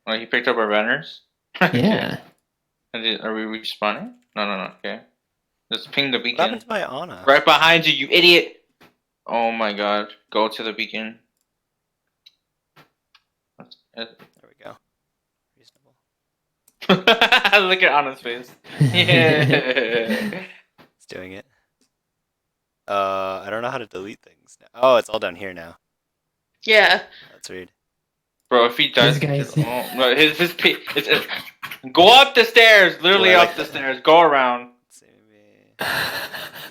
Oh, he picked up our banners? Yeah. Are we respawning? No. Okay. Just ping the What beacon. happened to my Ana? Right behind you, you idiot! Oh my god. Go to the beacon. There we go. Reasonable. Look at Anna's face. Yeah. It's doing it. I don't know how to delete things now. Oh, it's all down here now. Yeah. That's weird. Bro, if he does, This guy's- no, it's go up the stairs, literally Do I up the stairs. Go around. Let's see, maybe does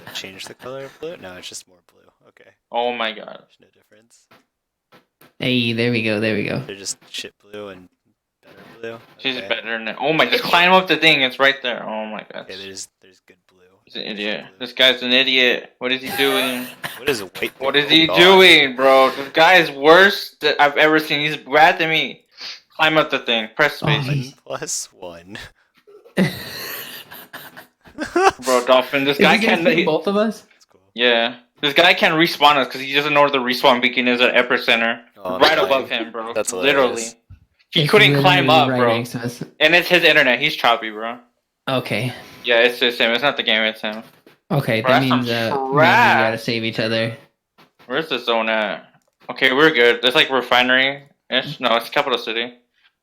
it change the color of blue? No, it's just more blue. Okay, Oh my god. there's no difference. Hey, there we go. They're just shit blue and better blue. She's Okay. better than. Oh my! Just climb up the thing. It's right there. Oh my god. Okay, there's good blue. He's an idiot. This guy's an idiot. What is he doing? What is a white? What is oh he God. doing, bro? This guy is worse that I've ever seen. He's bad to me. Climb up the thing. Press space. 1+1. Bro, Dolphin, this Did guy you guys can't. see both of us? That's cool. Yeah. This guy can't respawn us because he doesn't know where the respawn beacon is at epicenter. Oh, Right no. above him, bro. That's literally. hilarious. He It's couldn't climb literally up, right bro. next to us. And it's his internet. He's choppy, bro. Okay. Yeah, it's him. It's not the game. It's him. Okay, Bro, that that's means some we trash. gotta save each other. Where's the zone at? Okay, we're good. It's like refinery-ish. No, it's capital city.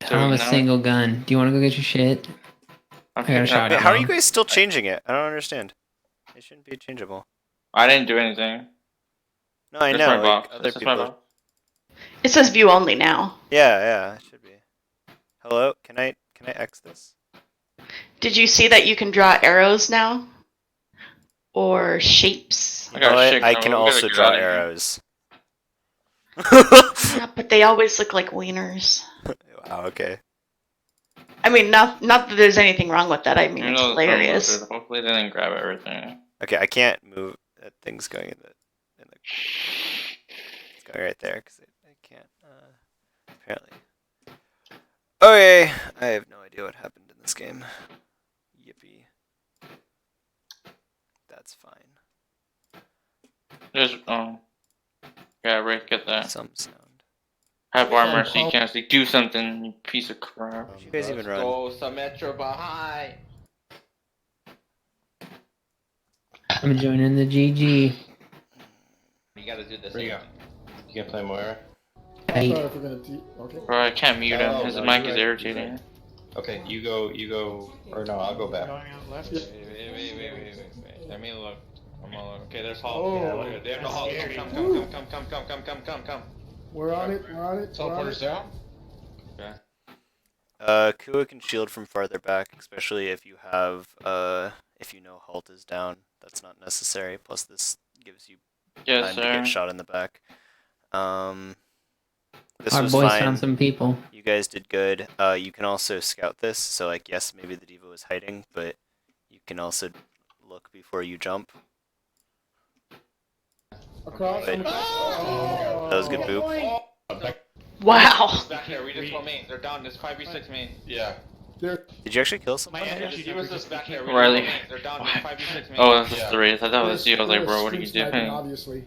I don't have a now- single gun. Do you want to go get your shit? I'm I got a picking up- shot. Wait, how are you guys still changing it? I don't understand. It shouldn't be changeable. I didn't do anything. No, I This know. is my Like, box. other This is my people. box. It says view only now. Yeah, it should be. Hello, can I X this? Did you see that you can draw arrows now? Or shapes? I got But shit, I bro. can We gotta also get draw out of here. arrows. Yeah, but they always look like wieners. Wow, okay. I mean, not that there's anything wrong with that. I mean, You it's know, hilarious. hopefully they didn't grab everything. Okay, I can't move that thing's going in the it's going right there because I can't apparently. Okay, I have no idea what happened in this game. Yippee. That's fine. Just yeah, Rick, get that. Some sound. Have armor so you can't actually do something. You piece of crap. Did you guys even run? Go Symmetra behind. I'm joining the GG. You gotta do this. Where you thing. You can play Moira. Hey, Sorry if we're gonna okay. Bro, I can't mute him. Oh, His no, mic you're is right, irritating. Okay, you go, or no, I'll go back. Yeah. Wait. Let me look. I'm all okay. There's Hulk. Oh, Yeah, look, they have no Hulk. scary. Come. We're on it. We're on it. Teleporter's down. Kua can shield from farther back, especially if you have if you know Halt is down. That's not necessary. Plus, this gives you Yes, time to sir. get shot in the back. This our was boys fine. found some people. You guys did good. You can also scout this. So, like, yes, maybe the Diva was hiding, but you can also look before you jump. Across. Wait. That was good boop. Wow. Back here, we just go main. They're down. It's 5v6 main. Yeah. There. Did you actually kill someone? He was just back here. Riley. They're down. It's 5v6 main. Oh, this is Yeah. 3. I thought that was you. I was like, bro, what are you doing? Obviously.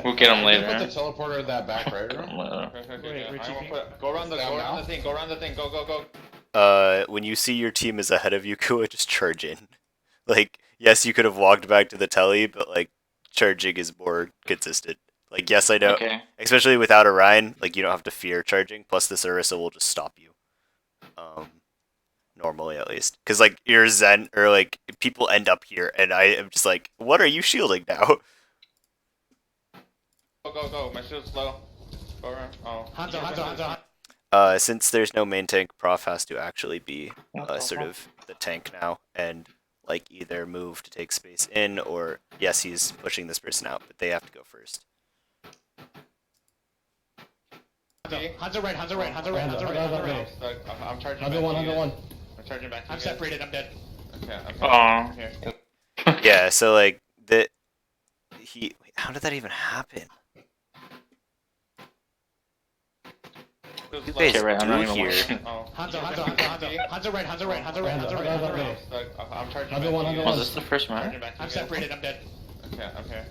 We'll get him later. Put the teleporter in that back right room. Go around the thing. Go around the thing. Go. When you see your team is ahead of you, Kua, just charge in. Like, yes, you could have walked back to the telly, but, like, charging is more consistent. Like, yes, I know. Okay. Especially without Orion, like, you don't have to fear charging. Plus, this Orisa will just stop you. Normally, at least. Because, like, your Zen, or, like, people end up here, and I am just like, what are you shielding now? Go. My shield's low. Go around. Oh. Hanzo. Since there's no main tank, Prof has to actually be sort of the tank now, and, like, either move to take space in, or, yes, he's pushing this person out, but they have to go first. Hanzo right. Hanzo right. I'm charging. Hanzo one. I'm charging back. I'm separated. I'm dead. Okay. Aw. Yeah, so, like, wait, how did that even happen? You guys right, I'm do not even here. watching. Hanzo right. Hanzo one. Oh, is this the first match? I'm separated. I'm dead. Okay, I'm here.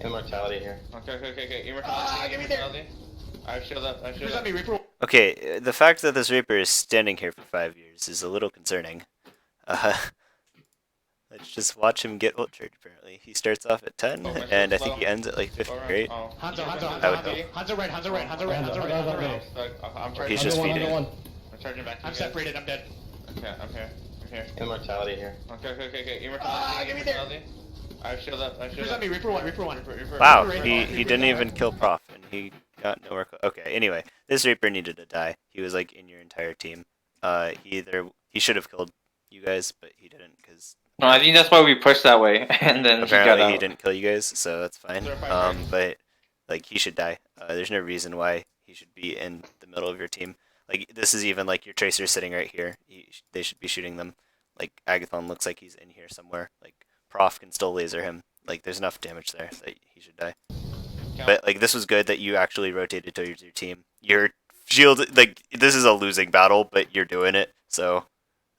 Immortality here. Okay. Immortality. Give me there. I shield up. I shield Who's up. on me, Reaper? Okay, the fact that this Reaper is standing here for 5 years is a little concerning. Let's just watch him get ult trade, apparently. He starts off at 10, Oh, my and I slow. think he ends at like 50, right? Oh. Hanzo, I would hope. Hanzo right, Hanzo right, Hanzo right, Hanzo right, Hanzo right. I'm Or charging. he's just Hanzo one, feeding. Hanzo one. I'm charging back. to I'm you guys. separated, I'm dead. Okay, I'm here. I'm here. Immortality here. Okay. Immortality. Ah, give me there. Immortality. I shield up. I shield Who's up. on me, Reaper one, Reaper one. Wow, Reaper he right, didn't even kill Prof, and he got nowhere close. Okay, anyway, this Reaper needed to die. He was like in your entire team. He should have killed you guys, but he didn't, because No, I think that's why we pushed that way, and then he got apparently out. he didn't kill you guys, so that's fine. But like he should die. There's no reason why he should be in the middle of your team. Like this is even like your Tracer sitting right here. They should be shooting them. Like Agathon looks like he's in here somewhere. Like Prof can still laser him. Like there's enough damage there that he should die. But like this was good that you actually rotated towards your team. Your shield, like this is a losing battle, but you're doing it, so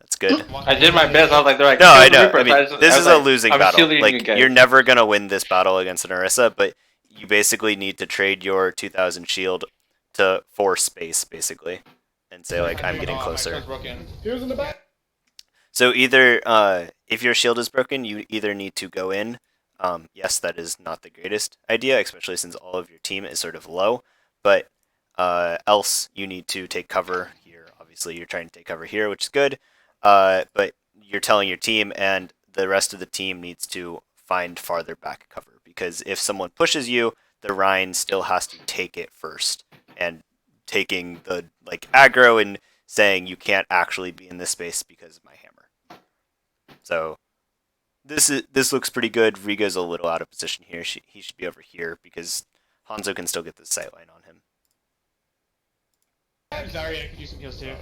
that's good. I did my best. I was like, they're like, No, kill I the know. Reaper. I So mean, just- this I was is a like, losing I'm battle. shielding you Like guys. you're never gonna win this battle against an Orisa, but you basically need to trade your 2,000 shield to force space, basically, and say like I'm getting Oh, my closer. shield's broken. Here's in the back. So either if your shield is broken, you either need to go in. Yes, that is not the greatest idea, especially since all of your team is sort of low. But else you need to take cover here. Obviously, you're trying to take cover here, which is good. But you're telling your team, and the rest of the team needs to find farther back cover, because if someone pushes you, the Rhine still has to take it first, and taking the like aggro and saying you can't actually be in this space because of my hammer. So this looks pretty good. Riga's a little out of position here. He should be over here because Hanzo can still get the sightline on him. Zarya could use some heals too.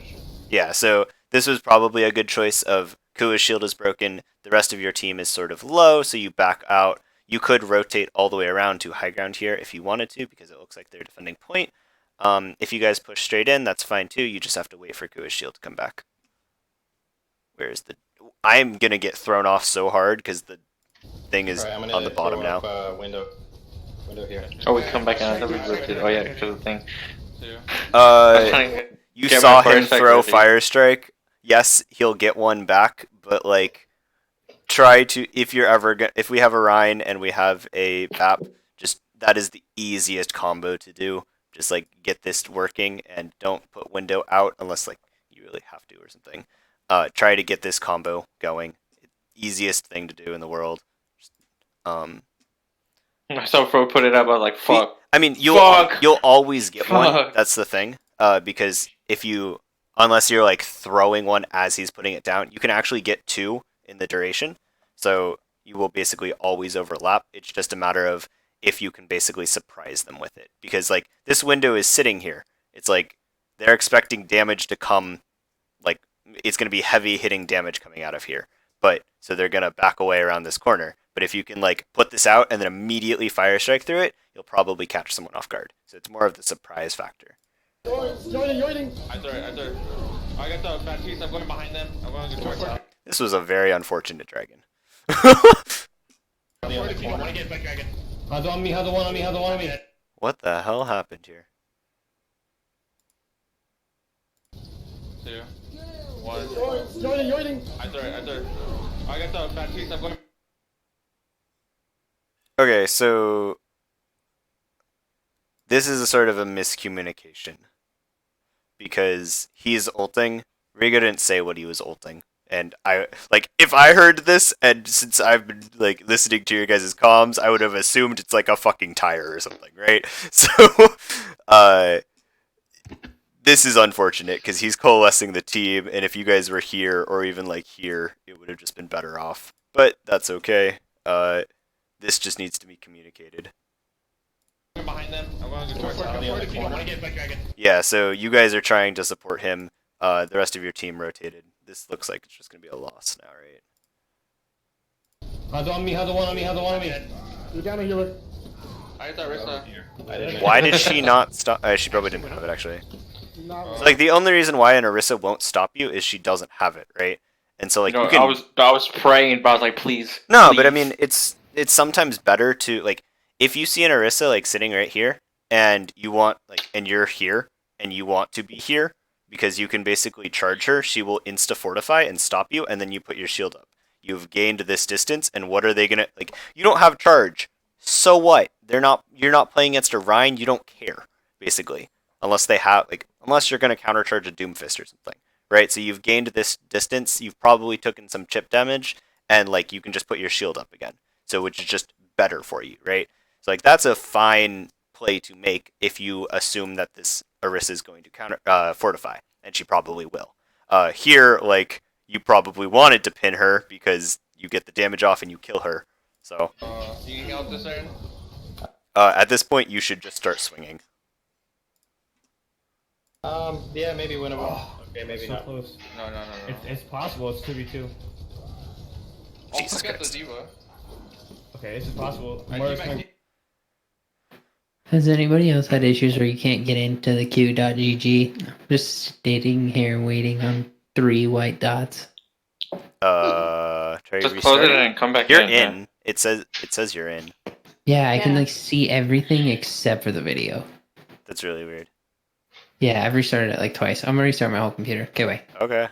Yeah, so this was probably a good choice of Kua's shield is broken. The rest of your team is sort of low, so you back out. You could rotate all the way around to high ground here if you wanted to, because it looks like they're defending point. If you guys push straight in, that's fine too. You just have to wait for Kua's shield to come back. Where's the... I'm going to get thrown off so hard because the thing is Alright, I'm gonna on the bottom throw now. up, window here. Oh, we come back and I thought we rotated. Oh yeah, because of the thing. Two. I was trying to- You Get saw my fire him strike throw ready. Fire Strike. Yes, he'll get one back, but like, try to, if you're ever if we have a Rhine and we have a BAP, just that is the easiest combo to do. Just like get this working and don't put window out unless like you really have to or something. Try to get this combo going. Easiest thing to do in the world. Just, I saw Fro put it up. I was like, fuck. I mean, Fuck. you'll always get one. Fuck. That's the thing. Because if you, unless you're like throwing one as he's putting it down, you can actually get two in the duration. So you will basically always overlap. It's just a matter of if you can basically surprise them with it. Because like this window is sitting here. It's like they're expecting damage to come. Like it's going to be heavy hitting damage coming out of here. But so they're going to back away around this corner. But if you can like put this out and then immediately fire strike through it, you'll probably catch someone off guard. So it's more of the surprise factor. Yoining. I throw it. I got the bad piece. I'm going behind them. I'm going to towards them. This was a very unfortunate dragon. Hanzo on me, Hanzo one on me, Hanzo one on me. What the hell happened here? 2, 1. Yoining. I throw it. I got the bad piece. I'm going. Okay, so this is a sort of a miscommunication because he's ulting. Riga didn't say what he was ulting, and I like if I heard this, and since I've been like listening to your guys' comms, I would have assumed it's like a fucking tire or something, right? So, this is unfortunate because he's coalescing the team, and if you guys were here or even like here, it would have just been better off. But that's okay. This just needs to be communicated. Behind them. I'm going to towards them. Yeah, so you guys are trying to support him. The rest of your team rotated. This looks like it's just going to be a loss now, right? Hanzo on me, Hanzo one on me, Hanzo one on me. You're down a healer. I got Rissa. I didn't. Why did she not stop? She probably didn't have it, actually. Not So, like, the only reason why an Orisa won't stop you is she doesn't have it, right? And so, like, No, you can... I was praying, but I was like, please. No, please. but I mean, it's sometimes better to, like, if you see an Orisa, like, sitting right here, and you want and you're here and you want to be here because you can basically charge her, she will insta fortify and stop you, and then you put your shield up. You've gained this distance, and what are they gonna you don't have charge. So what? You're not playing against a Rein, you don't care, basically. Unless they have unless you're gonna countercharge a Doomfist or something. Right? So you've gained this distance, you've probably taken some chip damage, and you can just put your shield up again. So which is just better for you, right? So that's a fine play to make if you assume that this Orisa is going to counter fortify, and she probably will. Here, you probably wanted to pin her because you get the damage off and you kill her. So You can help discern? at this point, you should just start swinging. Yeah, maybe winnable. Okay, maybe So not. close. No. It's possible. It's 2v2. Oh, Jesus forget the Christ. Diva. Okay, this is possible. I Mars keep my- can- Has anybody else had issues where you can't get into the Q.GG? I'm just sitting here waiting on 3 white dots. Try Just close it restarting. and come back You're in. yeah. in. It says you're in. Yeah, I can Yeah. see everything except for the video. That's really weird. Yeah, I've restarted it twice. I'm gonna restart my whole computer. Okay, wait. Okay.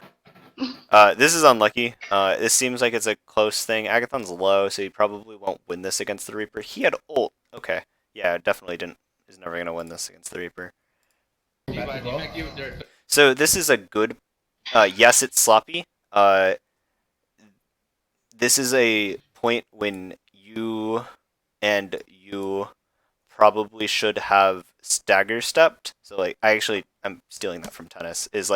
This is unlucky. This seems like it's a close thing. Agathon's low, so he probably won't win this against the Reaper. He had ult. Okay. Yeah, definitely didn't. Is never gonna win this against the Reaper. Diva, you there. So this is a good. Yes, it's sloppy. This is a point when you probably should have stagger stepped. So I'm stealing that from tennis. Is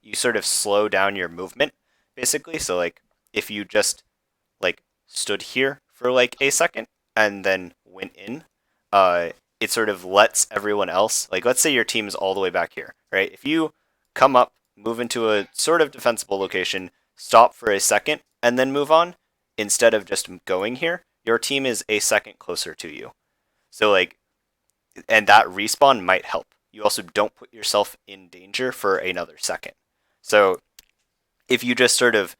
you sort of slow down your movement, basically. So if you just stood here for a second and then went in, it sort of lets everyone else, let's say your team is all the way back here, right? If you come up, move into a sort of defensible location, stop for a second, and then move on, instead of just going here, your team is a second closer to you. So and that respawn might help. You also don't put yourself in danger for another second. So if you just sort of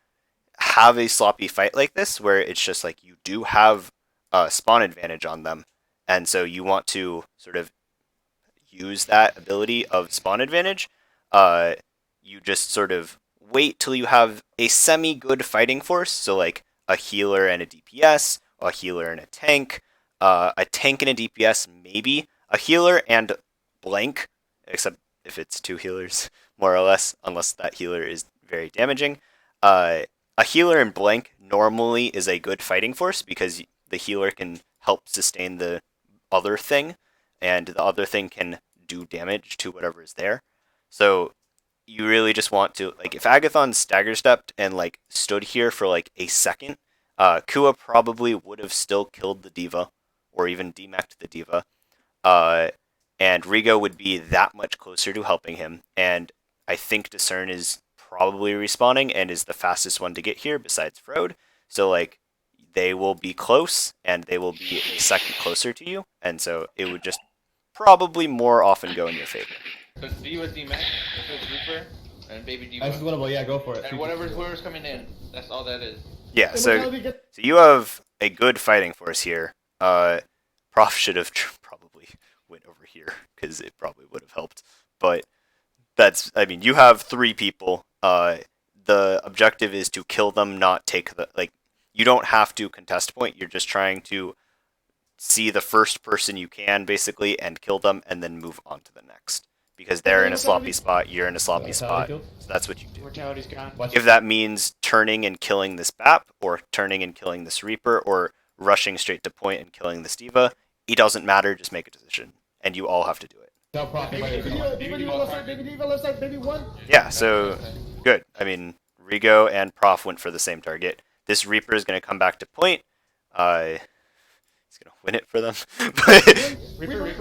have a sloppy fight like this, where it's just you do have a spawn advantage on them, and so you want to sort of use that ability of spawn advantage, you just sort of wait till you have a semi-good fighting force, so a healer and a DPS, a healer and a tank and a DPS maybe, a healer and blank, except if it's 2 healers, more or less, unless that healer is very damaging. A healer and blank normally is a good fighting force because the healer can help sustain the other thing, and the other thing can do damage to whatever is there. So you really just want to, if Agathon stagger stepped and stood here for a second, Kua probably would have still killed the Diva, or even demeched the Diva, and Rigo would be that much closer to helping him, and I think Discern is probably respawning and is the fastest one to get here besides Frode, so they will be close, and they will be a second closer to you, and so it would just probably more often go in your favor. So it's Diva, D-Mac, it's Reaper, and Baby Diva. This is winnable. Yeah, go for it. And whoever's coming in, that's all that is. Yeah, so you have a good fighting force here. Prof should have probably went over here, because it probably would have helped, but you have 3 people. The objective is to kill them, not take the, you don't have to contest point, you're just trying to see the first person you can, basically, and kill them, and then move on to the next. Because they're in a sloppy spot, you're in a sloppy spot, so that's what you do. Mortality's gone. If that means turning and killing this BAP, or turning and killing this Reaper, or rushing straight to point and killing this Diva, it doesn't matter, just make a decision. And you all have to do it. Tell Prof. Yeah, so good. Rigo and Prof went for the same target. This Reaper is going to come back to point. He's going to win it for them. Reaper on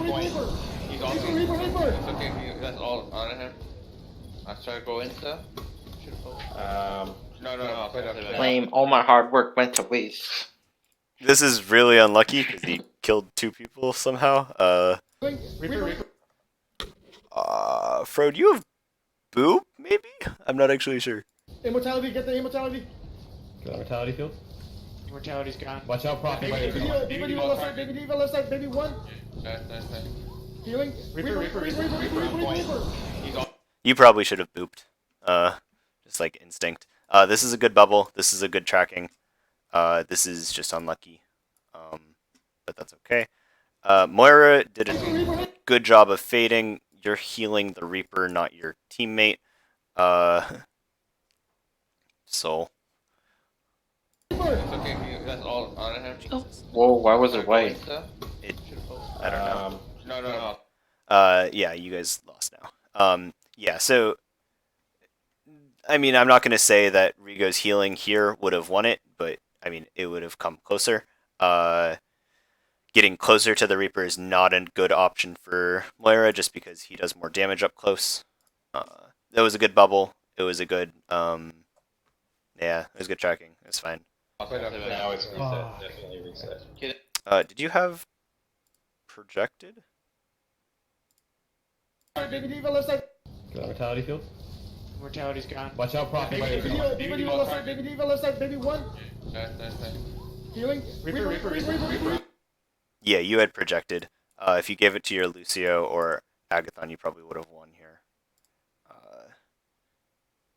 point. He's awesome. It's okay, that's all out of him. I try to go into. No. Play that. Blame all my hard work went to waste. This is really unlucky because he killed 2 people somehow. Reaper. Frode, you have Boo, maybe? I'm not actually sure. Immortality, get the immortality. Got mortality field. Mortality's gone. Watch out, Prof. Baby Diva left side, Baby left side, baby 1. Nice. Healing. Reaper on point. He's on. You probably should have booped. Just like instinct. This is a good bubble. This is a good tracking. This is just unlucky. But that's okay. Moira did a good job of fading. You're healing the Reaper, not your teammate. So. It's okay. That's all on him. Whoa, why was it white? I don't know. No. Yeah, you guys lost now. Yeah, so I mean, I'm not going to say that Rigo's healing here would have won it, but I mean, it would have come closer. Getting closer to the Reaper is not a good option for Moira, just because he does more damage up close. That was a good bubble. It was a good, yeah, it was good tracking. It's fine. Now it's reset. Definitely reset. Did you have projected? Baby D.Va left side. Got mortality field. Mortality's gone. Watch out, Prof. Baby D.Va left side. Baby D.Va left side. Baby 1. Nice. Healing. Reaper. Yeah, you had projected. If you gave it to your Lucio or Agathon, you probably would have won here.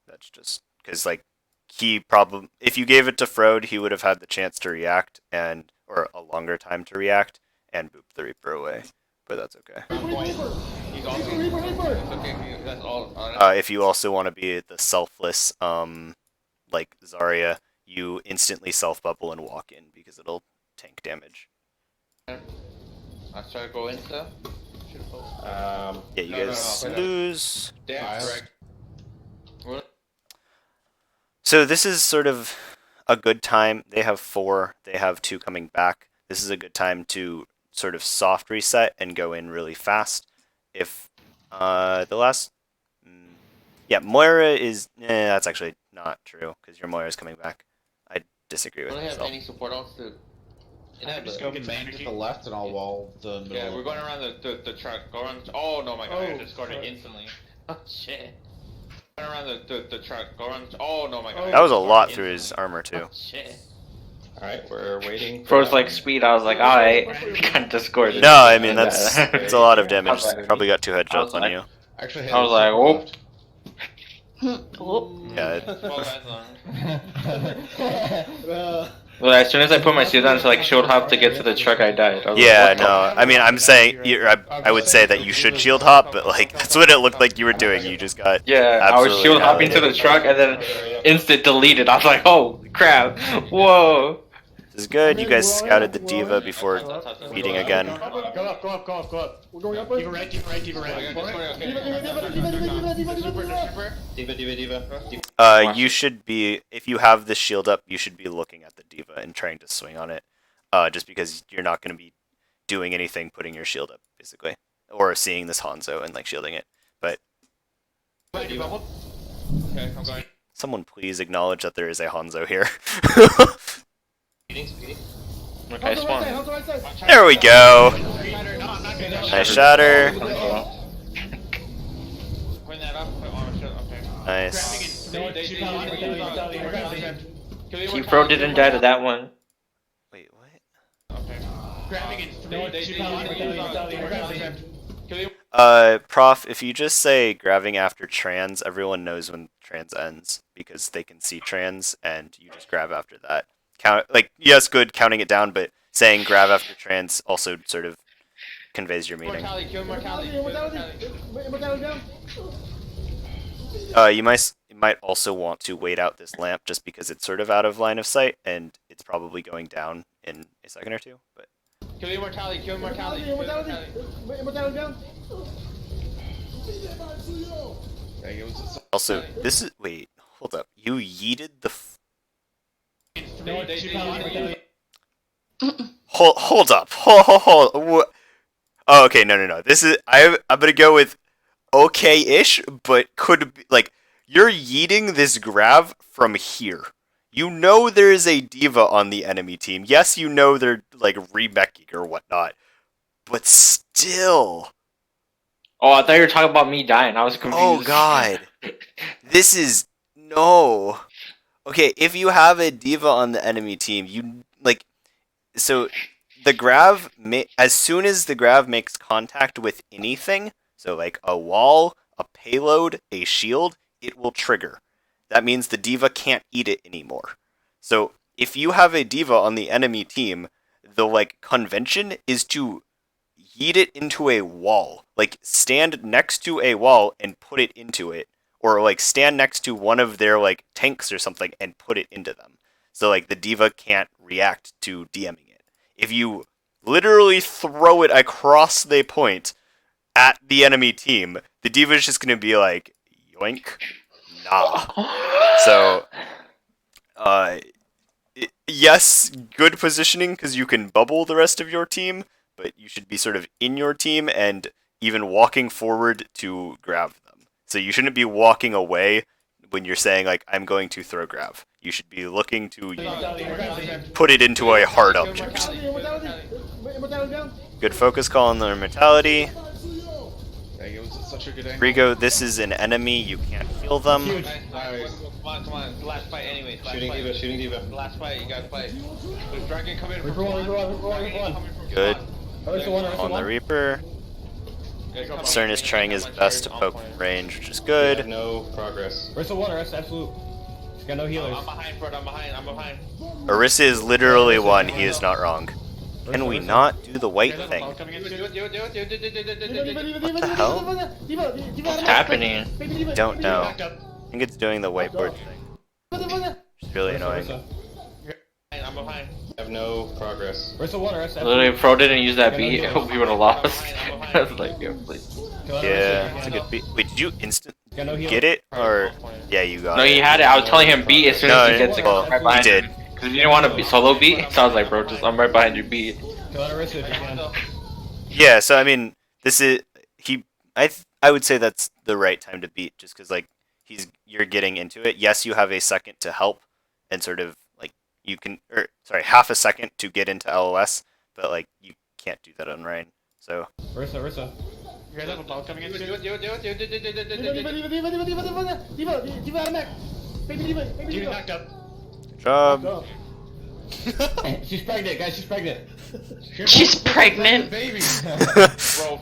That's just because, like, if you gave it to Frode, he would have had the chance to react or a longer time to react and boop the Reaper away. But that's okay. He's on. It's okay. That's all on him. If you also want to be the selfless, like Zarya, you instantly self bubble and walk in because it'll tank damage. I try to go insta. Yeah, you No, guys no. lose. Damn, correct. What? So this is sort of a good time. They have 4. They have 2 coming back. This is a good time to sort of soft reset and go in really fast. If the last... yeah, Moira is... that's actually not true, because your Moira's coming back. I disagree with Don't have myself. any support on to. Yeah, just go bang to the left and I'll wall the middle. Yeah, we're going around the track. Go around. Oh no, my god! I Oh, discarded sorry. instantly. Oh shit! Going around the track. Go around. Oh no, my god! That was a lot through his armor, too. Oh, shit! Alright, we're waiting. Froze like speed. I was like, alright. Kind of discorded. No, I mean, it's a lot of damage. Okay. Probably got 2 headshots on like- you. Actually, I was like, oh. Oh. Yeah, Well, that's on. Well, as soon as I put my shield on to like shield hop to get to the truck, I died. I was yeah, like, what no. I mean, I'm saying I would say that you should shield hop, but like that's what it looked like you were doing. You just got the- Yeah, I was absolutely shield hopping to the annihilated. truck and then instant deleted. I was like, oh crap! Whoa! This is good. You guys scouted the D.Va before meeting again. Go up. We're going up. D.Va right. D.Va. You should be, if you have this shield up, you should be looking at the D.Va and trying to swing on it. Just because you're not going to be doing anything putting your shield up, basically. Or seeing this Hanzo and like shielding it. But Okay, I'm going. someone please acknowledge that there is a Hanzo here. Okay, spawn. There we go. Nice shatter. Putting that up. Oh shit. Okay. Nice. Team Fro didn't die to that one. Wait, what? Prof, if you just say grabbing after trans, everyone knows when trans ends because they can see trans and you just grab after that. Count, like, yes, good counting it down, but saying grab after trans also sort of conveys your meaning. Kill mortality. You might also want to wait out this lamp just because it's sort of out of line of sight and it's probably going down in a second or two. But Kill immortality. Kill mortality. also, this is hold up. You yeeted the. Hold up. Hold. Oh, okay, no. This is I'm gonna go with okay-ish, but could be like you're yeeting this grav from here. You know there is a D.Va on the enemy team. Yes, you know they're like remeching or whatnot, but still. Oh, I thought you were talking about me dying. I was confused. Oh God, this is no. Okay, if you have a D.Va on the enemy team, you like. So the grav, as soon as the grav makes contact with anything, so like a wall, a payload, a shield, it will trigger. That means the D.Va can't eat it anymore. So if you have a D.Va on the enemy team, the like convention is to yeet it into a wall. Like stand next to a wall and put it into it. Or like stand next to one of their like tanks or something and put it into them. So like the D.Va can't react to DMing it. If you literally throw it across the point at the enemy team, the D.Va is just gonna be like, yoink, nah. So, yes, good positioning because you can bubble the rest of your team, but you should be sort of in your team and even walking forward to grab them. So you shouldn't be walking away when you're saying like, I'm going to throw grav. You should be looking to put it into a hard object. Good focus call on their mortality. It was such a good angle. Rigo, this is an enemy, you can't heal them. Come on. Last fight anyways. Shooting D.Va. Last fight, you gotta fight. There's Dragon coming from Reaper one. Good. Ursa one. On the Reaper. Cern is trying his best to poke from range, which is good. No progress. Ursa one. Ursa absolute. She's got no healers. I'm behind, Fred. I'm behind. Orisa is literally one, he is not wrong. Can we not do the white thing? Do it. What the hell? What's happening? Don't know. I think it's doing the whiteboard thing. It's really annoying. I'm behind. I have no progress. Ursa one. Ursa Literally, absolute. if Pro didn't use that beat, we would have lost. I was like, yo, please. Yeah, it's a good beat. Wait, did you instant Got no healers. get it? Or, yeah, you got No, it. he had it. I was telling him beat as soon as he gets it. well, Right behind he did. Because you didn't want to be solo beat, so I was like, bro, just I'm right behind your beat. Kill out Ursa if you can. Yeah, so I mean, this is I would say that's the right time to beat, just because like you're getting into it. Yes, you have a second to help, and sort of like you can, or sorry, half a second to get into LOS, but like you can't do that on Ryan. So Ursa. You guys have a ball coming in? Do it. Judy knocked up. good job. She's pregnant, guys. She's pregnant. She's pregnant. Baby.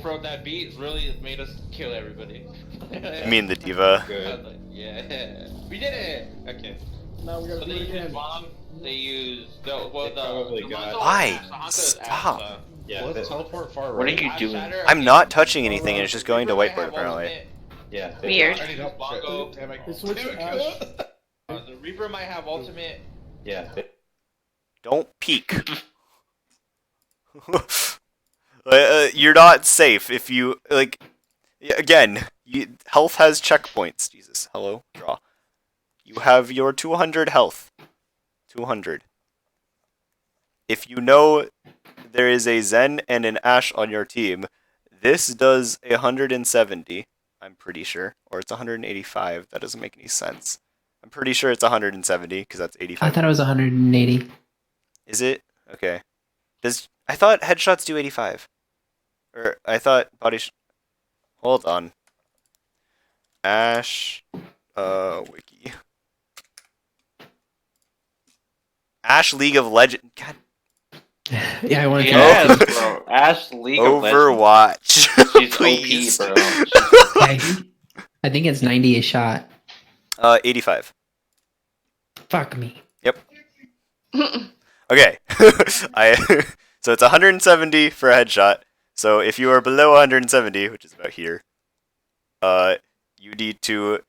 Bro, that beat really made us kill everybody. I mean the D.Va. Good. Yeah. We did it! Okay. Now we gotta So do they it use again. bomb, they use They probably got- Why? Stop. Yeah, let's teleport far What are right. you doing? I'm not touching anything, and it's just going to whiteboard apparently. Yeah. Weird. Bongo. They switched Ash. The Reaper might have ultimate. Yeah. Don't peek. You're not safe if you like. Again, health has checkpoints. Jesus, hello, draw. You have your 200 health. 200. If you know there is a Zen and an Ashe on your team, this does 170. I'm pretty sure, or it's 185. That doesn't make any sense. I'm pretty sure it's 170 because that's I 85. thought it was 180. Is it? Okay. I thought headshots do 85. Or I thought body hold on. Ashe wiki. Ashe League of Legends. God. Yeah, I want to Yes, bro. Ash League of Legends. Overwatch. She's Please. OP, bro. I think it's 90 a shot. 85. Fuck me. Okay. So it's 170 for a headshot. So if you are below 170, which is about here, you need to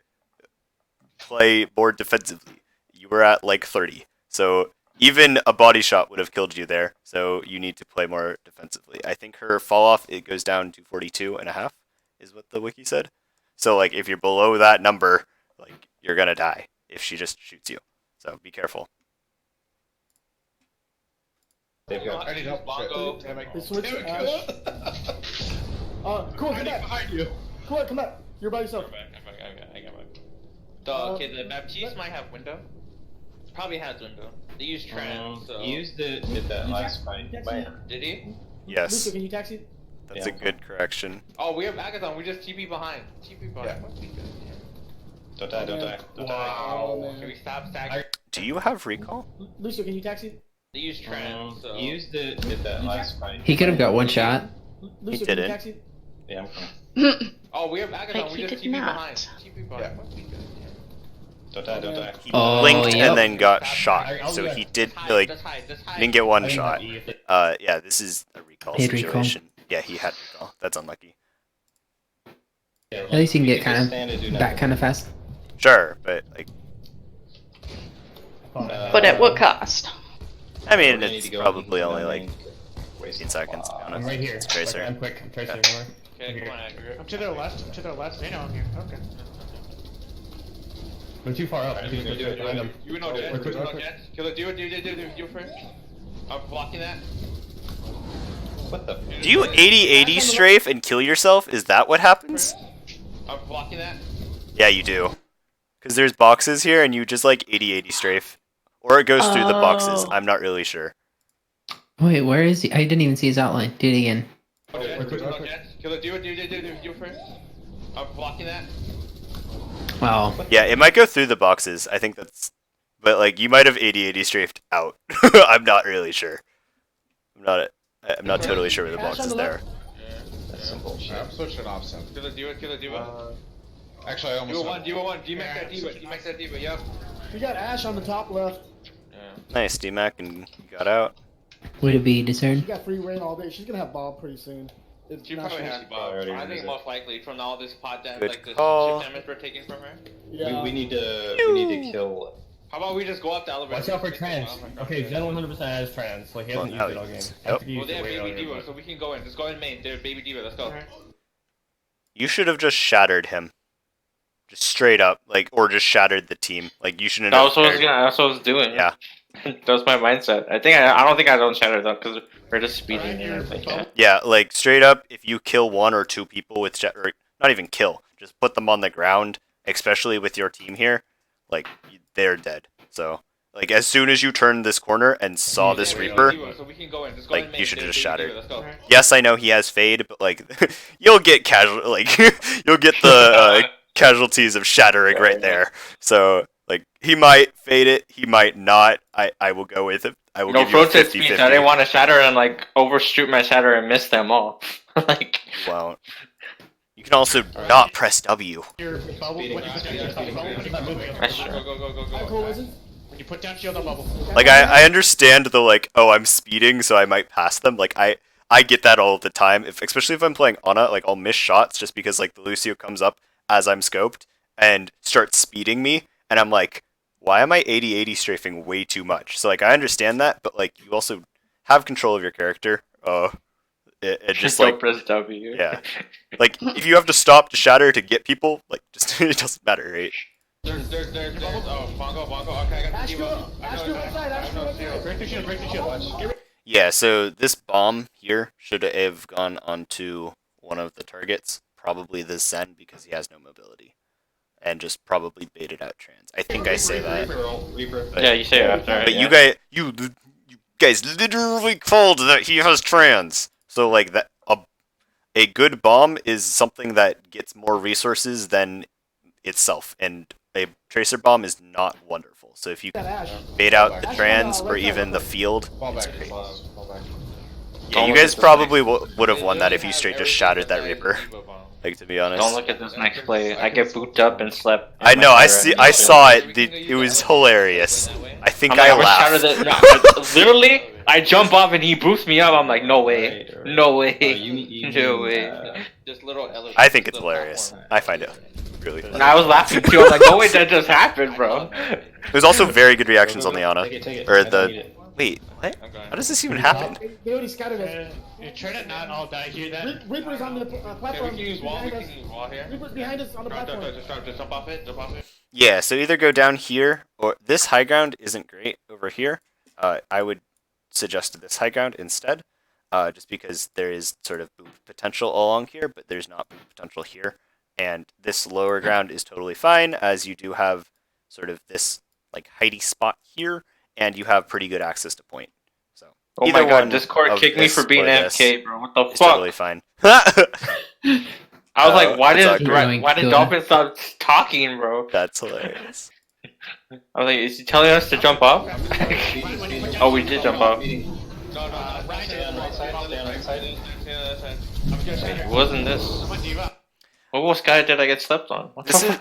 play more defensively. You were at like 30. So even a body shot would have killed you there. So you need to play more defensively. I think her fall off, it goes down to 42.5 is what the wiki said. So like if you're below that number, like you're gonna die if she just shoots you. So be careful. They've got Bongo. They switched Ash. Cool, come back. Behind you. Cool, come back. You're by yourself. I got back. Okay, the Baptiste might have window. Probably has window. They use trans, so. He used it at that last fight. Did he? Yes, Lucio, can you taxi? that's a good correction. Oh, we have Agathon. We just TP behind. TP behind. Don't die. Wow. Don't die. Oh, man. Can we stop stagger? Do you have recall? Lucio, can you taxi? They use trans, so. He used it with that last fight. He could have got one shot. Lucio, He can you didn't. taxi? Yeah, I'm coming. Oh, we have Agathon. Like, We he just did TP not. behind. TP behind. What we good? Don't die, don't die. He Oh, blinked yep. and then got I- shot, I'll so do he that. did Just hide, like just hide, just hide. didn't get one I didn't shot. have E if it- Yeah, this is a recall He had recall. situation. Yeah, he had recall. That's unlucky. Yeah, At least you can get just kind stand and do of back nothing. kind of fast. Sure, but like, But at what cost? I mean, We're gonna need it's to go probably and only then like waste 15 seconds. To be a lot. honest. I'm right here. It's Tracer. I'm quick. I'm Tracer. Yeah. Okay, come on, accurate. I'm to their left. I'm to their left. They know I'm here. Okay. We're too far up. Alright, Too do it. behind them. You know Jets. We're quick, You we're know quick. Jets. Kill it. Do it. Do it first. I'm blocking that. What the? Do you 80-80 strafe and kill yourself? Is that what happens? I'm blocking that. Yeah, you do. Because there's boxes here, and you just like 80-80 strafe, or it goes through the boxes. Oh. I'm not really sure. Wait, where is he? I didn't even see his outline. Do it again. Okay, we're quick, you know we're quick. Jets. Kill it. Do it first. I'm blocking that. Wow. Yeah, it might go through the boxes. I think that's, but like you might have 80-80 strafed out. I'm not really sure. I'm not totally sure where the box is there. That's simple. I'm switching off some. Kill it. Do it. Actually, I almost. Do one. D-max that D-max. D-max that D-max. Yep. We got Ash on the top left. Yeah. Nice, DMAC, and you got out. Would it be She discerned? got free reign all day. She's gonna have Bob pretty soon. It's She not probably sure. has Bob. already I think used it. most likely from all this pod damage, Good like this call. ship damage we're taking from her. Yeah. We need to kill. How about we just go up the elevator? Watch out for trans. Okay, Zen 100% has trans. Like he hasn't Well, used it all oh, game. yes. I Yep. think he Well, used they it have way Baby earlier, Diva, but- so we can go in. Just go in main. They're Baby Diva. Let's go. You should have just shattered him. Just straight up, like, or just shattered the team. Like you shouldn't That have. was what I was cared. That's what I was doing. Yeah. That was my mindset. I don't think I don't shatter though, because we're just speeding and everything. Yeah. Yeah, like straight up, if you kill one or two people with or not even kill, just put them on the ground, especially with your team here, like they're dead. So, like as soon as you turned this corner and saw this Yeah, Reaper, so we can go in. Just go like, in you main. should have They're just Baby shattered. Diva. Let's go. yes, I know he has fade, but like you'll get casual, like you'll get the casualties of shattering right there. So, like he might fade it, he might not. I will go with it. I will No give you a protest 50-50. speech. I didn't want to shatter and like overshoot my shatter and miss them all. Like You won't. You can also not press W. Your bubble. When you put down your bubble, it's not moving. that's Go, true. go. Cool, is it? When you put down shield on bubble. Like I understand the like, oh, I'm speeding, so I might pass them. Like I get that all the time. Especially if I'm playing Ana, like I'll miss shots just because like the Lucio comes up as I'm scoped and starts speeding me, and I'm like, why am I 80-80 strafing way too much? So like I understand that, but like you also have control of your character. It just Don't like press W. yeah, like if you have to stop to shatter to get people, like just it doesn't matter, right? There's oh, Bongo. Okay, I got the Ash, Diva. go. Ash, go inside. Ash, go inside. Break the shield. Get rid- Yeah, so this bomb here should have gone onto one of the targets, probably the Zen because he has no mobility, and just probably baited out trans. I think I say that. Reaper. But, Yeah, you say it after. but yeah. you guys literally called that he has trans. So like that, a good bomb is something that gets more resources than itself, and a tracer bomb is not wonderful. So if you Got Ash. bait out the trans or even the field, Fall it's back. great. Fall back. Yeah, you guys probably would have won that if you straight just shattered that Reaper. Like to be honest. Don't look at this next play. I get booped up and slept. in I my know. I shatter see. and I shit. saw it. It was hilarious. I think I'm like, I I'm gonna shatter laughed. the, no, literally, I jump off and he boosts me up. I'm like, no way, Right, right. no way, You no mean, way. Just little elevator. I think it's hilarious. I find it really And funny. I was laughing too. I was like, no way, that just happened, bro. There's also very good reactions on the Ana. Take it. Or I don't need the it. wait, what? Okay. How does this even happen? They already scattered us. Try to not all die here then. Reaper's on the Okay, we platform. can use wall. We behind can us. use wall here. Reaper's behind us on the platform. Just jump off it. Jump off it. Yeah. So either go down here or this high ground isn't great over here. I would suggest this high ground instead. Just because there is sort of boop potential along here, but there's not boop potential here. And this lower ground is totally fine, as you do have sort of this like hidey spot here, and you have pretty good access to point. So Oh either my god, one Discord of kicked me this for being or this AFK, bro. What the is fuck? totally fine. I was like, why that's did awkward. why did Dolphin stop talking, bro? That's hilarious. I was like, is he telling us to jump off? Oh, we did jump off. It No, right side. I'm gonna stand here. wasn't this. I'm on D.Va. What sky did I get slept on? What This the is-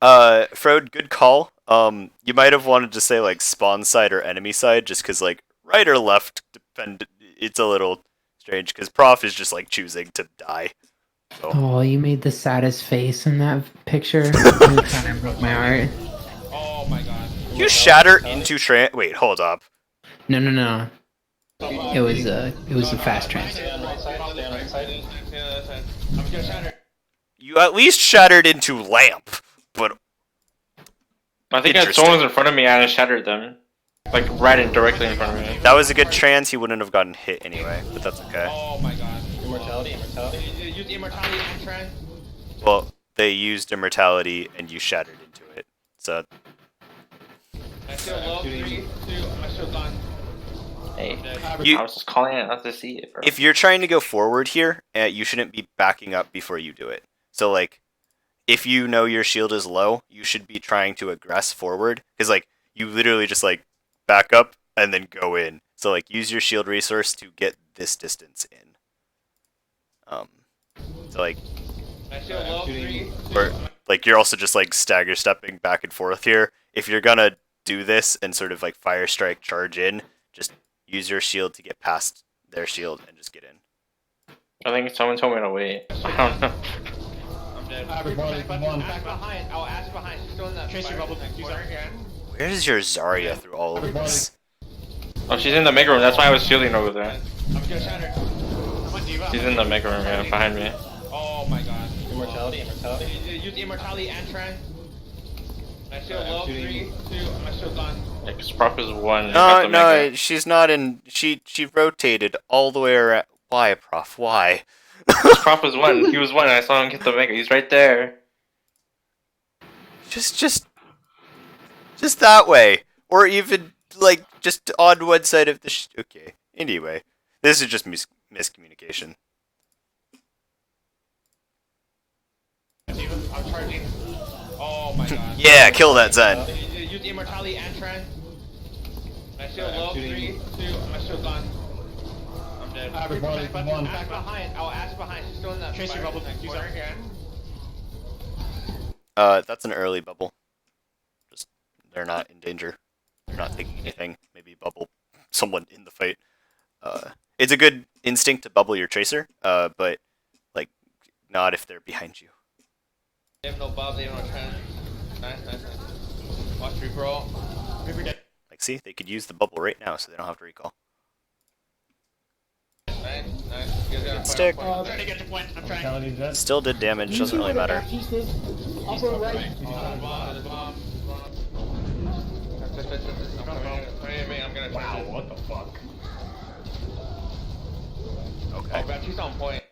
fuck? Frode, good call. You might have wanted to say like spawn side or enemy side, just because like right or left depend. It's a little strange because Prof is just like choosing to die. So Oh, you made the saddest face in that picture. It kind of broke my heart. Oh my god. you shatter into Wait, hold up. No. It was a fast trans. I'm gonna shatter. You at least shattered into Lamp, but I think that Interesting. someone was in front of me and I shattered them. Like right in directly in front of me. that was a good trans. He wouldn't have gotten hit anyway, but that's okay. Oh my god. Immortality. Use immortality and trend. Well, they used immortality and you shattered into it. So I still low. 3, 2. I'm still gone. Hey, You- I was just calling it not to see it, bro. if you're trying to go forward here, you shouldn't be backing up before you do it. So like, if you know your shield is low, you should be trying to aggress forward because like you literally just like back up and then go in. So like use your shield resource to get this distance in. So like, I still low. 3, 2. or like you're also just like stagger stepping back and forth here. If you're gonna do this and sort of like fire strike charge in, just use your shield to get past their shield and just get in. I think someone told me to wait. I don't know. I'm dead. Ask Ask behind. I'll ask behind. She's still in that. Tracer bubble. Use her again. Where's your Zarya through all of this? Oh, she's in the mega room. That's why I was shielding over there. I'm gonna shatter. I'm on D.Va. She's in the mega room, yeah, behind me. Oh my god. Immortality. Use immortality and trend. I still low. 3, 2. I'm still gone. Yeah, 'cause Prof is one. No, got the no, mega. she's not in. She rotated all the way around. Why, Prof? Why? Prof was one. He was one. I saw him get the mega. He's right there. Just that way, or even like just on one side of the. Okay. Anyway, this is just miscommunication. I'm charging. Oh my god. Yeah, kill that Zen. Use immortality and trend. I still low. 3, 2. I'm still gone. I'm dead. Ask behind. I'll ask behind. She's still in that. Tracer bubble. Use her again. That's an early bubble. Just they're not in danger. They're not taking anything. Maybe bubble someone in the fight. It's a good instinct to bubble your tracer. But like not if they're behind you. They have no bob. They have no trend. Nice. Watch reroll. Like, see, they could use the bubble right now, so they don't have to recall. Nice. You guys gotta Stick. fight. Trying to get the point. I'm trying. Still did damage. Doesn't really matter. Upper right. Bomb. I'm gonna. Wow, what the fuck? Okay. Oh god, she's on point.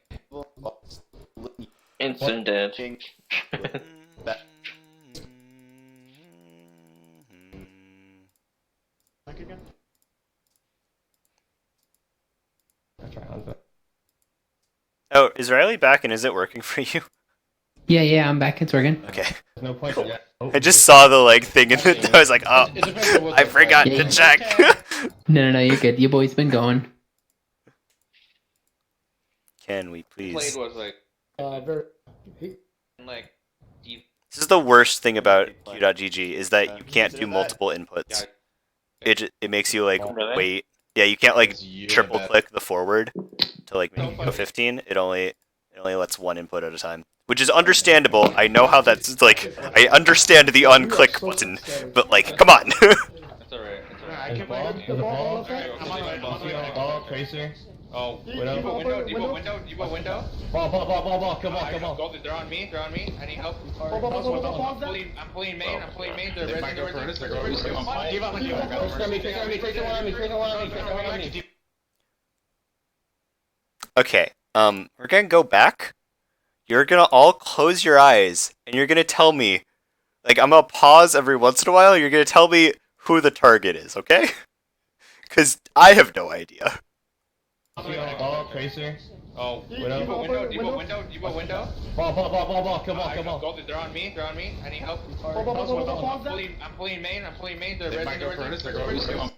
Instant dead. Oh, is Riley back and is it working for you? Yeah, I'm back. It's working. Okay. No point. I just saw the like thing and I was like, oh, It depends on what I the forgot fight to is. check. No, you're good. Your boy's been going. Can we Played please? was like Very. like deep. This is the worst thing about Q.GG is that you can't do multiple inputs. It makes you like Oh, really? wait. Yeah, you can't like It's you triple and click the forward to like make it go 15. It only lets one input at a time, which is understandable. I know how that's like. I understand the unclick button, but like, come on. That's alright. I can play. The ball. Ball. Tracer. Oh, Window. Debo window. Ball. Come on. Go, they're on me. I need help. Ball. I'm pulling main. They're They ready. might go first, they're going to Okay. We're gonna go back. You're gonna all close your eyes, and you're gonna tell me, like, I'm gonna pause every once in a while. You're gonna tell me who the target is, okay? Because I have no idea. Ball. Tracer. Oh, You- you you put go window, for you put window, you put window. Ball, kill ball, kill ball. Go, they're on me, I need help. Ball, I'm pulling main, they're They ready, might go they're furnace, they're ready. going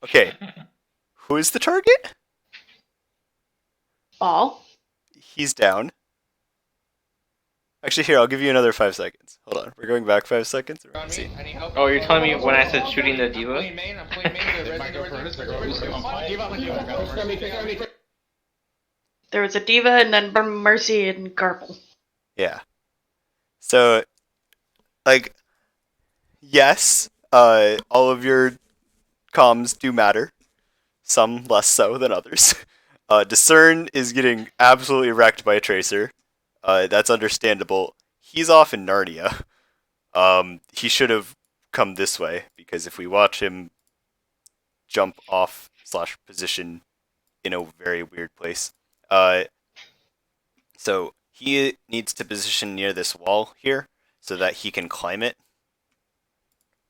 Okay. Who is the target? Ball. He's down. Actually, here, I'll give you another 5 seconds. Hold on. We're going back 5 seconds. They're on See. me, I need help. Oh, you're telling me when I said shooting the I'm diva? pulling main, they're They ready, might go they're furnace, they're ready. going There was a diva and then Mercy and Garble. Yeah. So, like, yes, all of your comms do matter. Some less so than others. Discern is getting absolutely wrecked by a Tracer. That's understandable. He's off in Narnia. He should have come this way, because if we watch him jump off / position in a very weird place. So he needs to position near this wall here so that he can climb it.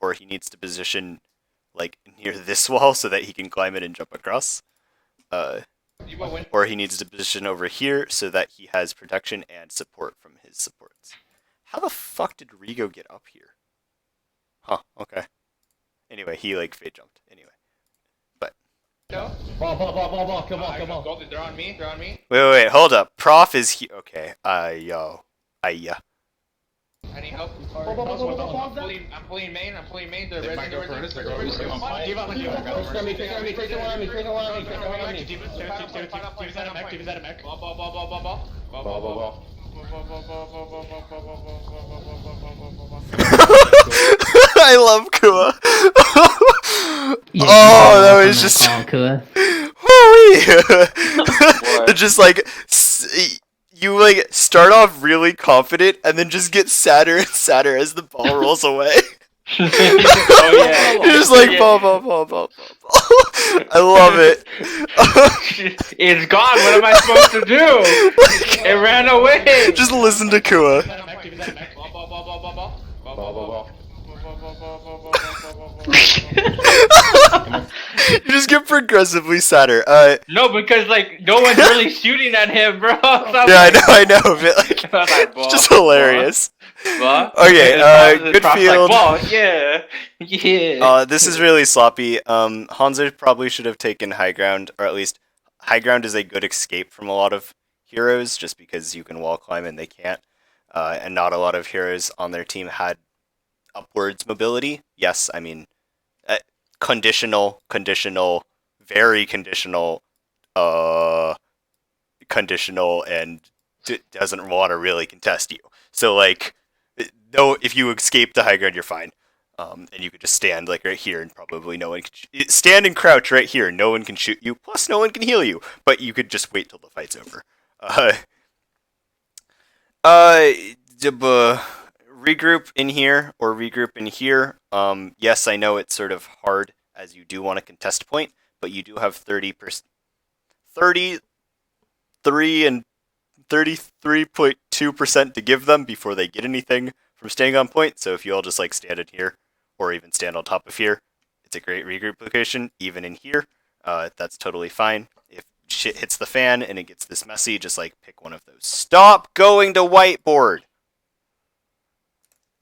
Or he needs to position like near this wall so that he can climb it and jump across. Or he needs to position over here so that he has protection and support from his supports. How the fuck did Rigo get up here? Huh, okay. Anyway, he like fade jumped. Anyway. Ball, kill ball. Go, they're on me, Wait, hold up. Prof is here. Okay. I need help. I'm pulling main, they're They ready, might they're go furnace, they're ready. going Ball. I love Kua. Yeah, Oh, that you was on just. call, Kua. Hoo-wee! Just like you like start off really confident and then just get sadder and sadder as the ball rolls away. Oh yeah. You're just like Yeah. ball. I love it. It's gone. What am I supposed to do? It ran away. Just listen to Kua. Ball. You just get progressively sadder. No, because like no one's really shooting at him, bro. So I'm Yeah, like, I know, but like, I was like, it's just hilarious. Ball. Okay, good field. Like, ball. Yeah. This is really sloppy. Hanzo probably should have taken high ground, or at least high ground is a good escape from a lot of heroes, just because you can wall climb and they can't. And not a lot of heroes on their team had upwards mobility. Yes, I mean, conditional, very conditional, and doesn't want to really contest you. So like, though, if you escape the high ground, you're fine. And you could just stand like right here, and probably no one can stand and crouch right here. No one can shoot you. Plus, no one can heal you. But you could just wait till the fight's over. Regroup in here or regroup in here. Yes, I know it's sort of hard as you do want a contest point, but you do have 33 and 33.2% to give them before they get anything from staying on point. So if you all just like stand in here or even stand on top of here, it's a great regroup location. Even in here, that's totally fine. If shit hits the fan and it gets this messy, just like pick one of those. Stop going to whiteboard.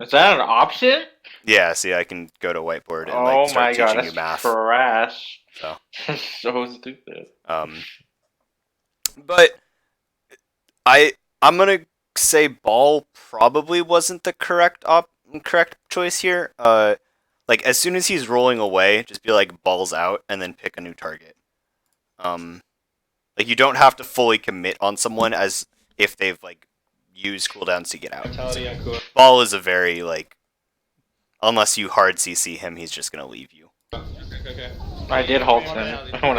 Is that an option? Yeah, see, I can go to whiteboard and Oh like my start god, teaching you that's math. trash. So. That's so stupid. But I'm gonna say ball probably wasn't the correct choice here. Like as soon as he's rolling away, just be like balls out and then pick a new target. Like you don't have to fully commit on someone as if they've like used cooldowns to get out. Ball is a very like, unless you hard CC him, he's just gonna leave you. I did halt him.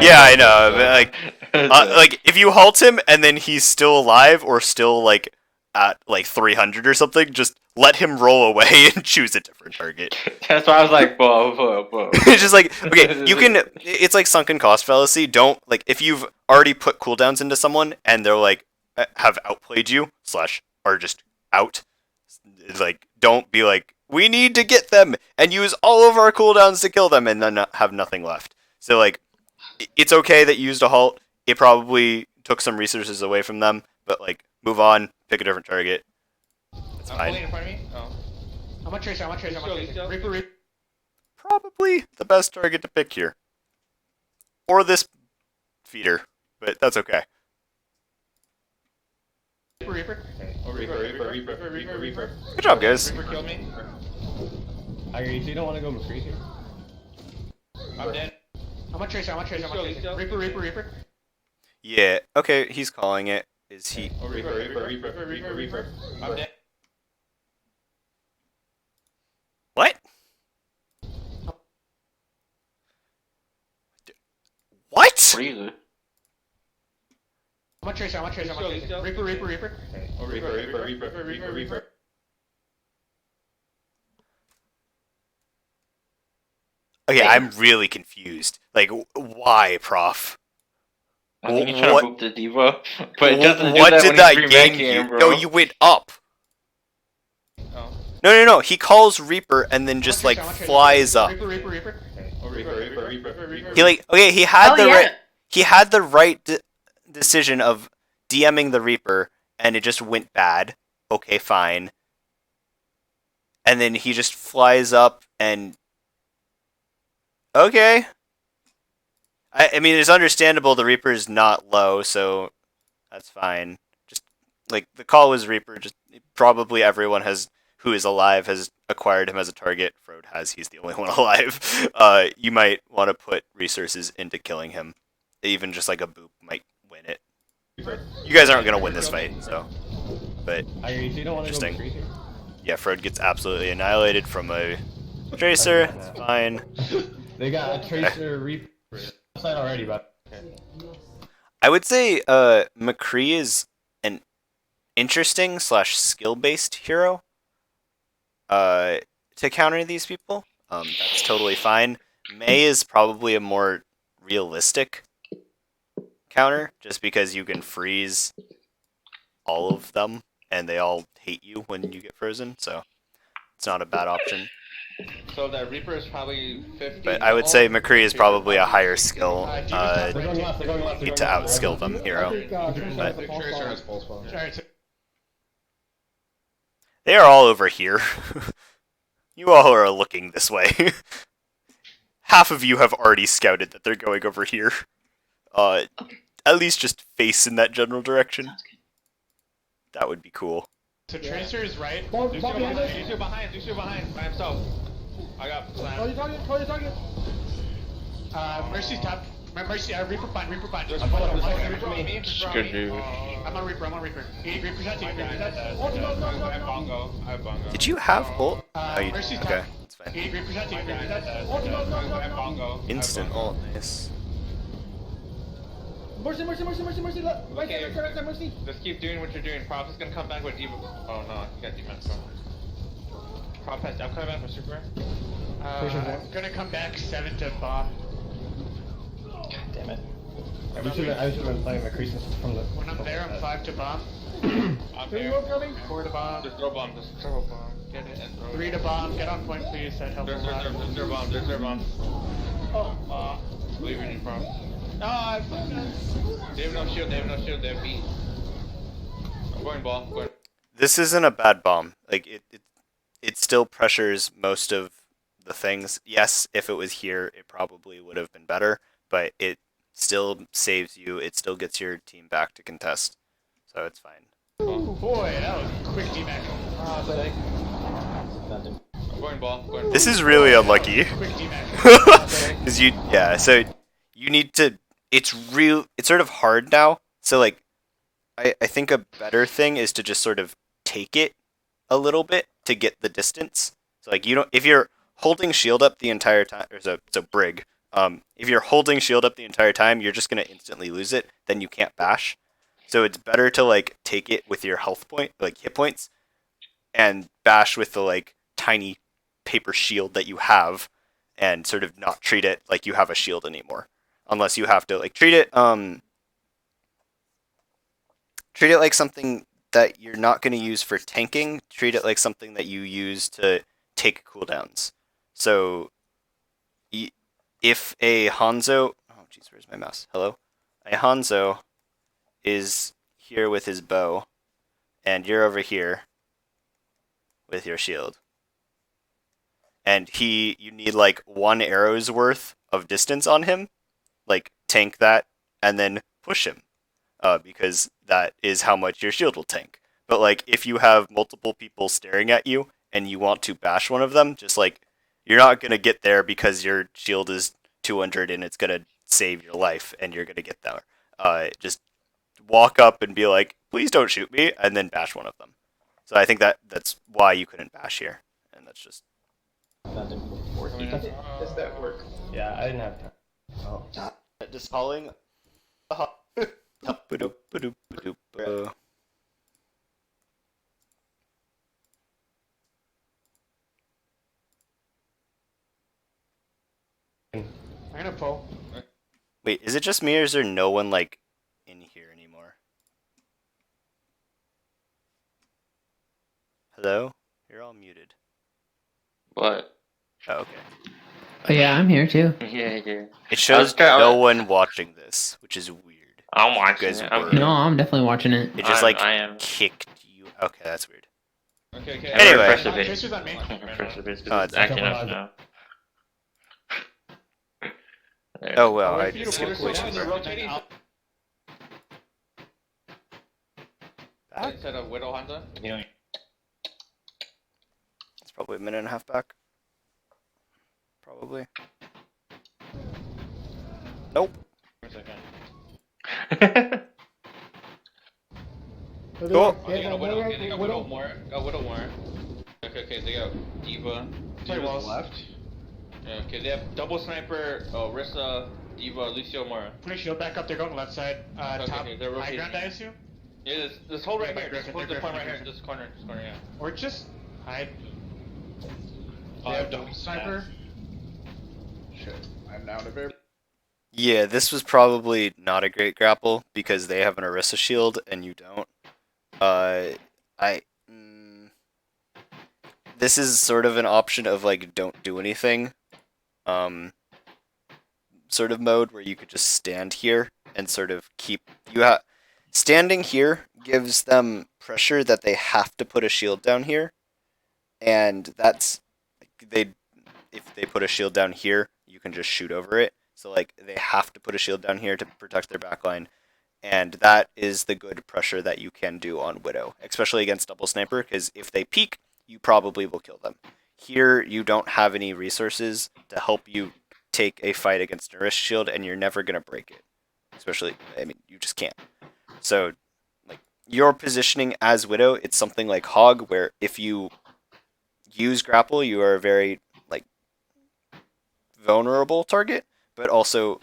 Yeah, I know. But like if you halt him and then he's still alive or still like at like 300 or something, just let him roll away and choose a different target. That's why I was like, whoa. It's just like, okay, you can. It's like sunken cost fallacy. Don't like if you've already put cooldowns into someone and they're like have outplayed you / are just out. Like don't be like, we need to get them and use all of our cooldowns to kill them and then have nothing left. So like, it's okay that you used a halt. It probably took some resources away from them, but like move on, pick a different target. That's I'm fine. pulling in front of me. Oh. I'm a tracer. Reaper, Reaper. Probably the best target to pick here. Or this feeder, but that's okay. Reaper. Oh, Reaper. Good job, guys. Reaper killed me. I agree. So you don't want to go McCree here? I'm dead. I'm a tracer. Reaper. Yeah, okay, he's calling it. Is he? Oh, Reaper. I'm dead. What? What? Freezer. I'm a tracer. Reaper. Oh, Reaper. Okay, Wait. I'm really confused. Like, why, Prof? I think he's trying What- to boop the diva, but it doesn't do What that did when that he's gain remanking, you? bro. No, you went up. Oh. No. He calls Reaper and then just like flies up. Reaper. Oh, Reaper. He like okay, he had Oh, the yeah. right. He had the right decision of DMing the Reaper, and it just went bad. Okay, fine. And then he just flies up and. Okay. I mean, it's understandable the Reaper is not low, so that's fine. Just like the call was Reaper. Just probably everyone who is alive has acquired him as a target. Frode has. He's the only one alive. You might want to put resources into killing him. Even just like a boop might win it. You guys aren't gonna win this fight, so. But I agree. So you don't want to go Interesting. McCree here? yeah, Frode gets absolutely annihilated from a tracer. It's fine. They got a Tracer Reaper side already, but I would say McCree is an interesting / skill-based hero to counter these people. That's totally fine. Mei is probably a more realistic counter, just because you can freeze all of them, and they all hate you when you get frozen, so it's not a bad option. So that Reaper is probably 50. But I would say McCree is probably a higher skill. they're going left. They're going left. Need to outskill them hero. But Tracer has full spawn. they are all over here. You all are looking this way. Half of you have already scouted that they're going over here. At least just face in that general direction. That would be cool. So tracer is right. Lucio behind by himself. I got Call slammed. your target. Mercy's top. Mercy, Reaper bind. There's I'm Reaper on on me. Good dude. Reaper. Reaper shot you. I have bongo. Did you have ult? Oh, you Mercy's okay. top. That's fine. Reaper shot you. I have bongo. Instant ult. Nice. Mercy. Mercy. Just keep doing what you're doing. Prop is gonna come back with Diva. Oh no, he got Demon Storm. Prop has. I'm coming back with Super. Gonna come back 7 to bomb. God damn it. I should have been playing McCree since from the. When I'm there, I'm 5 to bomb. I'm there. 4 to bomb. Just throw bomb. Get it and throw 3 to bomb. Get on point, please. That helps a lot. There's their bomb. Oh. Believe in you, Prop. No, I They have no shield. They have beat. I'm going ball. Going. This isn't a bad bomb. Like it still pressures most of the things. Yes, if it was here, it probably would have been better, but it still saves you. It still gets your team back to contest, so it's fine. Oh boy, that was a quick D-Mac. I'm going ball. This is really unlucky. Quick D-Mac. Cause so you need to. It's sort of hard now. So like, I think a better thing is to just sort of take it a little bit to get the distance. So like if you're holding shield up the entire time, or so Brig. If you're holding shield up the entire time, you're just gonna instantly lose it. Then you can't bash. So it's better to like take it with your hit points, and bash with the like tiny paper shield that you have, and sort of not treat it like you have a shield anymore. Unless you have to like treat it like something that you're not going to use for tanking. Treat it like something that you use to take cooldowns. So if a Hanzo, oh jeez, where's my mouse? Hello, a Hanzo is here with his bow, and you're over here with your shield. And you need like 1 arrow's worth of distance on him, like tank that, and then push him, because that is how much your shield will tank. But like if you have multiple people staring at you and you want to bash one of them, just like you're not gonna get there because your shield is 200 and it's gonna save your life and you're gonna get there. Just walk up and be like, please don't shoot me, and then bash one of them. So I think that's why you couldn't bash here, and that's just. Does that work? Yeah, I didn't have time. Oh. Just calling. I'm gonna pull. Wait, is it just me or is there no one like in here anymore? Hello? You're all muted. What? Oh, okay. Oh yeah, I'm here too. Yeah. It shows kinda- no one watching this, which is weird. I'm You watching guys it. were- No, I'm definitely watching it. It just like I am. kicked you. Okay, that's weird. Okay. Anyway. Press the bit. Tracer's on me. Press the bit. Oh, it's acting okay. up now. There. Oh well, Wait I for you just to pull switched it. it. They're rotating. Back? Instead of Widow Hunter. It's probably a minute and a half back. Probably. Nope. For a second. So Cool. they They got got Widow. Widow, They got Widow. Widow more. Got Widow more. Okay. They got Diva. Play Diva's walls. left. Yeah, okay, they have double sniper. Orisa, Diva, Lucio, Mora. Putting shield back up. They're going left side. Okay, Top okay, they're high rotating. ground, I assume. Yeah, this whole right Yeah, here. they're Just Griffin, put the they're point right Griffin, here. This corner, yeah. Or just hide. Oh, They have double double sniper. Shit. I'm now to very. Yeah, this was probably not a great grapple because they have an Orisa shield and you don't. This is sort of an option of like don't do anything, sort of mode where you could just stand here and sort of keep standing here gives them pressure that they have to put a shield down here, and that's if they put a shield down here, you can just shoot over it. So like they have to put a shield down here to protect their backline. And that is the good pressure that you can do on Widow, especially against double sniper, because if they peek, you probably will kill them. Here, you don't have any resources to help you take a fight against a wrist shield, and you're never going to break it. Especially, I mean, you just can't. So, like, your positioning as Widow, it's something like Hog, where if you use grapple, you are a very, like, vulnerable target, but also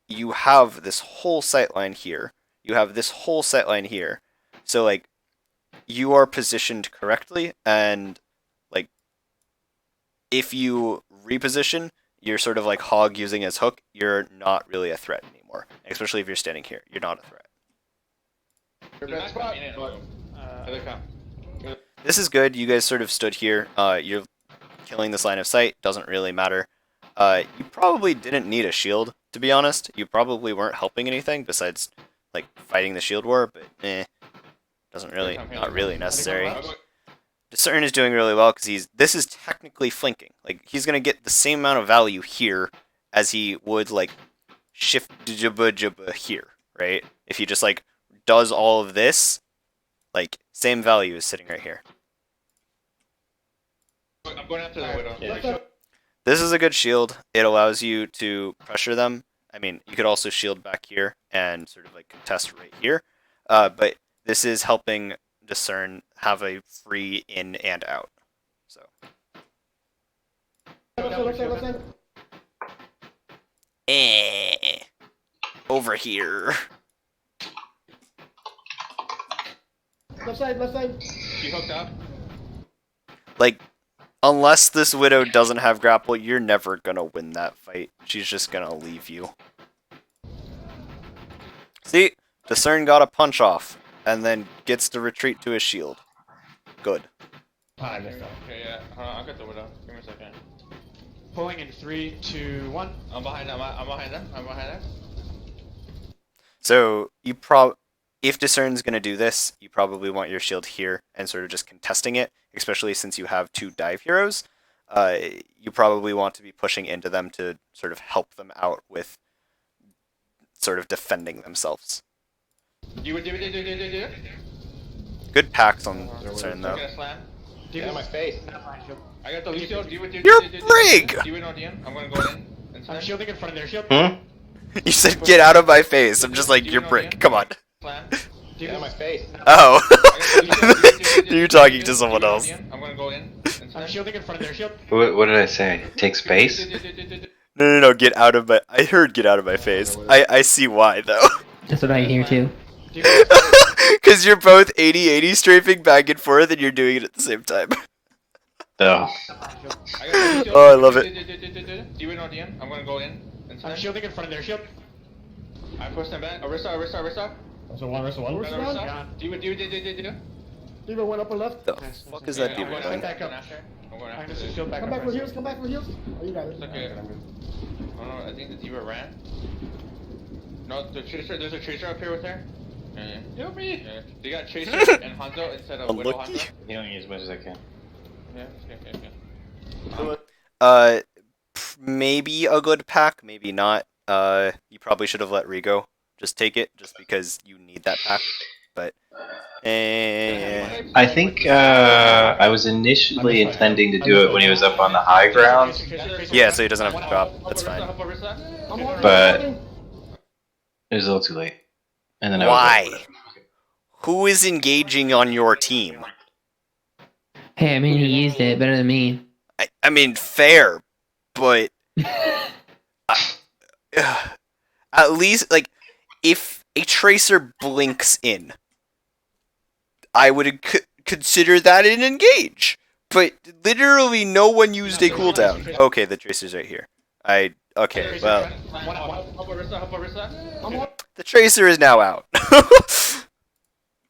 you have this whole sightline here. You have this whole sightline here. So, like, you are positioned correctly, and, like, if you reposition, you're sort of like Hog using his hook, you're not really a threat anymore. Especially if you're standing here. You're not a threat. Your best spot. This is good. You guys sort of stood here. You're killing this line of sight. Doesn't really matter. You probably didn't need a shield, to be honest. You probably weren't helping anything besides, like, fighting the shield war, but not really necessary. Discern is doing really well because this is technically flanking. Like, he's gonna get the same amount of value here as he would like shift jabba here, right? If he just like does all of this, like same value is sitting right here. I'm going after the Widow. This is a good shield. It allows you to pressure them. I mean, you could also shield back here and sort of like contest right here. But this is helping Discern have a free in and out. So. Left side. Over here. Left side. She hooked up. Like, unless this Widow doesn't have grapple, you're never gonna win that fight. She's just gonna leave you. See? Discern got a punch off, and then gets to retreat to his shield. Good. I missed that. Okay, yeah. Hold on, I'll get the Widow. Give me a second. Pulling in 3, 2, 1. I'm behind them. I'm behind them. So, if Discern's going to do this, you probably want your shield here and sort of just contesting it, especially since you have 2 dive heroes. You probably want to be pushing into them to sort of help them out with sort of defending themselves. Do it. Good packs on Discern though. Gonna slam. Get in my face. I got the Lucio. Do it. You're brig! Do it on DM. I'm gonna go in. And I'm slam. shielding in front of their shield. You said get out of my face. I'm just like, you're brick. Come on. Slam. Get in my face. Oh. You're talking to someone else. I'm gonna go in. And I'm slam. shielding in front of their shield. What did I say? Take space? No, get out of my... I heard get out of my face. I see why, though. That's what I hear too. Because you're both 80-80 strafing back and forth and you're doing it at the same time. Oh. Oh, I love it. Do it on DM. I'm gonna go in. And I'm slam. shielding in front of their shield. I push them back. Arista. So one. Arista. Do it. D.Va went up and left. The fuck is that I'm D.Va going doing? Back up. I'm going I'm after just this. shield back Come up. back for heals. Oh, you got it. It's okay. Oh no, I think the D.Va ran. No, the Tracer, there's a Tracer up here with her. Yeah. Help me! Yeah. They got Tracer and Hanzo instead of Widow Unlucky. Hanzo. Healing as much as I can. Yeah, okay. Maybe a good pack, maybe not. You probably should have let Rigo just take it, just because you need that pack. But, I think I was initially intending to do it when he was up on the high ground, yeah, so he doesn't have to drop. That's fine. but it was a little too late. And then I was Why? like, Who is engaging on your team? Hey, I mean, he used it better than me. I mean, fair, but at least, like, if a Tracer blinks in, I would consider that an engage. But literally no one used a cooldown. Okay, the Tracer's right here. Okay, well, Help Arista. the Tracer is now out.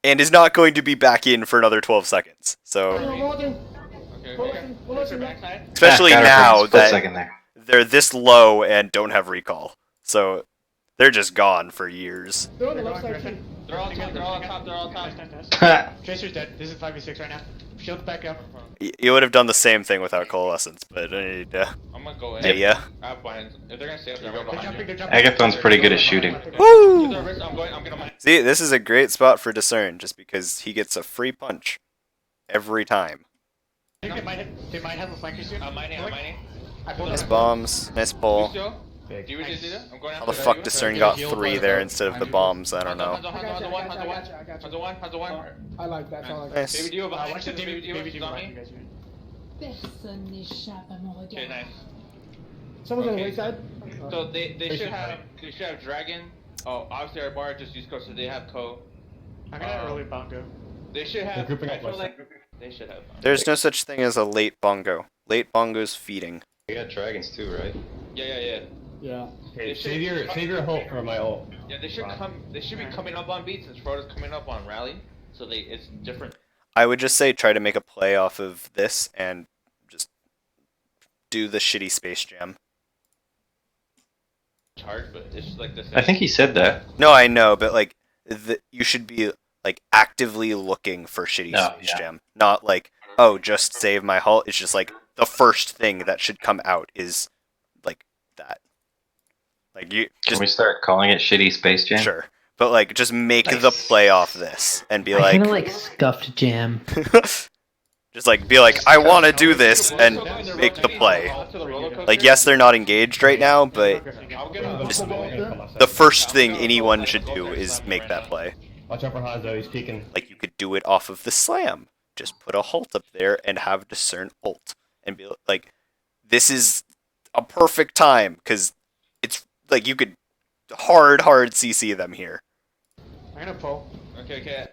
And is not going to be back in for another 12 seconds. So, Okay. Tracer backside. especially got her for now a split that second there. they're this low and don't have recall. So, they're just gone for years. They're on the left side too. They're all top. Tracer's dead. This is 5v6 right now. Shield back up. You would have done the same thing without Coalescence, but I'm gonna go in. yeah. I have behind. If they're gonna stay up there, I'm They're going jumping, behind they're you. jumping. Agathon's pretty good at shooting. Woo! I'm gonna mine. See, this is a great spot for Discern, just because he gets a free punch every time. I think they might have a flanker soon. I'm mining. I pulled Nice it. bombs, nice pull. Lucio, do you do that? I'm going How after the fuck you. Discern got 3 there instead of the bombs? I don't know. Hanzo one. I like that. I like that. Nice. Baby Dio behind. Watch the Baby Dio. baby She's on me. Personne n'échappe à mon regard. Okay, nice. Someone's on the Okay. right side. So they should have Dragon. Oh, obviously our bar just East Coast, so they have Co. I'm gonna early bongo. They should have. grouping I up feel west like they should have. There's no such thing as a late bongo. Late bongo's feeding. You got dragons too, right? Yeah. Yeah. They Okay, should- save your hope for my ult. Yeah, they should come. They should be coming up on beats since Frodo's coming up on rally, so it's different. I would just say try to make a play off of this and just do the shitty Space Jam. It's hard, but it's just like this. I think he said that. No, I know, but like you should be like actively looking for shitty Oh, Space yeah. Jam, not like, oh, just save my hull. It's just like the first thing that should come out is like that. Like you Can just we start calling it shitty Space Jam? sure, but like just make the Nice. play off this and be I like, kind of like scuffed jam. just like be like, I want to do this and make the play. Like yes, they're not engaged right now, but just the first thing anyone should do is make that play. Watch out for Hanzo, he's peeking. Like you could do it off of the slam. Just put a halt up there and have Discern ult and be like, this is a perfect time because it's like you could hard CC them here. I'm gonna pull. Okay.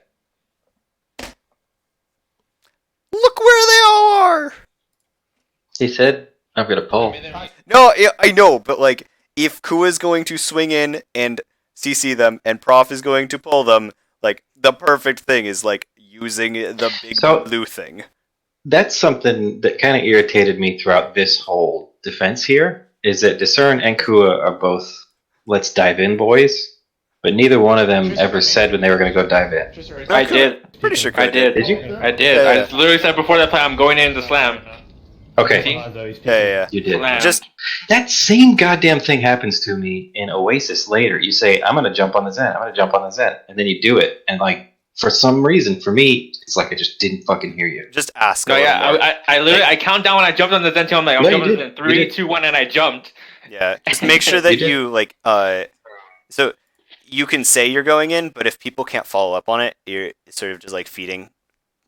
Look where they all are. He said, I'm gonna pull. No, I know, but like if Kua's going to swing in and CC them and Prof is going to pull them, like the perfect thing is like using the big So- blue thing. That's something that kind of irritated me throughout this whole defense here, is that Discern and Kua are both let's dive in boys. but neither one of them ever said when they were going to go dive in. Trisha, I did. Pretty sure. I did. Did you? I did. Yeah. I literally said before that play, I'm going in to slam. Okay, Hanzo, he's Yeah. you did. Slam. Just That same goddamn thing happens to me in Oasis later. You say, I'm going to jump on the Zen, I'm going to jump on the Zen, and then you do it, and like, for some reason, for me, it's like I just didn't fucking hear you. just ask. No, a little yeah, more. I literally I count down when I jumped on the Zen team. I'm like, I'm No, you jumping did. in You 3, did. 2, 1, and I jumped. Yeah, just make sure that You did. you like so you can say you're going in, but if people can't follow up on it, you're sort of just like feeding.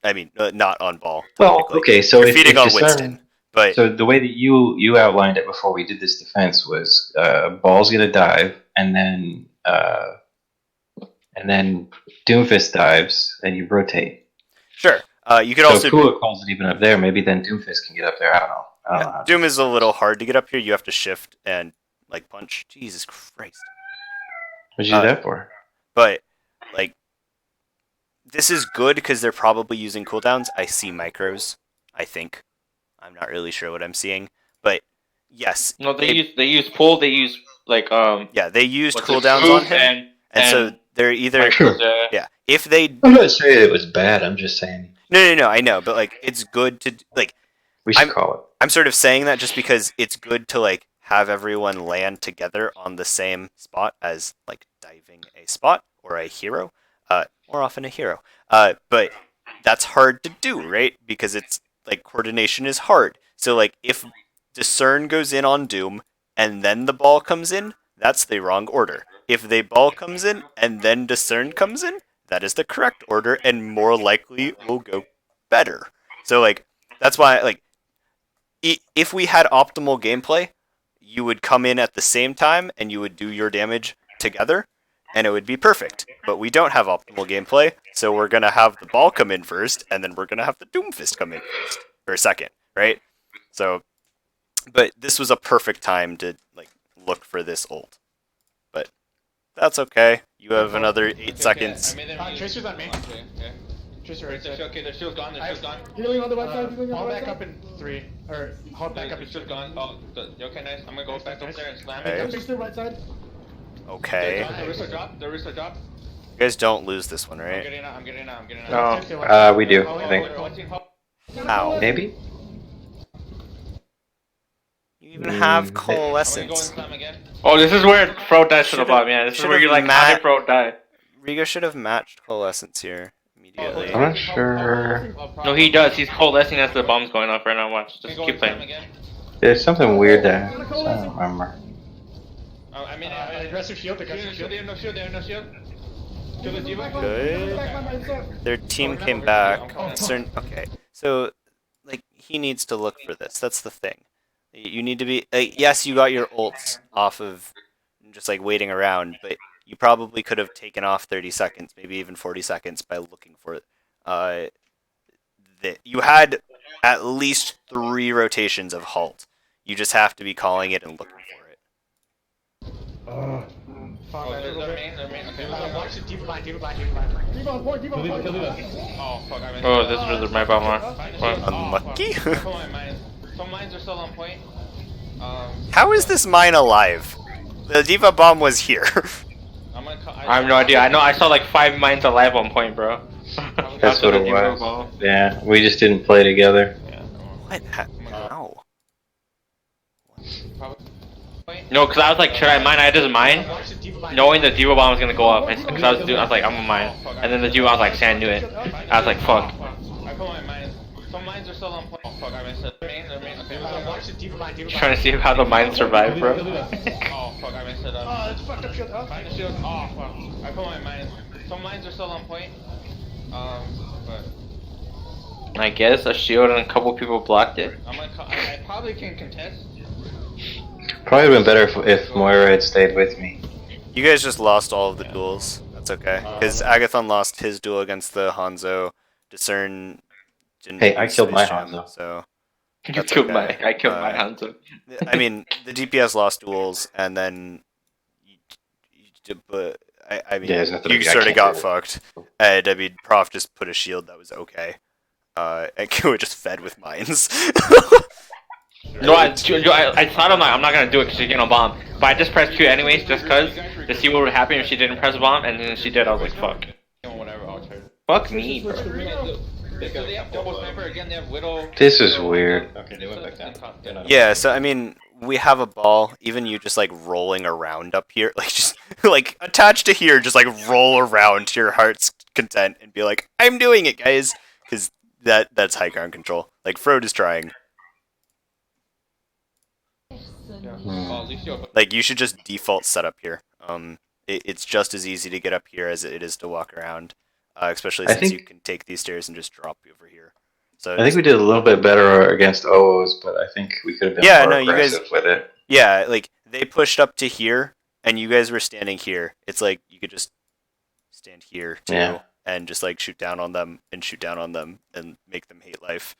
I mean, not on ball. Well, technically. okay, so You're if feeding on Discern- Winston, but So the way that you outlined it before we did this defense was Ball's gonna dive, and then Doomfist dives, and you rotate. sure. You could So also Kua calls it even up there. Maybe then Doomfist can get up there. I don't know. I don't know. Doom is a little hard to get up here. You have to shift and like punch. Jesus Christ! What'd you do that for? But like, this is good because they're probably using cooldowns. I see micros. I think. I'm not really sure what I'm seeing, but yes. No, they use pull. They use like Yeah, they used what's it, cooldowns move on him, and so they're either micros, yeah. If they I'm not saying it was bad. I'm just saying no, I know, but like it's good to like. we should call it. I'm sort of saying that just because it's good to like have everyone land together on the same spot as like diving a spot or a hero, more often a hero. But that's hard to do, right? Because it's like coordination is hard. So like if Discern goes in on Doom and then the ball comes in, that's the wrong order. If the ball comes in and then Discern comes in, that is the correct order and more likely will go better. So like that's why like if we had optimal gameplay, you would come in at the same time and you would do your damage together and it would be perfect. But we don't have optimal gameplay, so we're going to have the ball come in first and then we're going to have the Doomfist come in first or second, right? So but this was a perfect time to like look for this ult. But that's okay. You have another 8 seconds. I made them use- Tracer's on me. Yeah. Tracer right there. Okay, their shield's gone. Their shield's gone. Healing on the right side, healing on Fall the right back side. up in 3. Or hold back up Their in shield's gone. Oh, okay, nice. I'm gonna go back up there and slam Okay. it. Tracer right side. Okay. The wrist drop. The wrist drop. You guys don't lose this one, I'm right? getting out. I'm getting out. I'm getting No. out. We do. I think How? maybe. You even have I'm gonna go and coalescence. slam again. Oh, this is where Fro dies to the Should've- bottom. Yeah, this is should've where you like Matt- have Fro die. Rigo should have matched coalescence here immediately. I'm not sure. No, he does. He's coalescing as the bomb's going off right now. Watch. I'm Just gonna keep go and slam playing. again. There's something weird there. I don't remember. I mean, Aggressive shield, shield, aggressive shield. They shield. have no shield. They have no shield. Shield is Diva. Good. Their team came back. Okay, so like he needs to look for this. That's the thing. You need to be. Yes, you got your ults off of just like waiting around, but you probably could have taken off 30 seconds, maybe even 40 seconds by looking for it. You had at least 3 rotations of halt. You just have to be calling it and looking for it. Oh, they're main. They're main. Okay. Watch the deep line. Diva on point, Diva on point. Oh fuck! I missed. Oh, this is my bomb. Find the shield. Unlucky. Oh, fuck. I put my mines. Some mines are still on point. How is this mine alive? The Diva bomb was here. I'm gonna. I have no idea. I know I saw like 5 mines alive on point, bro. That's what it was. Yeah, we just didn't play together. What? How? No, because I was like, should I mine? I just mine, Watch the deep line. knowing the Diva bomb was gonna go up. Because I was like, I'm gonna mine. And then the Diva, I was like, Sam knew it. I was like, fuck. I put my mines. Some mines are still on point. Oh fuck! I missed it. Main. They're main. Okay. Watch the deep line. Just trying to see how the mines survive, bro. Oh fuck! I missed it. Oh, that's fucked up shit, huh? Find the shield. Oh fuck! I put my mines. Some mines are still on point. But I guess a shield and a couple people blocked it. I'm gonna. I probably can contest. Probably would have been better if Moira had stayed with me. You guys just lost all of the duels. That's okay. Because Agathon lost his duel against the Hanzo. Discern didn't. Hey, I use killed my Space Jam, Hanzo. So You That's killed okay. I killed my Uh, Hanzo. I mean, the DPS lost duels, and then, but I mean, Yeah, there's nothing you I sort of can't got do. fucked. And I mean, Prof just put a shield that was okay. And Kua just fed with mines. No, I thought I'm not gonna do it because you're getting a bomb. But I just pressed Q anyways, just cause to see what would happen if she didn't press bomb, and then she did. I was like, fuck. Whatever, I'll try. Fuck me, bro. So they have double sniper again. They have Widow. This is weird. Okay, they went back down. They're not- Yeah, so I mean, we have a ball. Even you just like rolling around up here, like just like attached to here, just like roll around to your heart's content and be like, "I'm doing it, guys," because that's high ground control. Like Frode is trying. Oh, Lucio. Like you should just default set up here. It's just as easy to get up here as it is to walk around, especially I since you think- can take these stairs and just drop over here. So I think we did a little bit better against OOs, but I think we could have been Yeah, more no, you guys- aggressive with it. yeah, like they pushed up to here, and you guys were standing here. It's like you could just stand here too, Yeah. and just like shoot down on them and shoot down on them and make them hate life.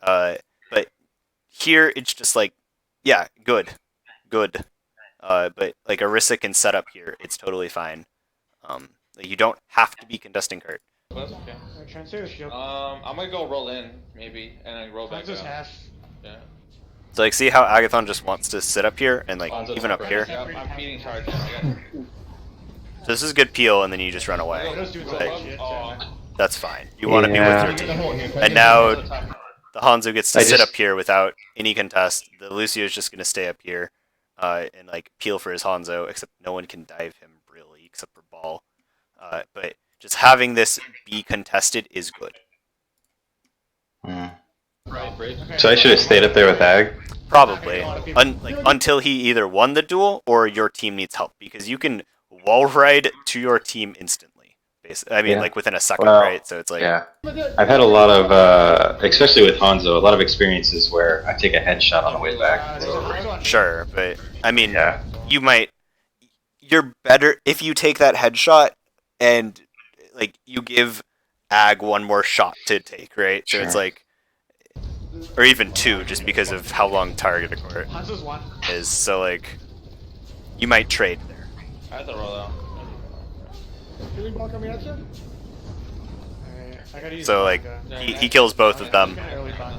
But here it's just like, yeah, good. But like Orisa can set up here, it's totally fine. Like you don't have to be contesting Kurt. That's okay. I'm gonna go roll in maybe, and then roll back out. Yeah. So like, see how Agathon just wants to sit up here and like Hanzo even up sniper. here. Yep, I'm feeding charge. I got So this is good peel, and then you just run away. Like, Oh, that's fine. You want to be with Yeah. your Get the team. hole here. And now the Hanzo gets to I sit just- up here without any contest. The Lucio is just gonna stay up here, and like peel for his Hanzo, except no one can dive him really, except for Ball. But just having this be contested is good. Hmm. So I should have stayed up there with Ag. Probably, until he either won the duel or your team needs help, because you can wall ride to your team instantly. I mean, Yeah. like within a second, Well, right? So it's like, Yeah. I've had a lot of, especially with Hanzo, a lot of experiences where I take a headshot on the way back. sure, but I mean, Yeah. you're better if you take that headshot and like you give Ag one more shot to take, right? So it's Sure. like, or even two, just because of how long target court is. So like, you might trade there. I have to roll out. Healing ball coming at you? So like, he kills both of them,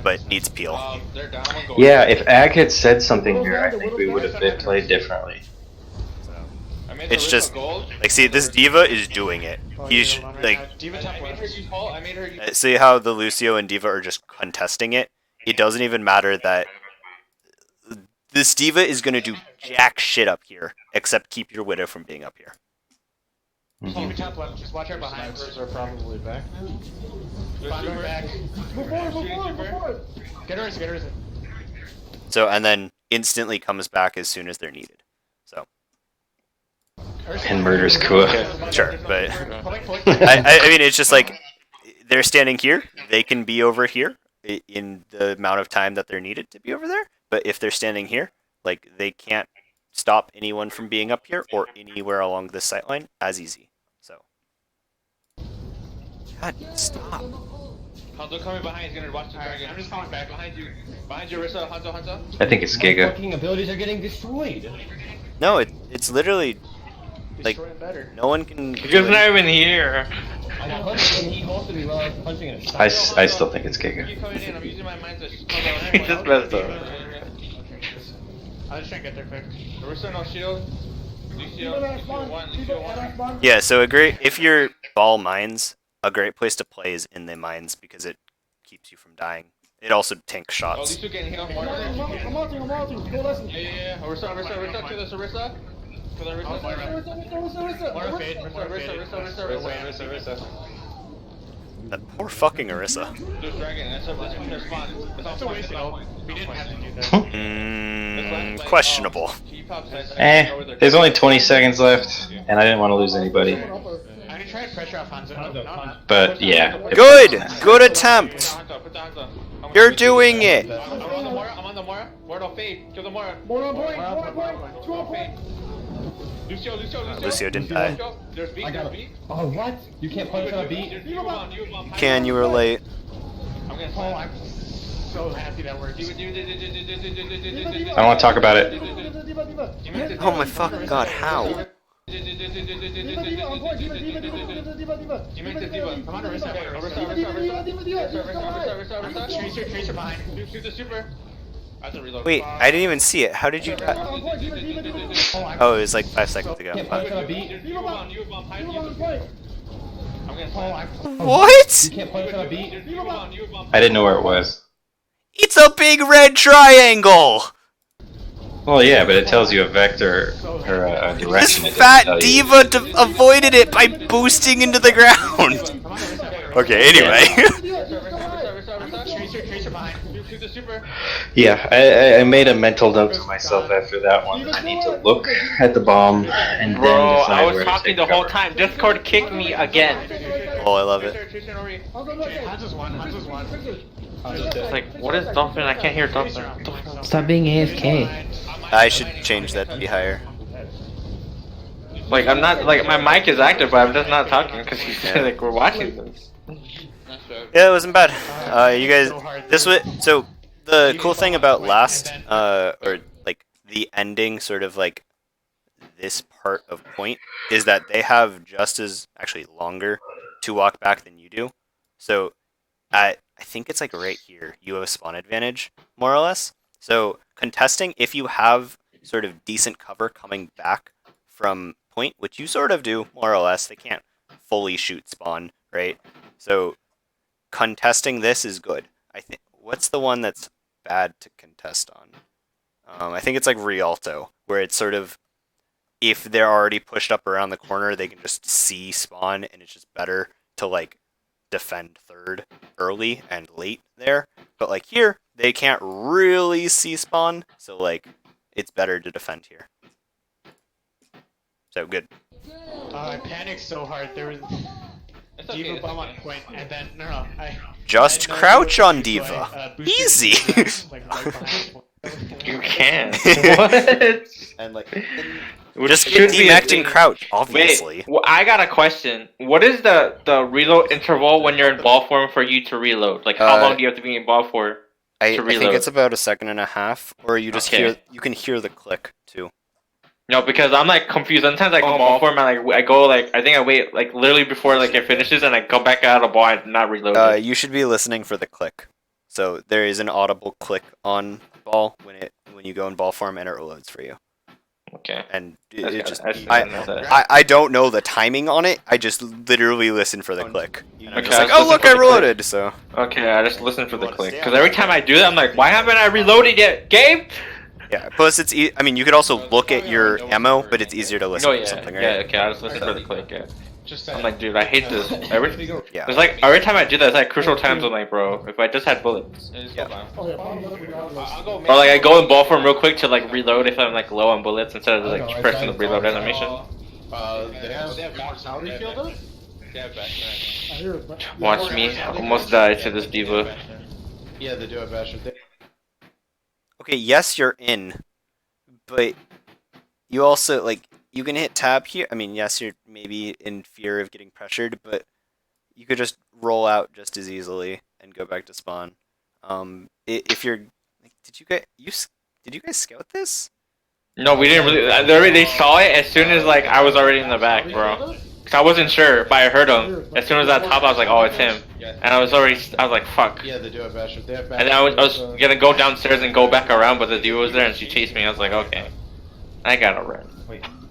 but needs peel. They're down. I'm gonna go. Yeah, if Ag had said something here, I think we would have played differently. I made the It's Orisa just gold. like, see, this diva is doing it. He's like, I made her use Paul. I made her use. see how the Lucio and Diva are just contesting it? It doesn't even matter that this Diva is gonna do jack shit up here, except keep your Widow from being up here. Just watch her behind. Snipers are probably back now. Move forward. Get her, get her. So, and then instantly comes back as soon as they're needed. So, And murders Kua. sure, but I mean, it's just like, they're standing here, they can be over here in the amount of time that they're needed to be over there, but if they're standing here, like, they can't stop anyone from being up here or anywhere along this sight line as easy. So, God, stop. Hanzo coming behind. He's gonna watch the dragon. I'm just coming back behind you. Behind you, Orisa. Hanzo. I think it's Giga. Fucking abilities are getting destroyed. No, it's literally like Destroy it better. no one can. Giga's not even here. I punched and he halted me while I was punching in his I side. still think it's Giga. Keep coming in. I'm using my mind to. He just messed up. I'll just try and get there quick. Orisa, no shield. Lucio, Lucio one. Yeah, so if you're ball mines, a great place to play is in the mines because it keeps you from dying. It also tanks Oh, shots. Lucio getting hit on one. I'm ulting. Go listen. Yeah. Orisa, kill this Orisa. Kill that Orisa. That poor fucking Orisa. There's dragon. That's their spawn. That's a waste of We didn't have to do that. Questionable. There's only 20 seconds left, and I didn't want to lose anybody. I already tried pressure off Hanzo. No. But yeah. Good attempt. You're doing it. I'm on the Mora. Mora fade. Kill the Mora. More on point. 2 on point. Lucio. Lucio didn't die. There's beat. I got There's it. beat. Oh, what? You can't punch on a beat? Can you relate? I'm gonna Oh, I'm so happy that worked. I want to talk about it. Oh my fucking god, how? I'm on Tracer behind. Shoot the super. I have to reload. Wait, I didn't even see it. How did you? Oh, it was like 5 seconds ago. Can't punch on a beat. You bomb behind you. I'm gonna slam. What? You can't punch on a beat. I didn't know where it was. It's a big red triangle. Well, yeah, but it tells you a vector or a This direction. It doesn't fat tell you- diva avoided it by boosting into the ground. Okay, anyway. Tracer behind. Shoot the super. Yeah, I made a mental note to myself after that one. I need to look at the bomb and then Bro, decide I was where to talking take the whole cover. time. Discord kicked me again. Oh, I love it. It's like, what is Dolphin? I can't hear Dolphin. Stop being AFK. I should change that to be higher. Like, I'm not, like, my mic is active, but I'm just not talking because he's like, we're watching this. Yeah, it wasn't bad. You guys, this was so. The cool thing about last, or like the ending, sort of like this part of point, is that they have just as actually longer to walk back than you do. So, I think it's like right here. You have a spawn advantage, more or less. So contesting, if you have sort of decent cover coming back from point, which you sort of do, more or less, they can't fully shoot spawn, right? So contesting this is good. I think. What's the one that's bad to contest on? I think it's like Rialto, where it's sort of if they're already pushed up around the corner, they can just see spawn, and it's just better to like defend third early and late there. But like here, they can't really see spawn, so like it's better to defend here. So good. I panicked so hard. There was Diva bomb on point, and then Just crouch on Diva. Easy. You can. What? And like, Just Should get be a demeched thing. and crouch, obviously. Wait, well, I got a question. What is the reload interval when you're in ball form for you to reload? Like, how long do you have to be in ball for? I to think reload? it's about a second and a half, or you just Okay. you can hear the click too. No, because I'm like confused. Sometimes like in ball form, I go like I think I wait like literally before like it finishes, and I go back out of ball and not reload. You should be listening for the click. So there is an audible click on ball when you go in ball form, and it reloads for you. Okay. And That's it good. just I should know that. I don't know the timing on it. I just literally listen for the click. And I'm Okay, just like, I was oh look, listening I for the click. reloaded. So Okay, I just listen for the click because every time I do that, I'm like, why haven't I reloaded yet, Gabe? yeah. Plus, it's I mean, you could also look at your ammo, but it's easier to listen No, for yeah, something, right? yeah. Okay, I just listen for the click. Yeah. just I'm like, dude, I hate this. Yeah. It's like every time I do that, it's like crucial times. I'm like, bro, if I just had bullets, Yeah. or like I go in ball form real quick to like reload if I'm like low on bullets instead of like pressing the reload animation. they have mortality field up? I hear it, but- Watch me almost die to this diva. Yeah, they do have Bastion. Okay, yes, you're in, but you also like you can hit tab here. I mean, yes, you're maybe in fear of getting pressured, but you could just roll out just as easily and go back to spawn. If you're, like, did you guys scout this? No, we didn't really. They saw it as soon as like I was already in the back, bro. Cause I wasn't sure, but I heard him. As soon as I top, I was like, oh, it's him. And I was like, fuck. Yeah, they do have Bastion. They have Bastion. And then I was gonna go downstairs and go back around, but the diva was there and she chased me. I was like, okay, I gotta run.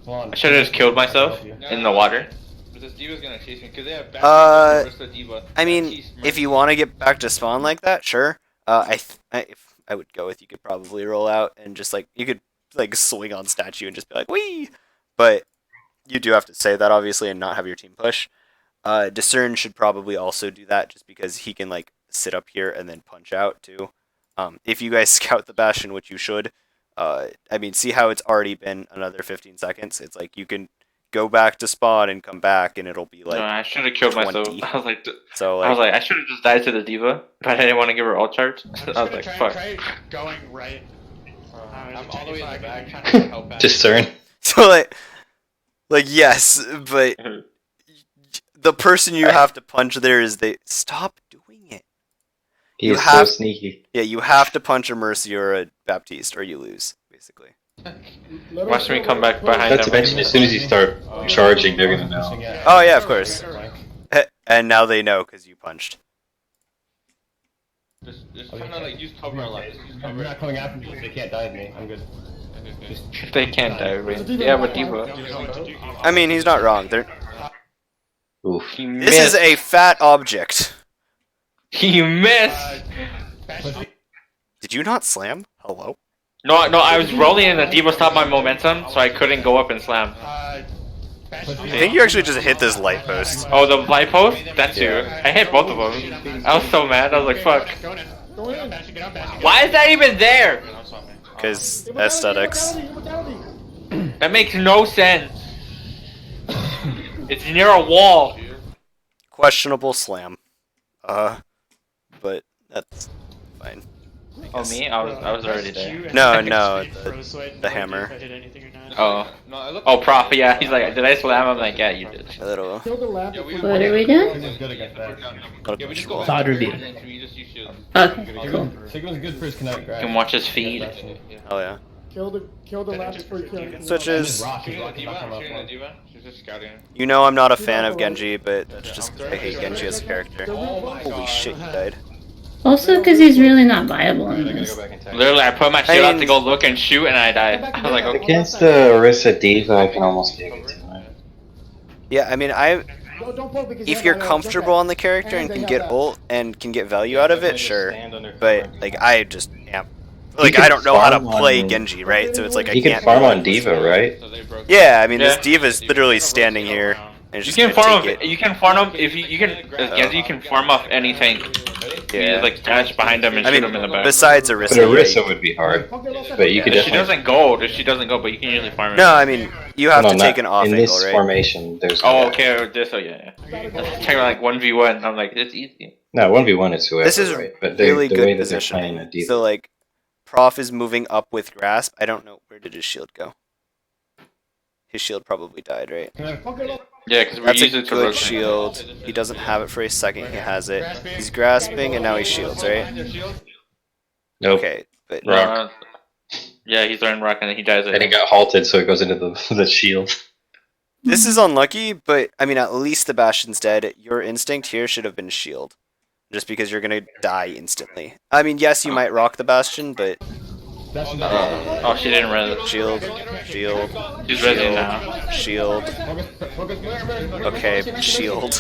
I should have just killed myself in the water. But this diva's gonna chase me because they have Uh, the diva. I mean, if you want to get back to spawn like that, sure. If I would go with, you could probably roll out and just like you could like swing on statue and just be like wee, but you do have to say that obviously and not have your team push. Discern should probably also do that just because he can like sit up here and then punch out too. If you guys scout the Bastion, which you should, I mean, see how it's already been another 15 seconds. It's like you can go back to spawn and come back, and it'll be like. No, I should have killed 20. myself. I was like, So I like, was like, I should have just died to the diva, but I didn't want to give her ult charge. I was like, fuck. Try going right. I'm all the way in the back trying to help out. Discern. so like yes, but the person you have to punch there is they stop doing it. He You is have- so sneaky. Yeah, you have to punch a Mercy or a Baptiste, or you lose, basically. Watch me come back behind Not to them. mention, as soon as you start charging, they're gonna know. Oh yeah, of course. And now they know because you punched. Just kind of like use cover a lot. Just use cover. You're not coming after me because they can't die with me. I'm good. They can't die, right? Yeah, but Diva. I mean, he's not wrong. Oof. He This is missed. a fat object. He missed. Did you not slam? Hello? No, I was rolling and the Diva stopped my momentum, so I couldn't go up and slam. I think you actually just hit this light post. Oh, the light post? That's you. I hit both of them. I was so mad. I was like, fuck. Why is that even there? Because aesthetics. That makes no sense. It's near a wall. Questionable slam. But that's fine. Oh, me? I was already there. No, the hammer. Oh, Prof, yeah. He's like, did I slam? I'm like, yeah, you did. A little. What are we doing? Thought review. Okay, cool. Sigma's good for his kinetic You grab. can watch his feed. Oh yeah. Kill the lab before you kill him. Switches. She's just scouting. You know I'm not a fan of Genji, but that's just 'cause I hate Genji as a character. Holy shit, he died. Also, because he's really not viable in this. Literally, I put my shield out to go look and shoot, and I died. I was like, okay. Against the Orisa Diva, I can almost give it to him. Yeah, I mean, if you're comfortable on the character and can get ult and can get value out of it, sure. But like, I just am. Like, I don't know how to play Genji, right? So it's like I You can't. can farm on Diva, right? Yeah, I mean, this Diva's literally standing here and You just can gonna farm. take it. You can farm him if you can. As Genji, you can farm off anything. You Yeah. just, like dash behind him and I shoot mean, him in the back. besides But Orisa. Orisa would be hard. But you could If she definitely. doesn't go, but you can usually farm it. No, I mean, you have No, to not- take an off in angle, this right? formation, there's. Oh, okay. This. Oh, yeah. Check like 1v1. I'm like, it's easy. No, 1v1 is whoever. This is right? But really the good way that they're playing position. a Diva. So like, Prof is moving up with Grasp. I don't know, where did his shield go? His shield probably died, right? Yeah, because we're That's a using it to good rotate. shield. He doesn't have it for a second. He has it. He's grasping, and now he shields, right? Nope. Okay, but Rock. Yeah, he's throwing rock and then he dies. And he got halted, so it goes into the shield. this is unlucky. But I mean, at least the Bastion's dead. Your instinct here should have been shield, just because you're gonna die instantly. I mean, yes, you might rock the Bastion, but Oh, she didn't res. shield. She's resin now. Shield. Okay, shield.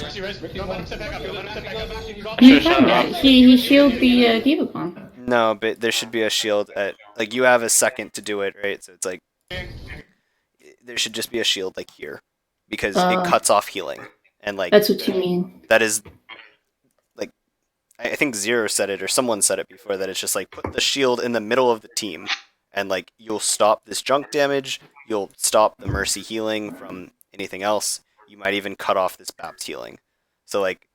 He found it. He shielded the Diva bomb. No, but there should be a shield at, like, you have a second to do it, right? So it's like, there should just be a shield, like, here. Because it cuts off healing. And, like, That's what you mean. that is, like, I think Zero said it, or someone said it before, that it's just like, put the shield in the middle of the team. And, like, you'll stop this junk damage, you'll stop the Mercy healing from anything else. You might even cut off this Babs healing. So, like,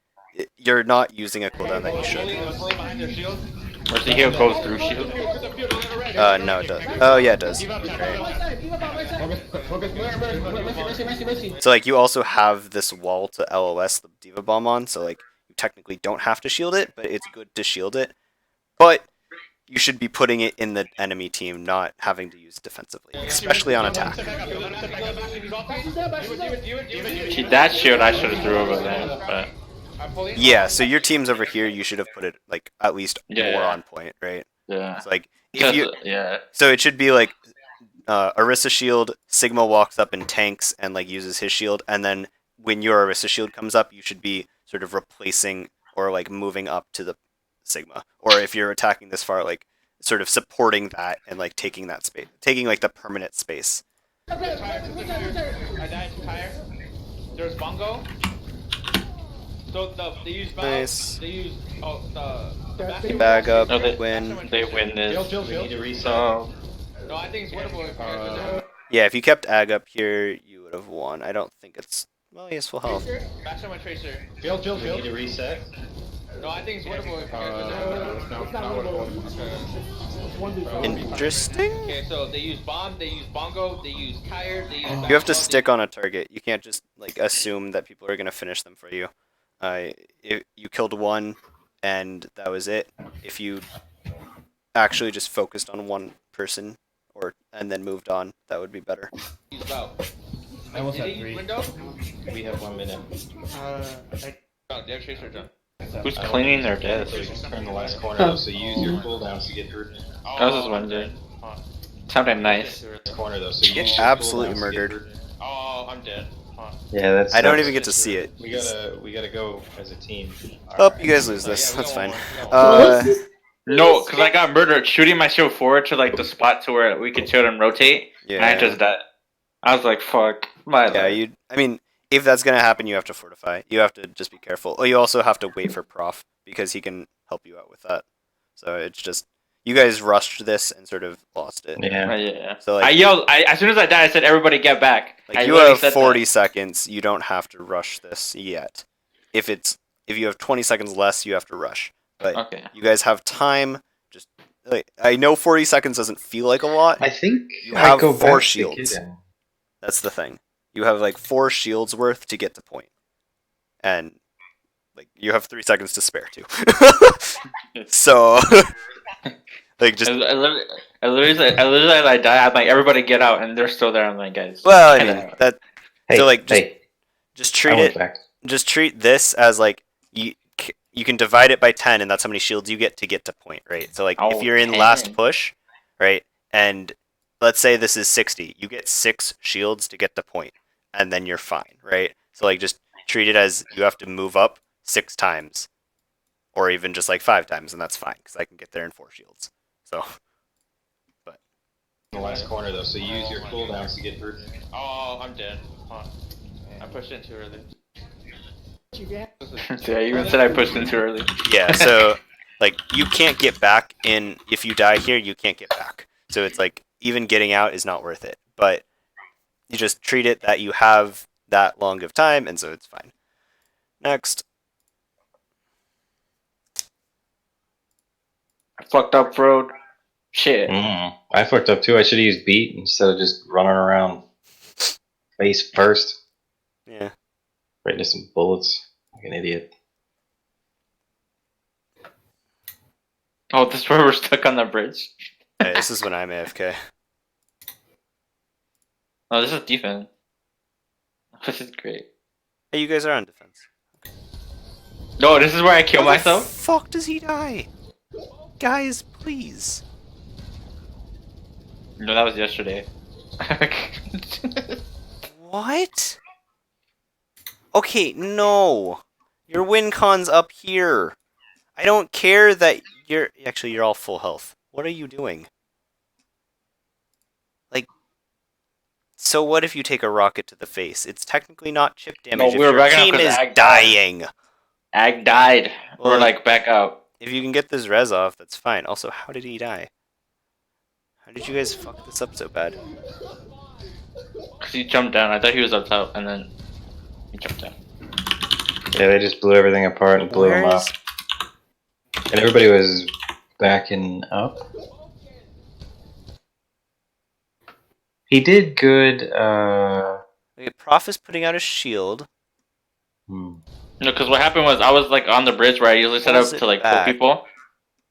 you're not using a cooldown that you should. Mercy heal goes through shield. No, it does. Oh, yeah, it does. Right. So, like, you also have this wall to LOS the Diva Bomb on, so, like, you technically don't have to shield it, but it's good to shield it. But you should be putting it in the enemy team, not having to use it defensively, especially on attack. See, that shield I should have threw over there, but Yeah, so your team's over here, you should have put it, like, at least Yeah. more on point, right? yeah. It's like, if Because, you... yeah. So it should be like Orisa shield, Sigma walks up and tanks and like uses his shield, and then when your Orisa shield comes up, you should be sort of replacing or like moving up to the Sigma. Or if you're attacking this far, like sort of supporting that and like taking that space, taking like the permanent space. I died tire. There's Bongo. So they use Nice. They use the Bag up, No, win. They win this. So No, I think it's winnable. Yeah, if you kept Ag up here, you would have won. I don't think it's... Well, he has full health. Bash on my tracer. Need to reset. No, I think it's winnable. Interesting. Okay, so they use bomb, they use bongo, they use tire, they use. You have to stick on a target. You can't just like assume that people are gonna finish them for you. If you killed one, and that was it. If you actually just focused on one person, and then moved on, that would be better. Use bow. I almost Did had they use 3. window? We have 1 minute. Oh, they have tracer jump. Who's cleaning their desk? Turn the last corner though, so use your cooldowns to get through. I was just wondering. Sounded nice. Corner though, so You use get your absolutely cooldowns to get murdered. through. Oh, I'm dead. Huh. Yeah, that's. I don't that's- even get to see it. We gotta go as a team. Oh, you guys lose this. That's fine. No, because I got murdered shooting my shield forward to like the spot to where we could shoot and rotate. And I just died. I was like, fuck. Yeah, I mean, if that's gonna happen, you have to fortify. You have to just be careful. Oh, you also have to wait for Prof because he can help you out with that. So it's just you guys rushed this and sort of lost it. Yeah. Yeah. So I like, yelled. As soon as I died, I said, "Everybody get back!" like I you literally have said 40 that. seconds. You don't have to rush this yet. If you have 20 seconds less, you have to rush. But Okay. you guys have time. Just like, I know 40 seconds doesn't feel like a lot. I think You have I go 4 back to shields. get him. That's the thing. You have like 4 shields worth to get to point. And like you have 3 seconds to spare too. So like just I literally die. I'm like, everybody get out, and they're still there. I'm like, guys. well, I get mean out. that Hey, so like just, hey, just I treat went it back. just treat this as like you can divide it by 10 and that's how many shields you get to point, right? So like if Oh, you're in 10. last push, right? And let's say this is 60, you get 6 shields to get to point and then you're fine, right? So like just treat it as you have to move up 6 times or even just like 5 times and that's fine because I can get there in 4 shields. So The last corner though, so use your cooldowns to get through. Oh, I'm dead. Huh. I pushed in too early. Yeah, you even said I pushed in too early. yeah, so like you can't get back in if you die here, you can't get back. So it's like even getting out is not worth it. But you just treat it that you have that long of time and so it's fine. Next. I fucked up, bro. Shit. I fucked up too. I should have used beat instead of just running around face first. Yeah. Right into some bullets. Like an idiot. Oh, this is where we're stuck on the bridge. Hey, this is when I'm AFK. Oh, this is defense. This is great. Hey, you guys are on defense. No, this is where I kill How the myself. fuck does he die? Guys, please. No, that was yesterday. What? Okay, no. Your win con's up here. I don't care that you're all full health. What are you doing? Like, so what if you take a rocket to the face? It's technically not chip damage No, if we were your backing up team 'cause is Ag died. dying. Ag died. Well, We're like back out. If you can get this res off, that's fine. Also, how did he die? How did you guys fuck this up so bad? Cause he jumped down. I thought he was up top, and then he jumped down. Yeah, they just blew everything apart and blew him up. And everybody was backing up. He did good, Okay, Prof is putting out a shield. No, because what happened was I was like on the bridge where I usually set up Pulls it to like back. pull people,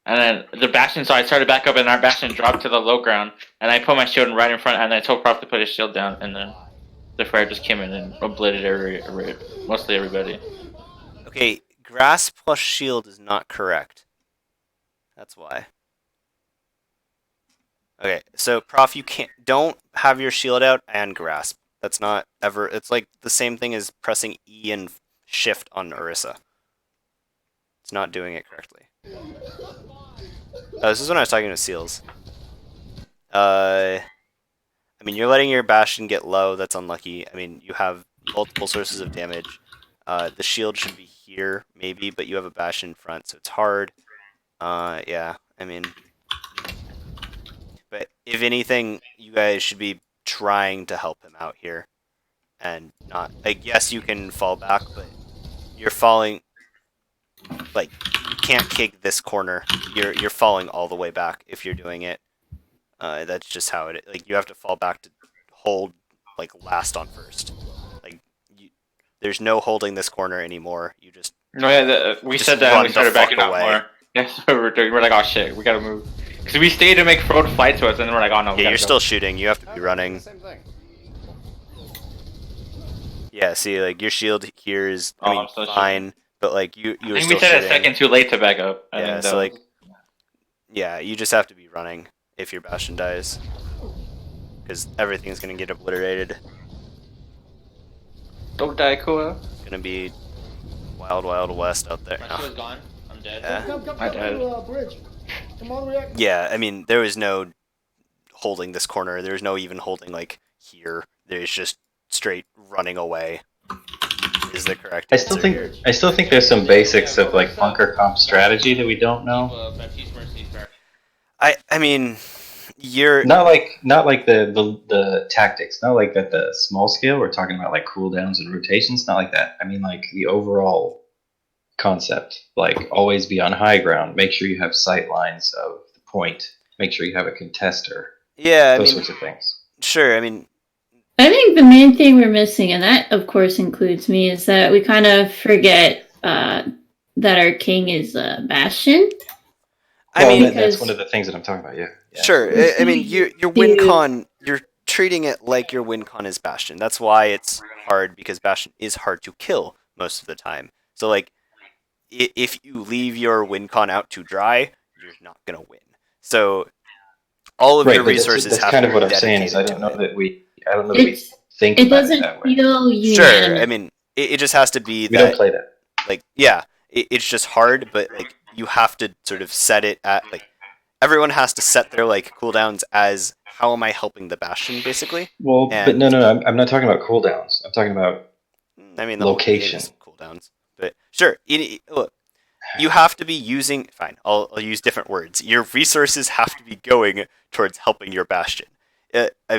and then the bastion. So I started back up, and our bastion dropped to the low ground, and I put my shield right in front, and I told Prof to put his shield down, and then the fire just came in and obliterated mostly everybody. Okay, grasp plus shield is not correct. That's why. Okay, so Prof, you don't have your shield out and grasp. That's not ever. It's like the same thing as pressing E and shift on Orisa. It's not doing it correctly. Oh, this is when I was talking to Seals. I mean, you're letting your bastion get low. That's unlucky. I mean, you have multiple sources of damage. The shield should be here, maybe, but you have a bastion in front, so it's hard. Yeah, I mean... But if anything, you guys should be trying to help him out here. And not... Like, yes, you can fall back, but you're falling... Like, you can't kick this corner. You're falling all the way back if you're doing it. That's just how it is. Like, you have to fall back to hold, like, last on first. Like, there's no holding this corner anymore. You just... No, yeah, we just said that run and we the started fuck backing up away. more. That's what we're doing. We're like, oh shit, we gotta move. Because we stayed to make Frode fly to us, and then we're like, oh no, we Yeah, gotta you're go. still shooting. You have to be running. Same thing. Yeah, see, like, your shield here is, I Oh, mean, I'm still fine, but like you I were think still we said a shooting. second too late to back up. I Yeah, think so that like, was- yeah, you just have to be running if your Bastion dies, because everything's gonna get obliterated. Don't die, Koa. It's gonna be wild, wild west out there. My shield's gone. I'm dead. Yeah. Come I to died. bridge. Come all the way up. Yeah, I mean, there was no holding this corner. There's no even holding like here. There's just straight running away. Is the correct I still answer think here. I still think there's some basics of like bunker comp strategy that we don't know. Baptiste Mercy, fair. I mean, you're Not like the tactics, not like at the small scale. We're talking about like cooldowns and rotations, not like that. I mean like the overall concept. Like always be on high ground. Make sure you have sight lines of the point. Make sure you have a contester. yeah. I Those mean, sorts of things. sure. I mean, I think the main thing we're missing, and that of course includes me, is that we kind of forget that our king is Bastion. I mean, that's because- one of the things that I'm talking about. Yeah. sure. I mean, your win con, you're treating it like your win con is Bastion. That's why it's hard, because Bastion is hard to kill most of the time. So like, if you leave your win con out to dry, you're not gonna win. So all of Right, your but resources that's have kind to of be what I'm saying is I dedicated don't to know it. that we we It's, think it about it doesn't that way. feel Sure. unanimous. I mean, it just has to be We don't that, play that. like, yeah, it's just hard, but like you have to sort of set it at like everyone has to set their like cooldowns as how am I helping the Bastion basically. Well, but And- no, I'm not talking about cooldowns. I'm talking about I mean, the whole game Location. is cooldowns, but sure. Look, you have to be using. Fine, I'll use different words. Your resources have to be going towards helping your Bastion.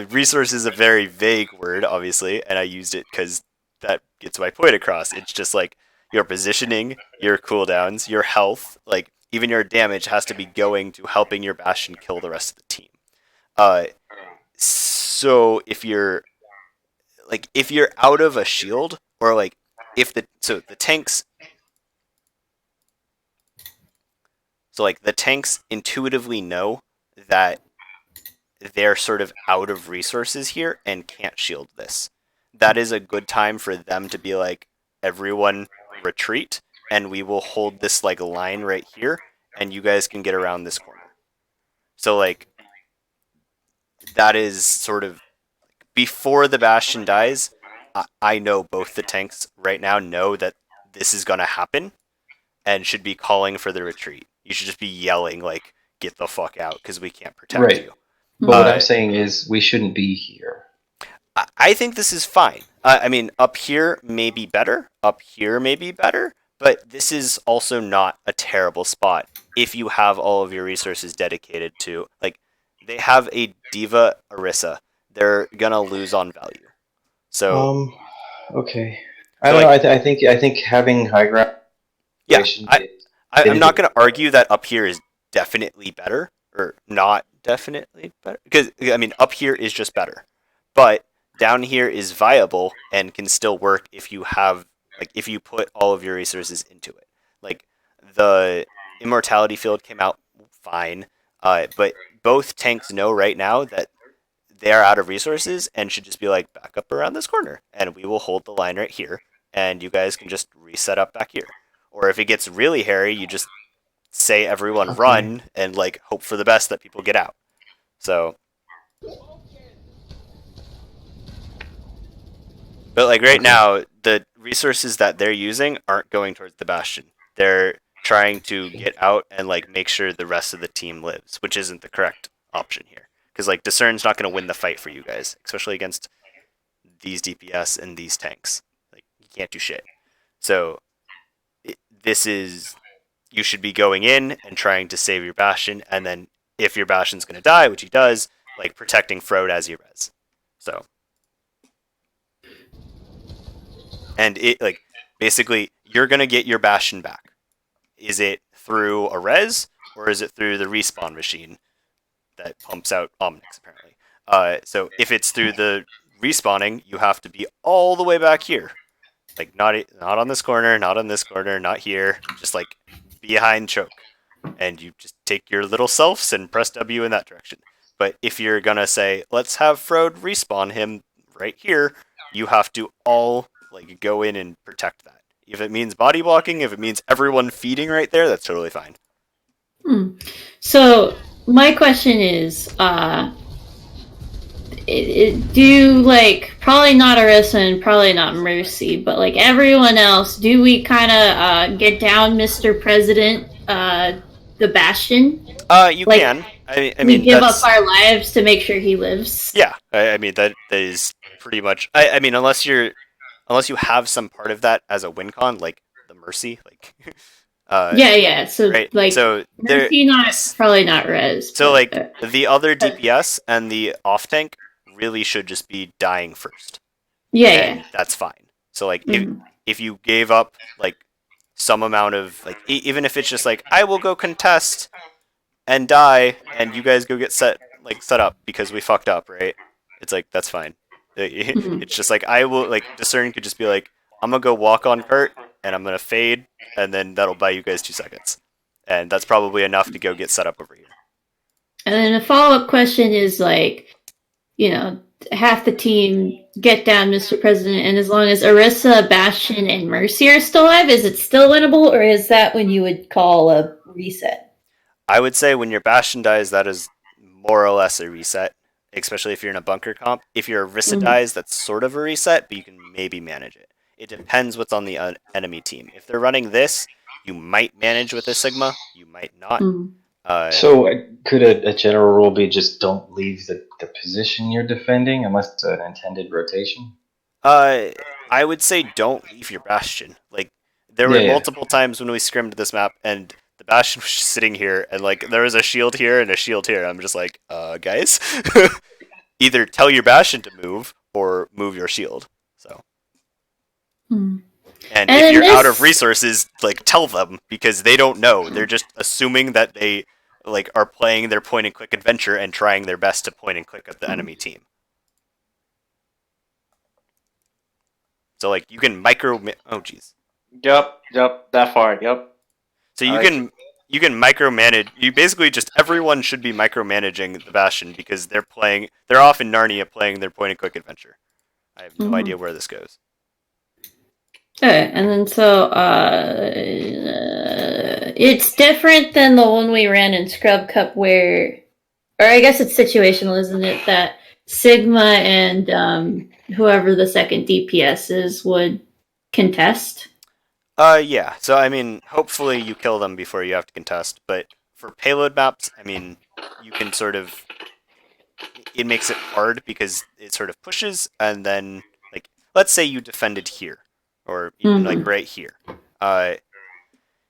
Resource is a very vague word, obviously, and I used it because that gets my point across. It's just like your positioning, your cooldowns, your health, like even your damage has to be going to helping your Bastion kill the rest of the team. So if you're out of a shield, or like if the tanks, so like the tanks intuitively know that they're sort of out of resources here and can't shield this. That is a good time for them to be like, everyone retreat, and we will hold this like line right here, and you guys can get around this corner. So like that is sort of before the Bastion dies. I know both the tanks right now know that this is gonna happen, and should be calling for the retreat. You should just be yelling like, "Get the fuck out!" because we can't protect Right. you. But what Uh, I'm saying is we shouldn't be here. I think this is fine. I mean, up here may be better. Up here may be better. But this is also not a terrible spot if you have all of your resources dedicated to, like, they have a Diva Orisa. They're gonna lose on value. So Okay. I don't know. I think having high ground. yeah, is- I'm not gonna argue that up here is definitely better or not definitely better, because I mean up here is just better, but down here is viable and can still work if you have, like, if you put all of your resources into it. Like the immortality field came out fine, but both tanks know right now that they are out of resources and should just be like, back up around this corner and we will hold the line right here and you guys can just reset up back here. Or if it gets really hairy, you just say everyone run and like hope for the best that people get out. So, but like right now, the resources that they're using aren't going towards the Bastion. They're trying to get out and like make sure the rest of the team lives, which isn't the correct option here. Because like Discern's not going to win the fight for you guys, especially against these DPS and these tanks. Like you can't do shit. So this is, you should be going in and trying to save your Bastion, and then if your Bastion's going to die, which he does, like protecting Frode as you res. So, and it like basically you're going to get your Bastion back. Is it through a res or is it through the respawn machine that pumps out Omnix apparently? So if it's through the respawning, you have to be all the way back here. Like not on this corner, not on this corner, not here. Just like behind choke, and you just take your little selves and press W in that direction. But if you're gonna say, let's have Frode respawn him right here, you have to all like go in and protect that. If it means body blocking, if it means everyone feeding right there, that's totally fine. So my question is, do like probably not Orisa and probably not Mercy, but like everyone else, do we kind of get down Mr. President, the Bastion? You Like, can. I we mean, give that's, up our lives to make sure he lives. yeah. I mean, that is pretty much. I mean, unless you have some part of that as a win con, like the Mercy, like. Yeah. So Right. like, So there. Mercy probably not Res. So but, like the other DPS and the off tank really should just be dying first. And that's fine. So like if you gave up like some amount of like even if it's just like I will go contest and die and you guys go get set up because we fucked up, right? It's like that's fine. It's just like I will like Discern could just be like I'm gonna go walk on Kurt and I'm gonna fade and then that'll buy you guys 2 seconds. And that's probably enough to go get set up over here. And then a follow-up question is like, half the team get down Mr. President, and as long as Orisa, Bastion, and Mercy are still alive, is it still winnable, or is that when you would call a reset? I would say when your Bastion dies, that is more or less a reset, especially if you're in a bunker comp. If your Orisa dies, that's sort of a reset, but you can maybe manage it. It depends what's on the enemy team. If they're running this, you might manage with a Sigma, you might not. So could a general rule be just don't leave the position you're defending unless it's an intended rotation? I would say don't leave your Bastion. Like there were multiple times when we scrimmed this map and the Bastion was just sitting here and like there was a shield here and a shield here. I'm just like, guys, either tell your Bastion to move or move your shield. So. And if you're out of resources, like tell them because they don't know. They're just assuming that they like are playing their point and click adventure and trying their best to point and click at the enemy team. So like you can oh jeez. Yep, that far, yep. So you can micromanage. You basically just everyone should be micromanaging the Bastion because they're off in Narnia playing their point and click adventure. I have no idea where this goes. Okay, and then so it's different than the one we ran in Scrub Cup or I guess it's situational, isn't it? That Sigma and whoever the second DPS is would contest. Yeah. So I mean, hopefully you kill them before you have to contest. But for payload maps, I mean, you can sort of. It makes it hard because it sort of pushes, and then like let's say you defended here. Or even like right here.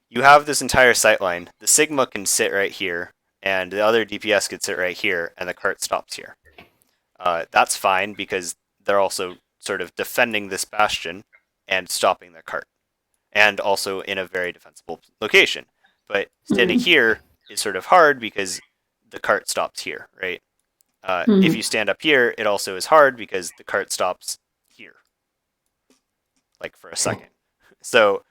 You have this entire sightline. The Sigma can sit right here, and the other DPS could sit right here, and the cart stops here. That's fine because they're also sort of defending this Bastion and stopping their cart, and also in a very defensible location. But standing here is sort of hard because the cart stops here, right? If you stand up here, it also is hard because the cart stops here. Like for a second. So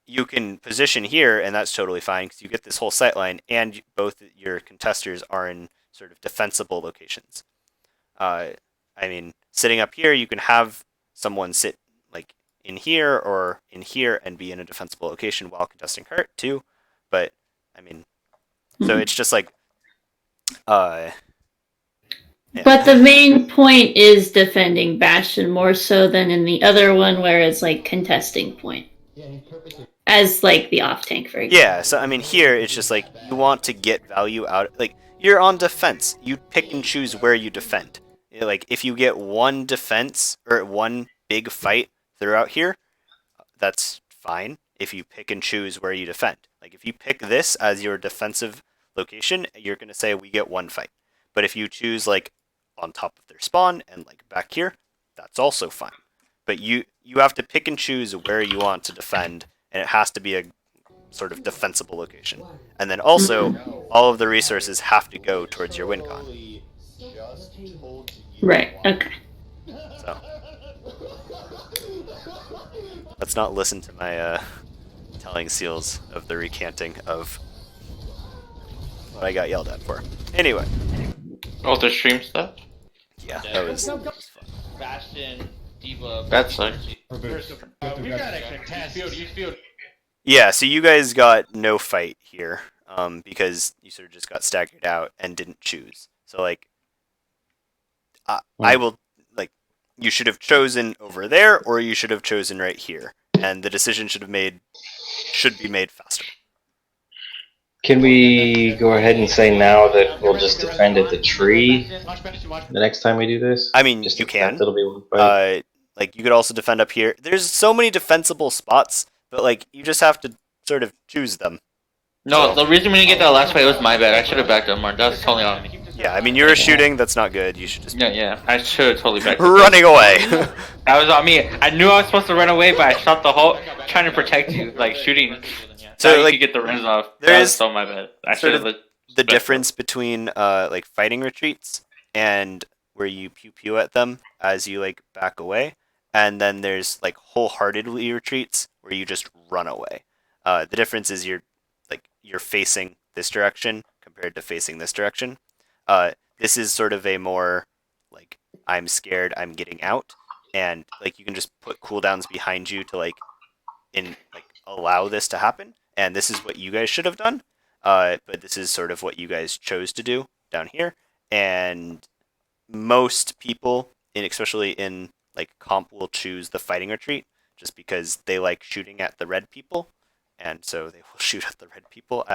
you can position here and that's totally fine because you get this whole sightline and both your contesters are in sort of defensible locations. I mean, sitting up here, you can have someone sit like in here or in here and be in a defensible location while contesting cart too. But I mean, so it's just like But the main point is defending Bastion more so than in the other one where it's like contesting point. As like the off tank, for example. Yeah, so I mean here it's just like you want to get value out like you're on defense. You pick and choose where you defend. Like if you get one defense or one big fight throughout here, that's fine if you pick and choose where you defend. Like if you pick this as your defensive location, you're gonna say we get one fight. But if you choose like on top of their spawn and like back here, that's also fine. But you have to pick and choose where you want to defend, and it has to be a sort of defensible location. And then also, all of the resources have to go towards your win con. Right, okay. So let's not listen to my telling seals of the recanting of what I got yelled at for. Anyway. Oh, the stream stuff? Yeah, that was fun. Bastion, D.Va. That sucks. We got a contest. Use field. Yeah, so you guys got no fight here, because you sort of just got staggered out and didn't choose. So like, I will like, you should have chosen over there, or you should have chosen right here, and the decision should be made faster. Can we go ahead and say now that we'll just defend at the tree the next time we do this? I mean, Just you accept can. It'll be one fight. Like you could also defend up here. There's so many defensible spots, but like you just have to sort of choose them. No, the reason we didn't get that last fight was my bad. I should have backed up more. That was totally on me. Yeah, I mean you were shooting. That's not good. You should just Yeah, I should have totally backed up. running away. That was on me. I knew I was supposed to run away, but I shot the whole trying to protect you, like shooting. So, So you like, could get the runs off. there That is was so my bad. I sort should of have. the difference between like fighting retreats and where you pew at them as you like back away, and then there's like wholeheartedly retreats where you just run away. The difference is you're facing this direction compared to facing this direction. This is sort of a more like I'm scared, I'm getting out, and like you can just put cooldowns behind you to like allow this to happen. And this is what you guys should have done. But this is sort of what you guys chose to do down here. And most people, especially in like comp, will choose the fighting retreat just because they like shooting at the red people, and so they will shoot at the red people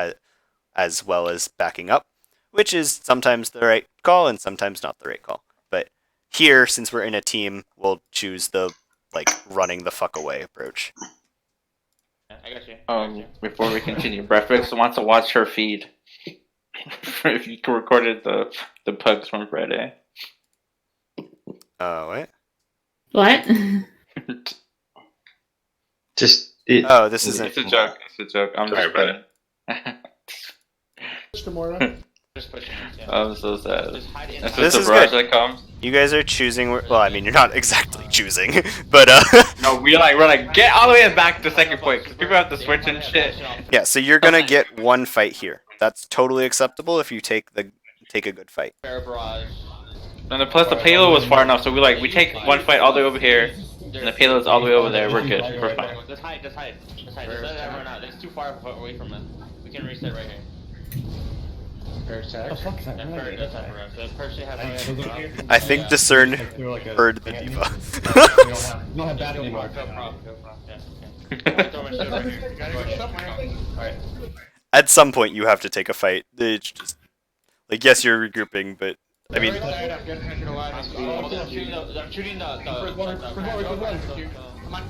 as well as backing up, which is sometimes the right call and sometimes not the right call. But here, since we're in a team, we'll choose the like running the fuck away approach. I got you. Before we continue, Breakfast wants to watch her feed. If you recorded the pugs from Friday. What? What? Just Oh, this isn't. It's a joke. It's a joke. I'm Sorry just about kidding. Mr. Mora. Just pushing it. Yeah. I'm so sad. Just hide in. That's This what is the barrage good. that comes. You guys are choosing. Well, I mean, you're not exactly choosing, but No, we're like get all the way back to second point because people have to switch and shit. yeah. So you're gonna get one fight here. That's totally acceptable if you take a good fight. Fair barrage. And then plus the payload was far enough, so we take one fight all the way over here, and the payload's all the way over there. We're good. We're fine. Just hide. Just let everyone out. It's too far away from us. We can reset right here. What the fuck is that? And Fair does have room. So Fair should have I think Discern heard the diva. We don't have bad anymore. Alright. At some point, you have to take a fight. It's just like yes, you're regrouping, but I mean, I'm shooting the. Come on.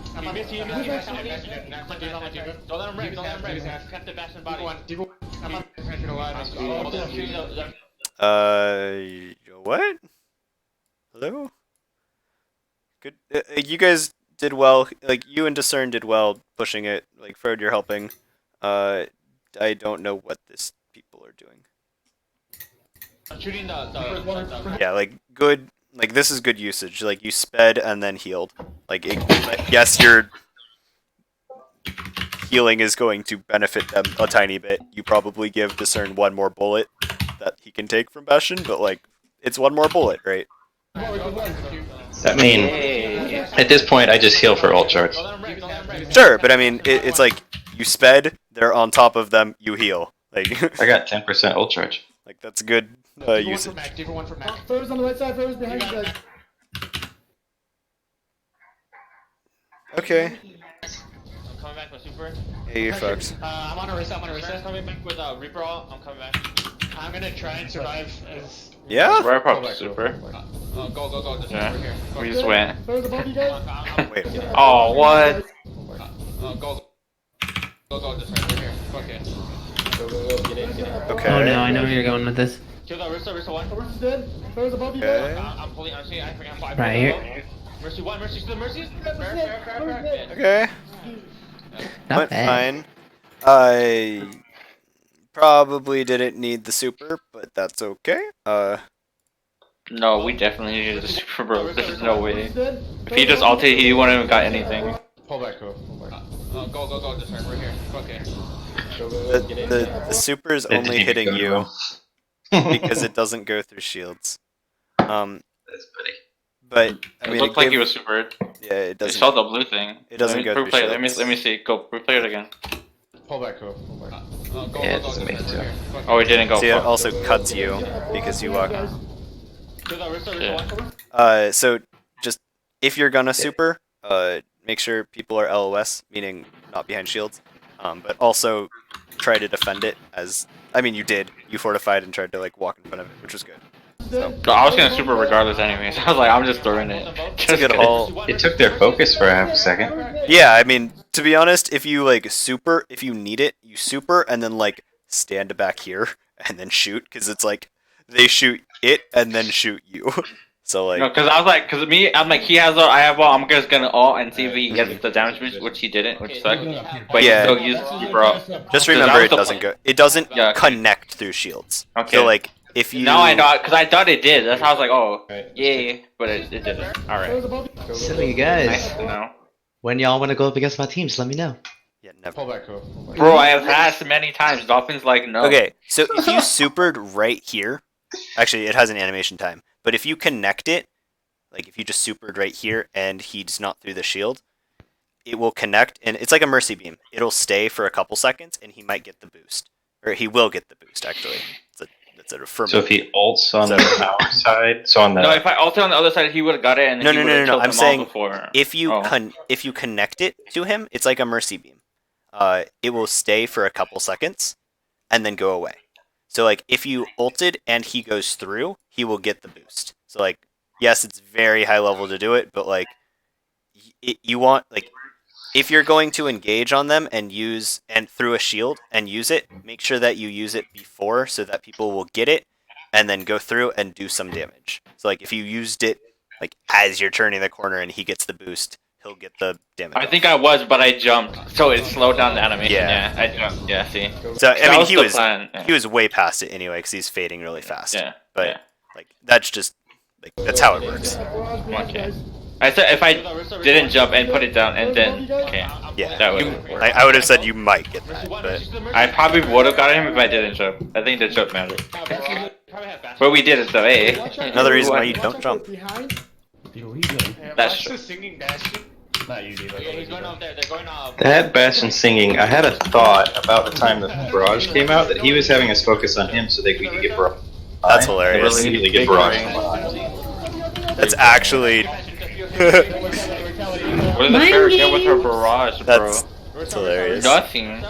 Don't let him break. Cut the Bastion body. What? Hello? Good. You guys did well. Like you and Discern did well pushing it. Like Ferd, you're helping. I don't know what this people are doing. I'm shooting the. Yeah, like good. Like this is good usage. Like you sped and then healed. Like yes, your healing is going to benefit them a tiny bit. You probably give Discern one more bullet that he can take from Bastion, but like it's one more bullet, right? I mean, at this point, I just heal for ult charge. Sure, but I mean it's like you sped, they're on top of them, you heal. Like I got 10% ult charge. like that's good usage. Ferris on the right side, Ferris behind you guys. Okay. I'm coming back with super. Hey, you folks. I'm on a reset. I'm coming back with Reaper all. I'm coming back. I'm gonna try and survive as. Yeah. We're probably super. Go. Just Yeah. over here. We just went. Ferris above you guys. Wait. Oh, what? Go. Just right over here. Okay. Okay. Oh no, I know where you're going with this. Kill the Rissa 1. Ferris is dead. Ferris above you Okay. guys. I'm pulling. I'm seeing. I forgot. Right here. Mercy 1. Mercy to the Mercy. Fair. Okay. Not Went bad. fine. I probably didn't need the super, but that's okay. No, we definitely needed the super, bro. There's no way. Ferris is dead. If he just ulted, he wouldn't have got anything. Pull back, go. Go. Just right. We're here. Okay. The super is It only didn't even hitting go you well. because it doesn't go through shields. That's funny. but I It mean, looked like gave- he was super. Yeah, it It doesn't. saw the blue thing. It doesn't go through Replay it. shields. Let me see. Go replay it again. Pull back, go. Pull back. Yeah, it doesn't make sense. Oh, he didn't go. See, it Fuck. also cuts you because you walk. Yeah. So just if you're gonna super, make sure people are LOS, meaning not behind shields. But also try to defend it as. I mean, you did. You fortified and tried to like walk in front of it, which was good. No, I was gonna super regardless anyways. I was like, I'm just throwing it. It's a good haul. It took their focus for a half a second. Yeah, I mean, to be honest, if you like super, if you need it, you super and then like stand back here and then shoot, because it's like they shoot it and then shoot you. So like, No, because I was like, I'm like, he has ult, I have ult, I'm just gonna ult and see if he gets the damage boost, which he didn't, which sucked. But Yeah. he still used super ult. just 'Cause remember that was it the doesn't plan. go. It doesn't Yeah. connect through shields. Okay. So like, if you Now I know, because I thought it did. That's how I was like, oh, yay, but it didn't. Alright. So you guys, Nice to know. when y'all want to go up against my team, just let me know. Yeah, never. Pull back, go. Pull back. Bro, I have asked many times. Dolphins like, no. Okay, so if you supered right here, actually it has an animation time, but if you connect it, like if you just supered right here and he's not through the shield, it will connect and it's like a mercy beam. It'll stay for a couple seconds and he might get the boost. Or he will get the boost actually. It's a affirmative. So if he ults on So- our side, so on the No, if I ulted on the other side, he would have got it, and No, he no, would have no, no, killed I'm them all saying before. if you Oh. if you connect it to him, it's like a mercy beam. It will stay for a couple seconds and then go away. So like if you ulted and he goes through, he will get the boost. So like yes, it's very high level to do it, but like you want like if you're going to engage on them and use and through a shield and use it, make sure that you use it before so that people will get it and then go through and do some damage. So like if you used it like as you're turning the corner and he gets the boost, he'll get the damage. I think I was, but I jumped, so it slowed down the animation. Yeah. Yeah, I jumped. Yeah, see. So I mean, was he the was plan, yeah. he was way past it anyway because he's fading really fast. Yeah, but yeah. like that's just like that's how it works. Okay. I said if I didn't jump and put it down and then okay, Yeah, that would you, work. I would have said you might get that, but I probably would have got him if I didn't jump. I think the jump mattered. But we did it though, eh? another reason why you don't jump. That's true. Singing Bastion. Not you, Diva. Yeah, he's going up there. They're going up. That Bastion singing, I had a thought about the time the Barrage came out that he was having us focus on him so that we could get Barrage. That's hilarious. Immediately get Barrage. That's actually What did the Mind fair get with her games. barrage, bro? that's hilarious. Nothing.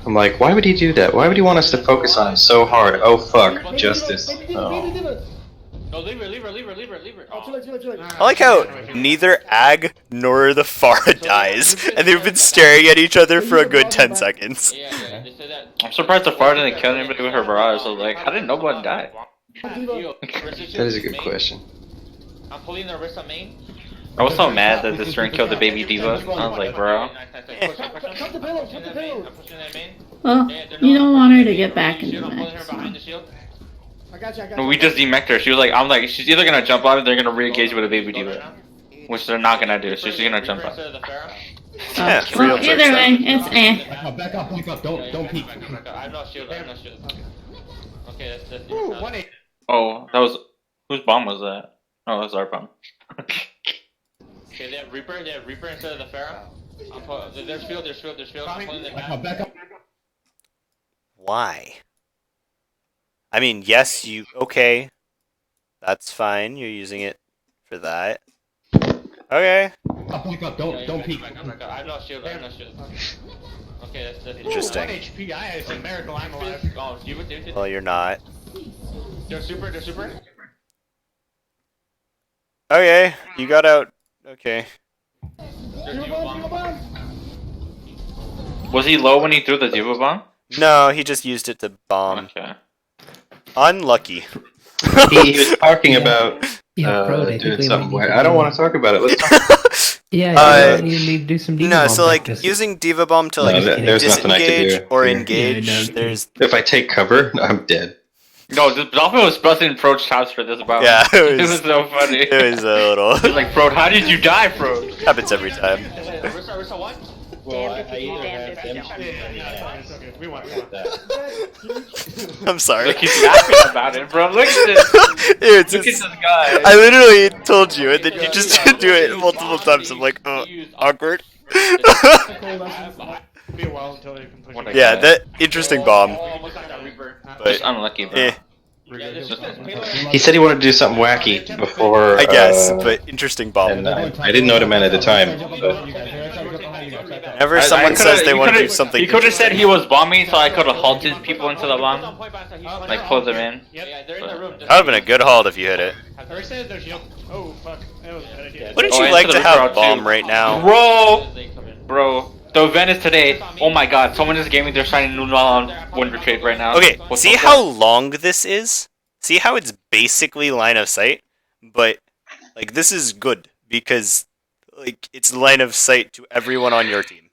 I'm like, why would he do that? Why would he want us to focus on him so hard? Oh fuck, Justice. Oh. No, leave her. Oh, too late, too late, too late. I like how neither Ag nor the Pharah dies, and they've been staring at each other for a good 10 seconds. Yeah, they said that. I'm surprised the far didn't kill anybody with her barrage. I was like, how did no one die? That is a good question. I'm pulling the Orisa main. I was so mad that this turn killed the baby diva. I was like, bro. Cut the payload, cut the payload. I'm pushing that main. Well, you don't want her to get back into Shield, I'm pulling her that. behind the shield. I got you, I got No, you. we just demeched her. She was like, I'm like, she's either gonna jump out or they're gonna re-engage with a baby diva. Which they're not gonna do, so she's gonna jump out. Instead of the Pharah. Yeah, Oh, well, real church either way, then. it's eh. Back up, don't peek. I have no shield. Okay, that's Ooh, 180. Oh, that was whose bomb was that? Oh, that was our bomb. Okay, they have Reaper instead of the Pharah. There's field. I'm pulling them back. Back up. Why? I mean, yes, you okay. That's fine. You're using it for that. Okay. Back up, don't peek. I have no shield. Okay, that's Interesting. 1 HP. It's a miracle I'm alive. Oh, you would do. Well, you're not. They're super. Okay, you got out. Okay. Was he low when he threw the diva bomb? No, he just used it to bomb. Okay. Unlucky. He was talking about Yeah, bro, I think doing we something might need weird. to I don't do- want to talk about it. Let's talk. Yeah, you need to do some diva No, bomb so like practice. using Diva Bomb to No, like there's nothing I can disengage do or here. engage. Yeah, no. There's If I take cover, I'm dead. No, this Dolphin was busting Frode's chops for this bomb. yeah, It was so funny. it was a little He's like, Frode, how did you die, Frode? happens every time. Orisa 1. Well, damned if you do, either damned have if you them don't. shoot Yeah, me no, now. it's okay. We won. I'm sorry. Look, he's laughing about it, bro. Look at this. It's Look at just, this guy. I literally told you, and then you just do it multiple times. I'm like, awkward. Be a while until they can push What it. a Yeah, guy. that interesting bomb. Almost got that Reaper. Just But unlucky, bro. eh, He said he wanted to do something wacky before. I guess, but interesting bomb. And I didn't know the man at the time. But Whenever someone says they want to do something, He could have said interesting- he was bombing, so I could have halted people into the bomb, like pulled them in. Yeah, they're in the room. That would have been a good hold if you hit it. Arista has no shield. Oh, fuck. That was a bad idea. Wouldn't Oh, you and like to to the Reaper have out bomb too. right now? Bro, the event is today. Oh my god, someone is gaming. They're signing new law on Wonder Trade right now. Okay, What see the how fuck? long this is? See how it's basically line of sight? But, like, this is good, because, like, it's line of sight to everyone on your team.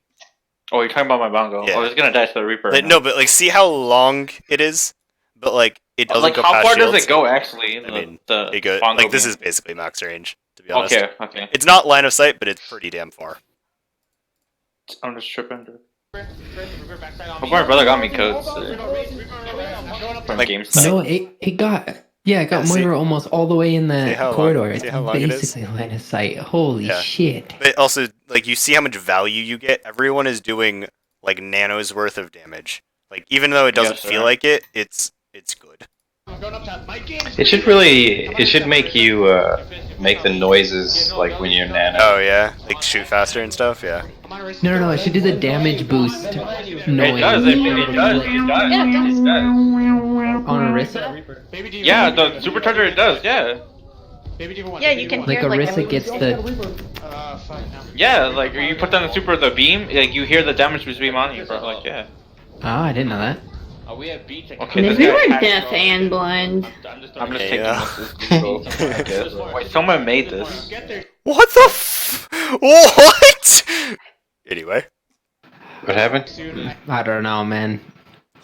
Oh, you're talking about my bongo. Yeah. Oh, it's gonna die to the Reaper. Like, right no, now. but, like, see how long it is? But, like, it doesn't like go how past far shields. does it go actually? I mean, the It go, bongo like, this beam? is basically max range, to be honest. Okay, okay. It's not line of sight, but it's pretty damn far. I'm just tripping. Dude. Reaper backside on Hope me. my brother got me codes I'm going up from Like- GameStop. No, it got. Yeah, it got Yeah, see- Moira almost all the way in see how the long- corridor. see It's how long it is? basically line of sight. Holy Yeah. shit. But also, like, you see how much value you get? Everyone is doing, like, nanos worth of damage. Like, even though it doesn't Yes, feel sir. like it, it's good. I'm going up top. Mike in. it should make you make the noises like when you're nano. Oh, yeah? Like, shoot faster and stuff? Yeah. No, it should do the damage boost. It Knowing does. It does. on Orisa. Baby D1. Yeah, the supercharger it does. Yeah. Baby D1. Yeah, you can Like hear like Orisa gets the. Fuck now. Yeah, like you put down the super the beam, like you hear the damage boost beam on you, bro. Like yeah. Oh, I didn't know that. We have beach. Okay, Maybe this guy we're hacks, deaf bro. and blind. I'm just Okay, taking yeah. this. Wait, someone made this. Get there. What the What? Anyway. What happened? Soon. I don't know, man.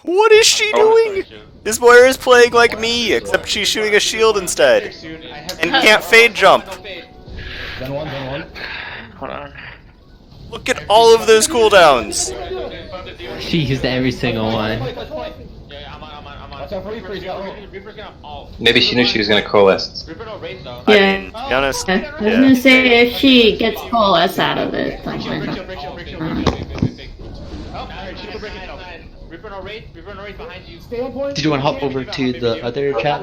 What is she doing? This Moira is playing like me, except she's shooting a shield instead. Soon. I have And can't fade jump. Hold on. Look at all of those cooldowns. She used every single one. Yeah, I'm on. Watch out for Reaper, he's got ult. Reaper's gonna all. Maybe she knew she was gonna coalesce. Reaper no race though. I Yeah. mean, to be honest, I was yeah. gonna say if she gets full S out of it, then Break why shield, not? break shield, break shield, Oh, break shield. Oh, nice, alright, shield nice, break it nice, down. nice. Reaper no race behind you. Stay on point. Did you want to hop over to the other chat?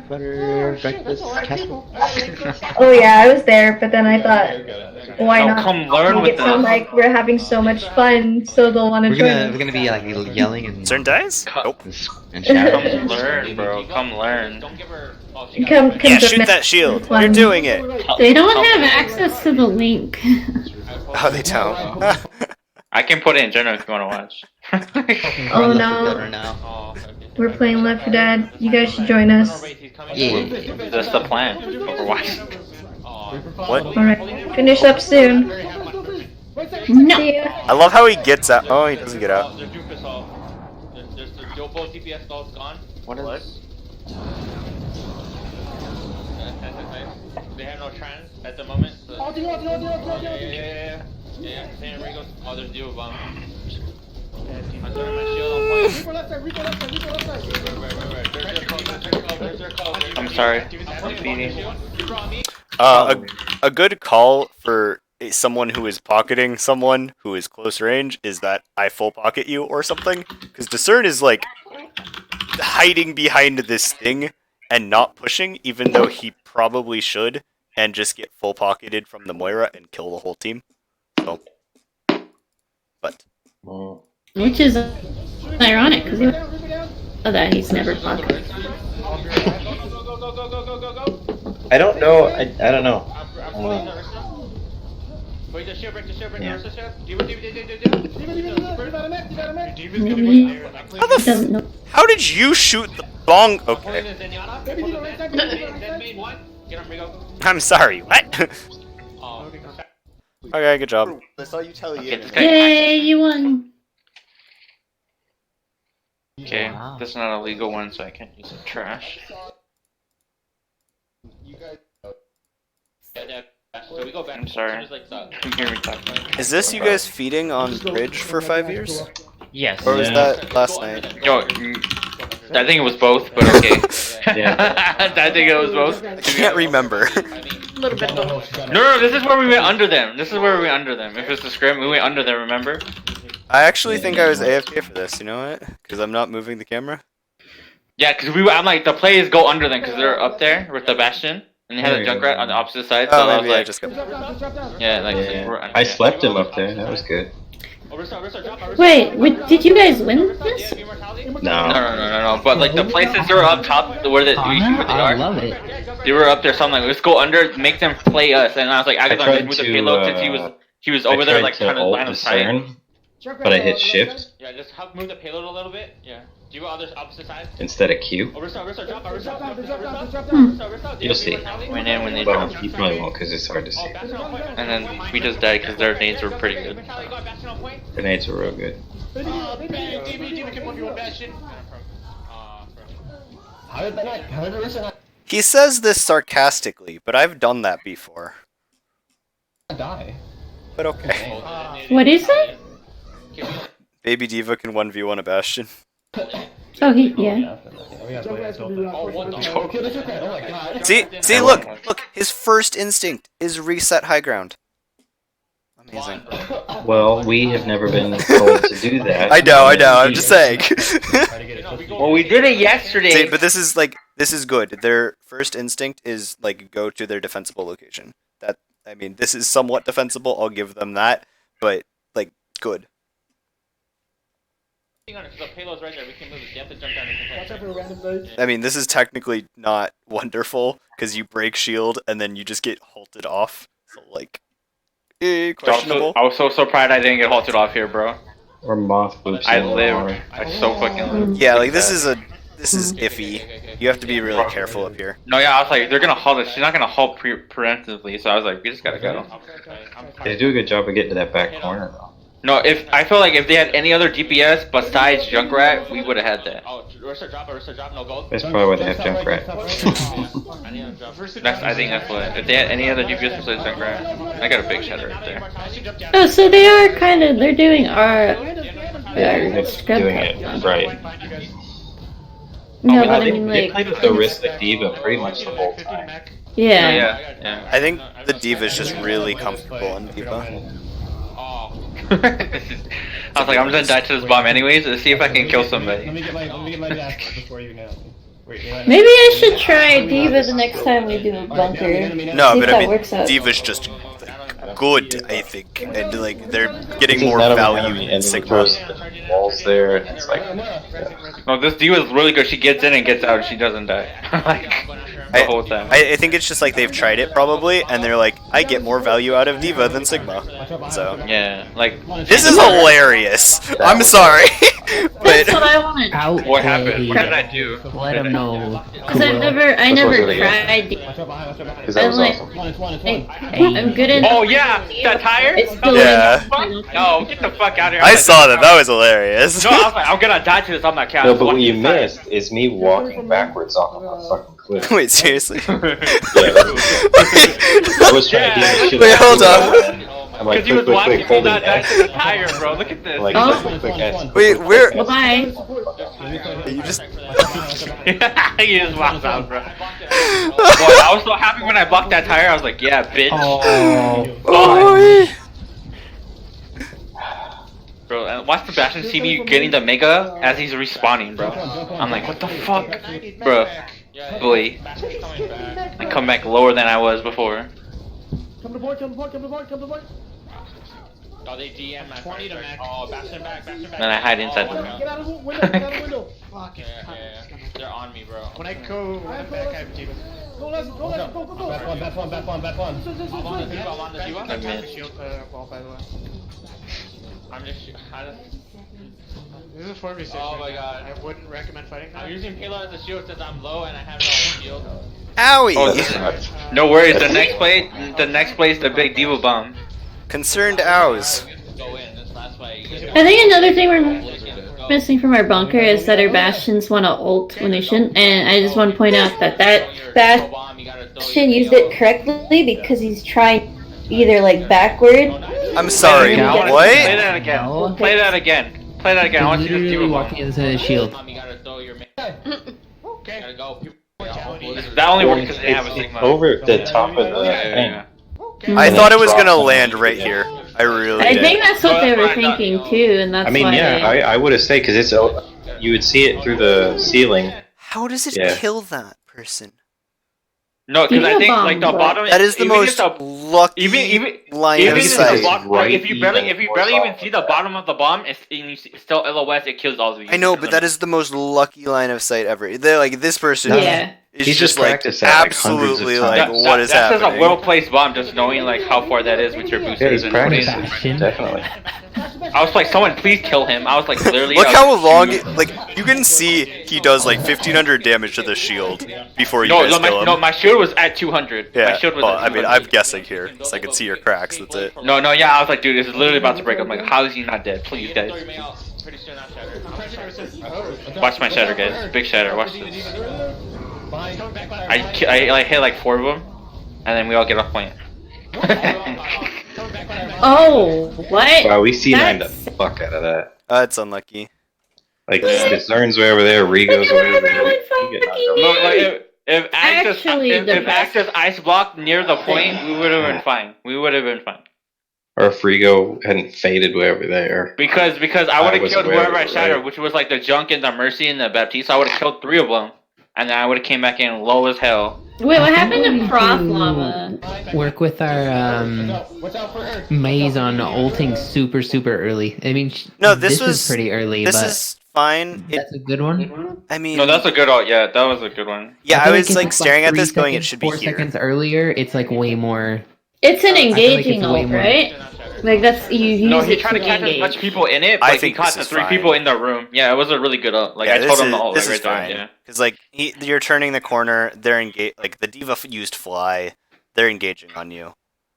Butter breakfast castle? Oh yeah, I was there, but then I thought, why No, not? come learn Make with it sound us. like we're having so much fun, so they'll want to We're join gonna us. be like yelling and Certain dies? Nope. and Come shouting. learn, bro. Come learn. Don't give her. Oh, she got Come, it. come Yeah, join shoot us. that shield. Fun. You're doing it. They don't have access to the link. Oh, they don't. I can put it in general if you want to watch. Oh Better no, now. Oh, okay. we're playing Left 4 Dead. You guys should join us. He's coming. Yeah. That's the plan. Overwatch. Oh, What? Alright, finish up soon. No. See ya. I love how he gets out. Oh, he doesn't get out. There's Doofus all. There's the Jopo TPS all's gone. What is? They have no trans at the moment. So. Ulti, ulti, ulti, ulti, ulti, ulti. Yeah. San Rigo's. Oh, there's Diva Bomb. I'm throwing my shield on point. Reaper left side, Reaper left side, Reaper left side. There's their cover. I'm sorry. I'm feeding. A good call for someone who is pocketing someone who is close range is that I full pocket you or something. Because Discern is like hiding behind this thing and not pushing, even though he probably should, and just get full pocketed from the Moira and kill the whole team. So, but Which is ironic, because of that he's never pocketed. I don't know. I don't know. Wait, the shield break, Yeah. the shield. Diva. Maybe he doesn't know. how did you shoot the bong? Okay, Then main one. Get him, Rigo. I'm sorry. What? Oh, Okay, good job. I saw you tell Okay, this you. guy. Yay, you won. Okay, Wow. this is not a legal one, so I can't use it. Trash. You guys. yeah, So we go back. I'm sorry. Just like the. You hear me talking. Is this you guys feeding on Bridge for 5 years? Yes. Or was Yeah. that last night? Yo, I think it was both, but okay. Yeah. I think it was both. I can't remember. A little bit of both. No, this is where we went under them. This is where we went under them. If it's the scrim, we went under them, remember? I actually think I was AFK for this, you know what? Because I'm not moving the camera. Yeah, because I'm like, the plays go under them because they're up there with the Bastion. And they had a Junkrat on the opposite side, so Oh, I was maybe I like, just got... yeah, like, Yeah. we're under. I slept him up there. That was good. Wait, did you guys win this? No. But like the places that were up top, where the usually where they I are, love it. they were up there. So I'm like, let's go under, make them play us. And I was like, I I got tried to move the to, payload since he was over there, like trying to line of sight. discern, but I hit shift Yeah, just help move the payload a little bit. Yeah. Do you go other opposite side? instead of Q. Drop. You'll see. Went in when they Well, dropped. you probably won't because it's hard to see. And then we just died because their nades were pretty good. Grenades were real good. He says this sarcastically, but I've done that before. Die. But okay. What is it? Baby Diva can 1v1 a Bastion. Oh, yeah. See, look, his first instinct is reset high ground. Amazing. Well, we have never been told to do that. I know, I'm just saying. Well, we did it yesterday. See, but this is good. Their first instinct is, like, go to their defensible location. This is somewhat defensible, I'll give them that, but, like, good. The payload's right there. We can move it. You have to jump down. I mean, this is technically not wonderful, because you break shield, and then you just get halted off. So, like, questionable. I was so proud I didn't get halted off here, bro. Or moth boots. I lived. I so fucking lived. Yeah, like, this is iffy. You have to be really careful up here. No, yeah, I was like, they're gonna halt us. She's not gonna halt preemptively, so I was like, we just gotta go. They do a good job of getting to that back corner, though. No, I feel like if they had any other DPS besides Junkrat, we would have had that. Oh, Rissa drop, no gold. That's probably why they have Junkrat. I think that's what. If they had any other DPS besides Junkrat, I got a big shatter right there. Oh, so they are they're doing our scrub. Doing it right. No, but I they mean, like, played with the Rista Diva pretty much the whole time. yeah. I think the Diva's just really comfortable on Diva. I was like, I'm just gonna die to this bomb anyways, to see if I can kill somebody. Let me get my dash before you know. Maybe I should try Diva the next time we do a bunker. No, See but if I that works mean, out. Diva's just good, I think, and like they're getting Just more not value enemy, in and Sigma. throws walls there, and it's like, No, this Diva's really good. She gets in and gets out, and she doesn't die. Like, the whole time. I think it's just like they've tried it probably, and they're like, I get more value out of Diva than Sigma. So yeah, like this is hilarious. I'm sorry, but That's what I want. Out. what happened? What did I do? Let them know. Because I never really good. tried. because that was like, awesome. I'm good at. Oh yeah, that tire. It's still Yeah. No, get the fuck out of here. I saw that. That was hilarious. No, I was like, I'm gonna die to this on my couch. No, but what you missed is me walking backwards off of a fucking cliff. Wait, seriously? I was trying to do this shit. Wait, hold on. I'm like, Because he was quick, watching quick, me holding not die X. to the tire, bro. Look at this. Like, Oh. quick, X. Wait, where? Bye. You just. He just walks out, bro. Boy, I was so happy when I blocked that tire. I was like, yeah, bitch. Oh. Bro, and watch the Bastion see me getting the mega as he's respawning, bro. I'm like, what the fuck? Bro. Boy. I come back lower than I was before. Come to point, come to point, come to point, come to point. Oh, they DM my 20 to max. Oh, Bastion back. Then I hide inside the Get room. out of the window, get out of the window. Fuck. Yeah. They're on me, bro. When I go back, I have Diva. Go, Les, go, Les, go, go, go. Back one. I'm on the Diva, I'm on the Diva. I have the shield wall, by the way. I'm just... This is a 4v6. Oh my god. I wouldn't recommend fighting that. I'm using payload as a shield since I'm low and I have no shield. Owie! Oh, no worries. The next play is the big Diva bomb. Concerned ows. Go in. That's why you get I think another thing we're missing from our bunker is that our bastions want to ult when they shouldn't, and I just want to point out that Bastion used it correctly because he's trying either like backward. I'm sorry, Yeah, Play what? that again. No. Play that again. Play that again. I want you to see Literally what walking into the shield. You gotta throw your man. Gotta go. that only worked because they didn't have a Sigma. Over the top of the Yeah. thing. I thought it was gonna land right here. I really I did. think that's what they were That's what I thought. thinking too, and that's I mean, why. yeah, I would have stayed because it's you would see it through the ceiling. How does it Yeah. kill that person? No, because I Steel think bomb, like the but- bottom. That is the even most if the- lucky even line even of if, sight. the bomb, Right if you barely even see the bottom of the bomb, it's still LOS. It kills all of you. I know, but that is the most lucky line of sight ever. They're like this person Yeah. is He's just just like practiced that, like, hundreds of absolutely times. like what is that's happening. a well placed bomb. Just knowing like how far that is with your Yeah, boosters he's and practiced putting- it, Bastion. definitely. I was like, someone please kill him. I was like, literally. Look how long, like you can see he does like 1500 damage to the shield before you guys kill him. my shield was at 200. Yeah, My shield was well, at I mean, 200. I'm guessing here, so I can see your cracks. That's it. No, yeah, I was like, dude, this is literally about to break. I'm like, how is he not dead? Please, guys. Pretty soon I'll shatter. Watch my shatter, guys. Big shatter. Watch this. I like hit like 4 of them, and then we all get off point. Oh, what? Wow, we C9'd the That's- fuck out of that. It's unlucky. Like, Discern's way over there, Rigo's way over there. You get knocked over. Look, like, if Actually, if the best- Actus ice block near the point, we would have been fine. We would have been fine. Or if Rigo hadn't faded way over there. Because I would have was killed aware whoever of I it, shattered, right? which was like the Junk and the Mercy and the Baptiste. I would have killed 3 of them, and then I would have came back in low as hell. Wait, what happened to Prof Llama? Work with our maze on ulting super early. I mean, No, this is was- pretty early, This but is fine. that's a good one. I mean, No, that's a good ult. Yeah, that was a good one. yeah, I feel was if like it's staring at 3 this, going, it seconds, should be 4 here. seconds earlier. It's like way more. It's an feel like engaging it's way ult, more- right? Like that's you use No, he it tried to catch as engage. much people in it, I but he think caught this the is 3 fine. people in the room. Yeah, it was a really good ult. Like Yeah, I told him the ult this like is right fine. there. Yeah. Because like you're turning the corner, they're engaged. Like the diva used fly, they're engaging on you.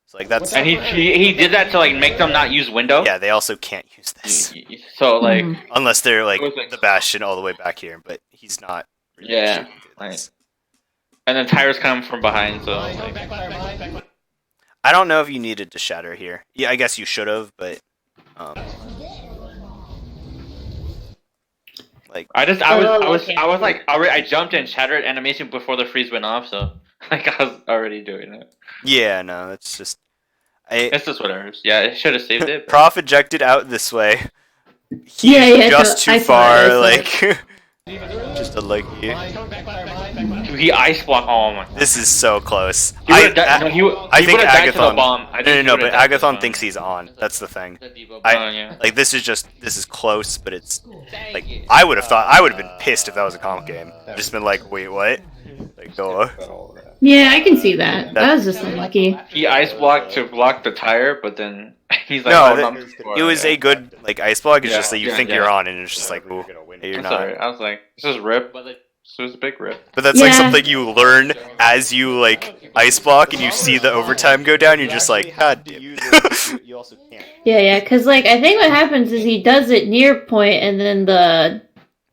So like that's And he did that to like make them not use window. yeah. They also can't use this So like Mhm. unless they're like It was like- the Bastion all the way back here, but he's not. really Yeah, shooting through this. and then tires come from behind. So like, I don't know if you needed to shatter here. Yeah, I guess you should have, but like I was like already I jumped and shattered animation before the freeze went off. So like I was already doing it. yeah, no, it's just I It's just whatever. Yeah, it should have saved it. but- Prof ejected out this way. He's Yeah, just so too I saw it, far, I saw like just unlucky. He ice blocked. Oh my. This is so close. He would've died- no, I he think would've died to the Agathon. bomb. I No, think no, he no, would've but died to the Agathon bomb. thinks he's on. That's the thing. Oh, I yeah. like this is close, but it's like I would have been pissed if that was a comp game. Just been like, wait, what? Like, go. Yeah, I can see that. That was just unlucky. He ice blocked to block the tire, but then he's like, No, oh, that- no, I'm too far. It was Yeah. a good like ice block. It's Yeah, just that you yeah, think yeah. you're on, and it's just like, ooh, hey, you're I'm not. sorry. I was like, this is rip. This was a big rip. But that's like Yeah. something you learn as you like ice block, and you see the overtime go down. You're just like, God damn. You also can't. Yeah, because like I think what happens is he does it near point, and then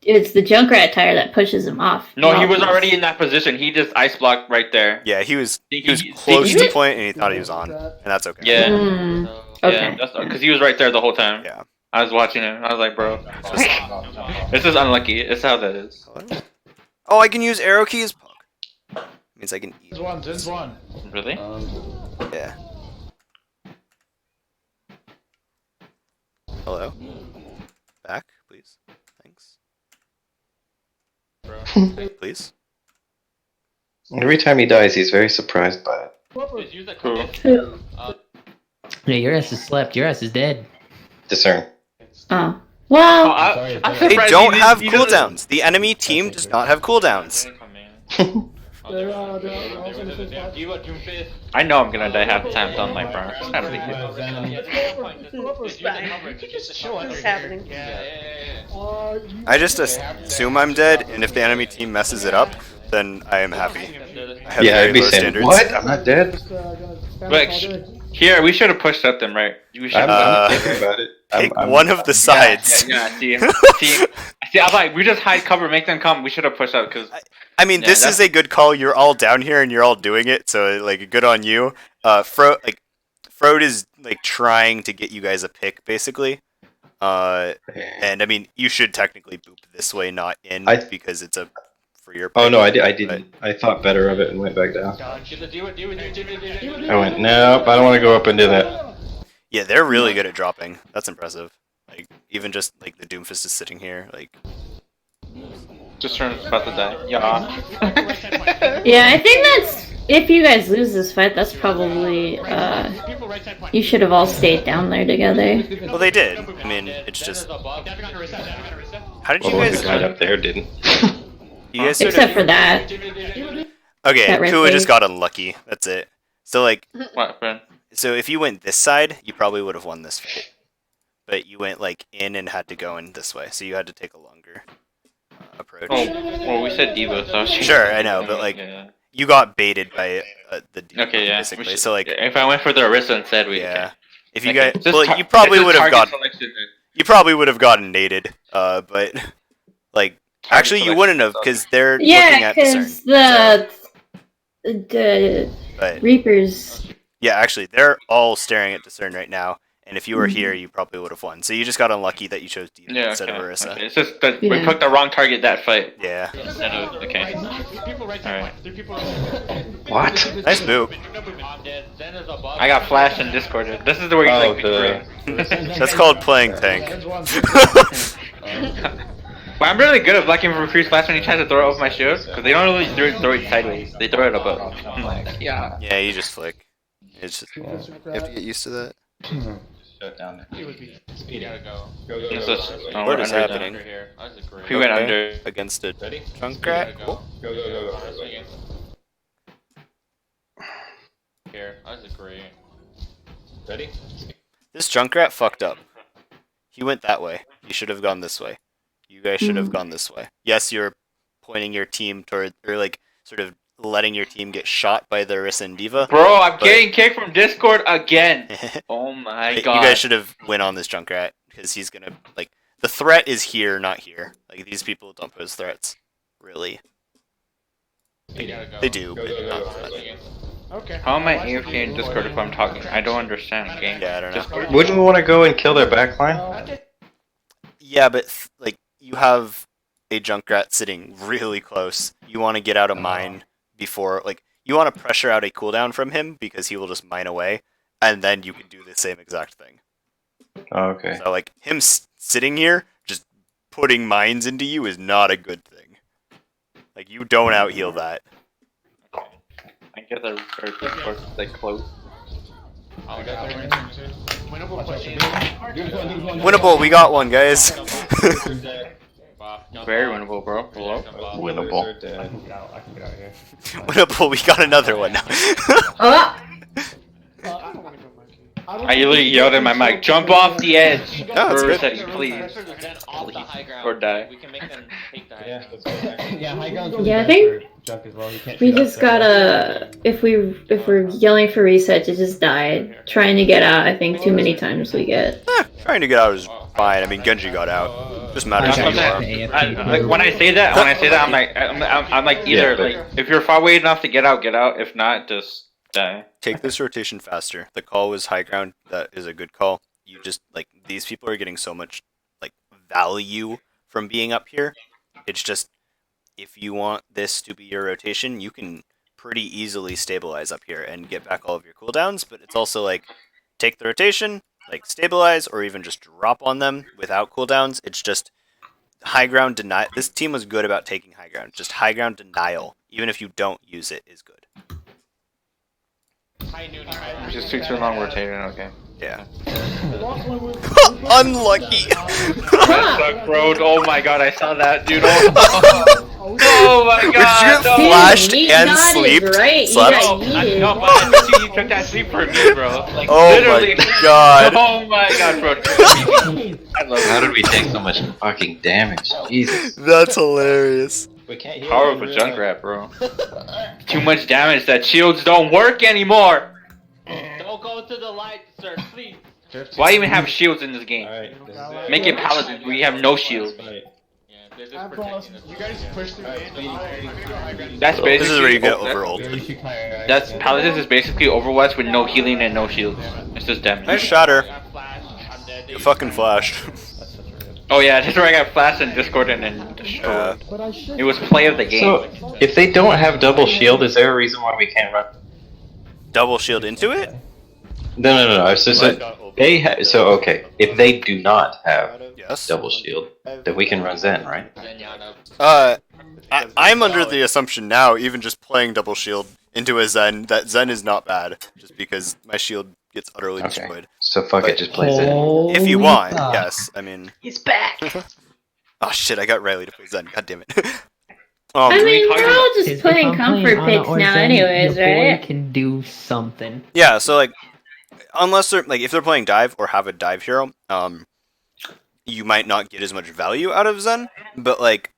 it's the Junkrat tire that pushes him off. No, he was already in that position. He just ice blocked right there. Yeah, he was He- close he- to point, and he thought he was on, and that's okay. Yeah. Mm, Yeah, okay. because he was right there the whole time. Yeah. I was watching him. I was like, bro, this is unlucky. It's how that is. Oh, I can use arrow keys. Fuck. Means I can eat. This one. Really? Yeah. Hello. Back, please. Thanks. Please. Every time he dies, he's very surprised by it. Cool. Yeah, your ass is slept. Your ass is dead. Discern. Oh. Oh, Well, I'm They surprised don't he have he doesn't- cooldowns. The enemy team does not have cooldowns. I know I'm gonna die half the time. Don't like, bro. It's not a big deal. What's happening? I just assume I'm dead, and if the enemy team messes it up, then I am happy. I have Yeah, very I'd be low saying, standards. what? I'm not dead? But here, we should have pushed up them, right? We should. I'm not thinking about it. Pick one of the sides. Yeah, see, See, I'm like, we just hide cover, make them come. We should have pushed out because. I mean, Yeah, this that's- is a good call. You're all down here and you're all doing it, so like good on you. Frode is like trying to get you guys a pick, basically. And I mean, you should technically boop this way, not in, because it's a for your. Oh no, I pick, didn't. I thought better of it and went back down. Get the do it. I went, nope, I don't want to go up and do that. Yeah, they're really good at dropping. That's impressive. Like even just like the Doomfist is sitting here, like. Just turn's about to die. Yeah. Yeah, I think that's if you guys lose this fight, that's probably you should have all stayed down there together. Well, they did. I mean, it's just. How did you Well, guys? the guy up there didn't. You guys sort Except of... for that. Okay, That red Kua just face. got unlucky. That's it. So like, What, friend? so if you went this side, you probably would have won this fight. But you went like in and had to go in this way, so you had to take a longer approach. Oh, well, we said Devo, so. Sure, I know, but like, Yeah. you got baited by the Devo, Okay, yeah. basically. we should- So like, if I went for the Arista instead, we. yeah. Okay. If you Okay, guys, just well, tar- you probably just would have target gotten, selection. you probably would have gotten naded. But like, actually, you selection wouldn't have stuff. because they're looking Yeah, at Discern. because the But Reapers. yeah, actually, they're all staring at Discern right now. And if you were here, you probably would have won. So you just got unlucky that you chose Devo Yeah, instead okay. of Orisa. Okay. It's just that we Yeah. picked the wrong target that fight. Yeah. Instead of, okay. Alright. What? Nice move. I got flash and discorded. This is the way you Oh, like me. That's called playing tank. But I'm really good at blocking for free flash when he tries to throw it over my shield, because they don't really throw it sideways. They throw it above. I'm like, yeah. Yeah, you just flick. It's just, you have to get used to that. Shut down. You gotta go. It's just, oh, What we're is under happening? Under here. That's a great. We went Okay. under. Against a You Junkrat? gotta go. Here. That's a great. Ready? This Junkrat fucked up. He went that way. You should have gone this way. You guys should have gone this way. Yes, you're pointing your team toward, or like, sort of letting your team get shot by the Orisa and Diva. Bro, I'm But- getting kicked from Discord again. Oh my you god. guys should have went on this Junkrat, because he's gonna, like, the threat is here, not here. Like, these people don't pose threats. Really. You gotta go. They do, but go, not go, that. go. Okay. How am I AFK in Discord if I'm talking? I don't understand, game. Yeah, I don't know. Discord. Wouldn't we want to go and kill their backline? Yeah, but like you have a Junkrat sitting really close. You want to get out of mine before, like, you want to pressure out a cooldown from him because he will just mine away, and then you can do the same exact thing. Oh, okay. So like him sitting here just putting mines into you is not a good thing. Like you don't out heal that. I guess I referred to Discord as like close. Oh, we got there. Winnable question. Winnable, we got one, guys. Very winnable, bro. Hello? Winnable. I can get out of here. Winnable, we got another one now. Oh! I don't want to go monkey. I literally yelled in my mic, jump off the edge! No, it's For good. setting, please. Or die. We can make them take the high Yeah, ground. let's go. Yeah, high ground's Yeah, I really think bad for Junk as well. He can't We shoot just outside. gotta if we're yelling for reset to just die. Trying to get out, I think too many times we get. Trying to get out is fine. I mean, Genji got out. Just matters who you are. Like, when I say that, I'm like either Yeah, but- like if you're far away enough to get out, get out. If not, just die. Take this rotation faster. The call was high ground. That is a good call. You just, like, these people are getting so much, like, value from being up here. It's just, if you want this to be your rotation, you can pretty easily stabilize up here and get back all of your cooldowns, but it's also, like, take the rotation, like, stabilize, or even just drop on them without cooldowns. It's just high ground denial. This team was good about taking high ground. Just high ground denial, even if you don't use it, is good. High noon, high Just too long rotating. Okay. Yeah. Unlucky. Unlucky! Suck road. Oh my god, I saw that, dude. Oh my Did you god. get no. flashed Yeet and God is slept? right. Slept? You got No, I, yeeted. no, but I bet you took that sleep for me, bro. Like, Oh literally. my god. Oh my god, bro. I love How it. did we take so much fucking damage? Jesus. That's hilarious. We can't heal Power him of a in real life. Junkrat, bro. Too much damage that shields don't work anymore. Don't go to the light, sir, please. Why even have shields in this game? Alright, this is it. Make it paladin. We have no shield. Fight. They're just I'm protecting close. us. You guys push through in. I'm gonna go high ground. That's basically. This is where you get overrolled. That's Paladins is basically Overwatch with no healing and no shields. It's just damage. Nice shot her. I got flash. I'm dead. You fucking flashed. Oh yeah, that's where I got flashed in Discord and then destroyed. But I should. It was play of the game. So, if they don't have double shield, is there a reason why we can't run? Double shield into it? No. It's just so okay. If they do not have Yes. double shield, then we can run Zen, right? I'm under the assumption now, even just playing double shield into a Zen, that Zen is not bad, just because my shield gets utterly Okay. destroyed. So fuck it, just play Zen. If you want, yes. I mean, He's back. oh shit, I got Riley to play Zen. God damn it. I mean, we're all Is just if playing I'm comfort Ana picks or now, Zen, anyways, your boy right? can do something. Yeah, so like, unless they're like, if they're playing dive or have a dive hero, you might not get as much value out of Zen. But like,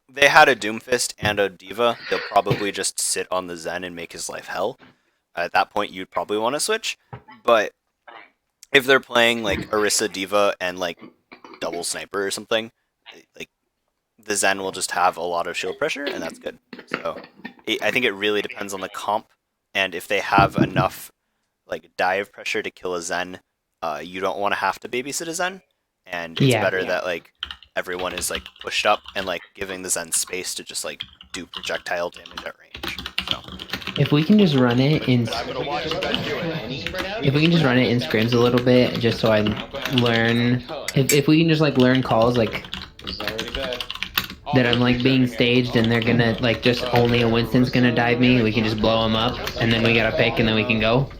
they had a Doomfist and a Diva, they'll probably just sit on the Zen and make his life hell. At that point, you'd probably want to switch. But if they're playing like Orisa Diva and like double sniper or something, like the Zen will just have a lot of shield pressure, and that's good. So I think it really depends on the comp, and if they have enough like dive pressure to kill a Zen, you don't want to have to babysit a Zen, and it's better that like everyone is like pushed up and like giving the Zen space to just like do projectile damage at range. So If we can just run it in, if we can just run it in scrims a little bit, just so I learn, if we can just like learn calls like that I'm like being staged and they're gonna like just only a Winston's gonna dive me, we can just blow him up and then we gotta pick and then we can go.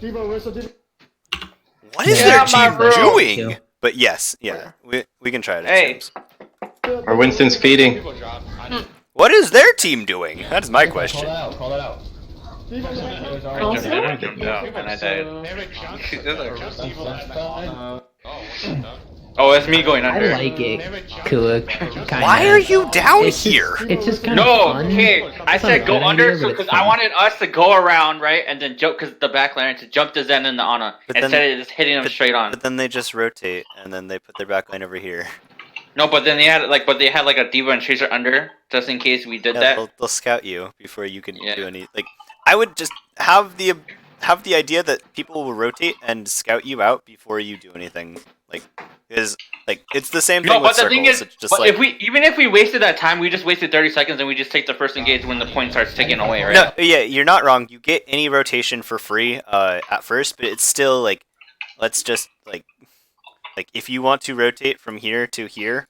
what is their team doing? But yes, yeah, we can try it. Hey. Or Winston's feeding. What is their team doing? That is my question. Call that out. Oh, it's me going I under. like it, Kua. Kinda. Why are you down It's just- here? It's just kind No, of fun. okay. I It's not a said go good under idea, but because it's I fun. wanted us to go around, right, and then jump because the back lane to jump the Zen and the Ana But then- instead of just hitting them straight on. But then they just rotate and then they put their backline over here. No, but then they had like a Diva and Tracer under just in case we did Yeah, that. they'll scout you before you can Yeah. do any. Like, I would just have the idea that people will rotate and scout you out before you do anything. Like, is like it's the same thing No, with but the thing circles. is, It's just but like if we wasted that time, we just wasted 30 seconds and we just take the first engage when the point starts ticking away, right? no, yeah, you're not wrong. You get any rotation for free at first, but it's still like, let's just like if you want to rotate from here to here,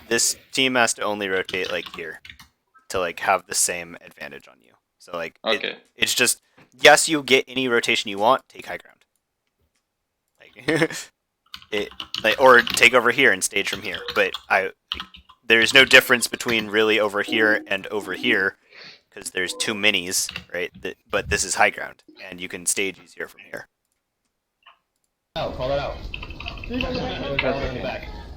this team has to only rotate like here to like have the same advantage on you. So like, Okay. it's just yes, you get any rotation you want. Take high ground, like or take over here and stage from here. But there's no difference between really over here and over here because there's two minis, right? But this is high ground, and you can stage easier from here. Call that out.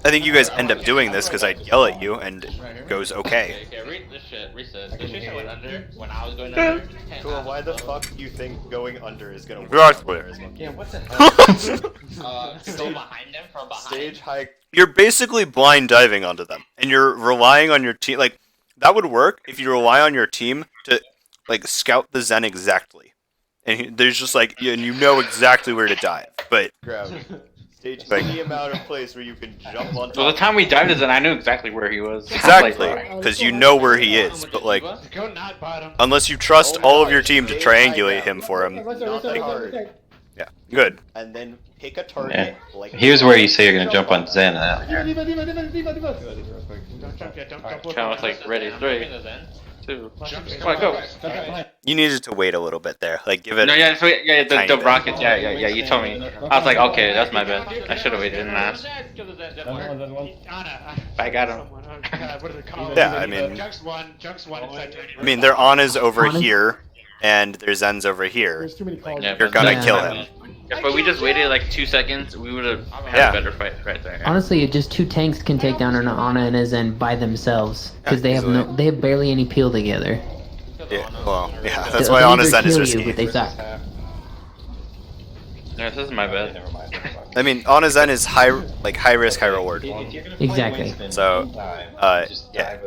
I think you guys end up doing this because I'd yell at you and it goes okay. Okay, read this shit. Reset. This shit went under when I was going under. Cool, why the fuck do you think going under is gonna work? Exactly. Yeah, what the hell? Go behind them from behind. Stage high. You're basically blind diving onto them, and you're relying on your team. Like that would work if you rely on your team to like scout the Zen exactly, and there's just like and you know exactly where to dive. But Grab. Stage Like- any amount of place where you can jump on top. Well, the time we dived is, and I knew exactly where he was. exactly, because you know where he is. But like, Go not bottom. unless you trust all of your team to triangulate him for him, Not that hard. yeah, good. And then pick a target. Like Here's where you say you're gonna jump on Zen. Don't jump yet. Don't jump. Kind of like ready, 3, 2, 1, go. You needed to wait a little bit there. Like, give it. No, yeah, so, yeah, Tiny the bit. rockets, yeah, you told me. I was like, okay, that's my bad. I should have waited and asked. Anna. I got him. What is it called? Yeah, I mean- Junks one inside I mean, their Ana's over here, and their Zen's over here. There's too many calls. Yeah, You're but gonna Yeah. kill him. If we just waited like 2 seconds, we would have had Yeah. a better fight right there. Honestly, just two tanks can take down an Ana and a Zen by themselves because Yeah, they have barely any peel together. Yeah, well, yeah, that's They'll why either Ana's Zen is kill you, risky. but they suck. Yeah, this is my bad. Never mind. I mean, on his end is high risk, high reward. Exactly. So, yeah,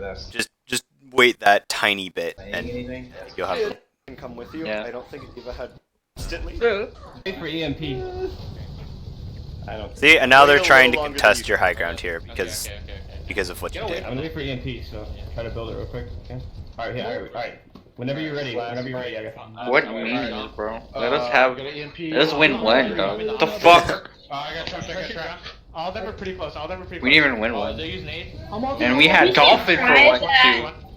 just wait that tiny bit, and you'll have. Can come with you. Yeah. I don't think Eva had instantly. Wait for EMP. I don't. See, and now Wait they're a trying to little longer contest than your high ground here because of what you did. I'm gonna wait for EMP, so try to build it real quick. Okay. Alright, yeah, alright. Whenever you're ready, I got What means, bro? Let us win one, dog. What the fuck? I got trapped, I got trapped. All of them are pretty close, We didn't even win one. And we We had should Dolphin for try one,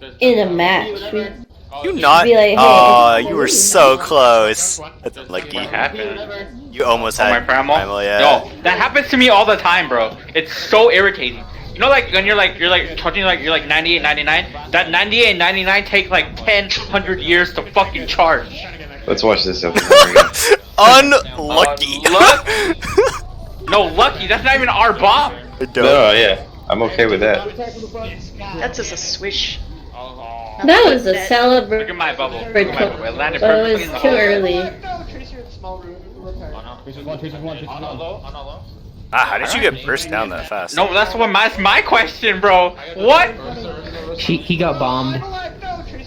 that too. in a match. You not? be like, hey, Oh, you were so close. That's What lucky. happened? You almost Oh, had my primal? primal, yeah. No, that happens to me all the time, bro. It's so irritating. You know, like when you're touching you're like 98, 99. That 98 and 99 take like 10, 100 years to fucking charge. Let's watch this over and over again. Unlucky. No, lucky. That's not even our bomb. No, yeah, I'm okay with that. That's just a swish. That was a Look celebration. at my bubble. For Look at my bubble. It landed But perfectly it in was the too hole. early. Ah, how did you get burst down that fast? No, that's what my question, bro. What? He got bombed.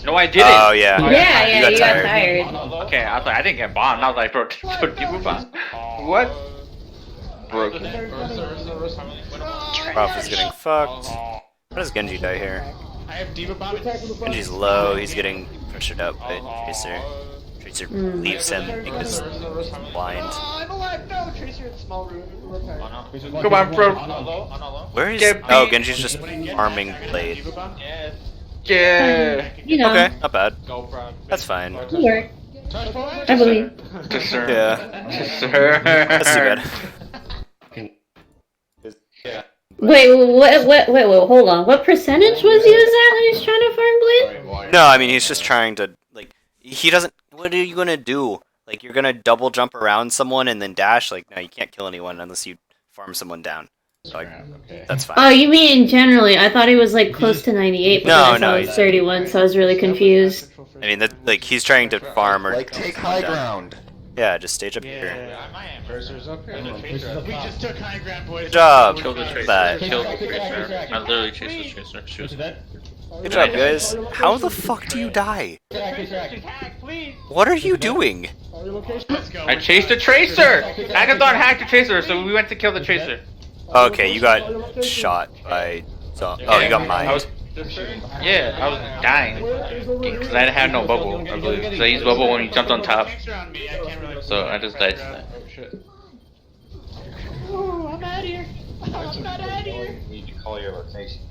No, I didn't. Oh yeah. Yeah, You you got got tired. tired. Okay, I was like, I didn't get bombed. I was like, bro, people bomb. What? Broken. Prof is getting fucked. How does Genji die here? I have Diva Bomb. Genji's low. He's getting pressured up by Tracer. Tracer leaves him because he's blind. I'm alive. No, Tracer in small room. Come on, bro. Where is? Get Oh, beat. Genji's just farming blade. Yeah. You know, Okay, not bad. That's fine. it'll work. I believe. Discern. Yeah, Discern. that's too bad. Wait, wait, hold on. What percentage was he at when he was trying to farm blade? No, I mean he's just trying to like. He doesn't. What are you gonna do? Like you're gonna double jump around someone and then dash? Like no, you can't kill anyone unless you farm someone down. So, like, that's fine. Oh, you mean generally? I thought he was like close to 98, but No, then I saw no, it was he's- 31, so I was really confused. I mean that like he's trying to farm or Like take high ground. Yeah, just stage up here. Tracer's up here. We just took high ground, boys. Good job. Kill the tracer. That. Kill the tracer. I literally chased the tracer. She was Good job, guys. How the fuck do you die? What are you doing? I chased the tracer! Agathon hacked the tracer, so we went to kill the tracer. Okay, you got shot by. Oh, you got mine. I was dying. Because I had no bubble, I believe. Because I used bubble when he jumped on top. So I just died to that. I'm out of here. I'm not out of here. You need to call your location.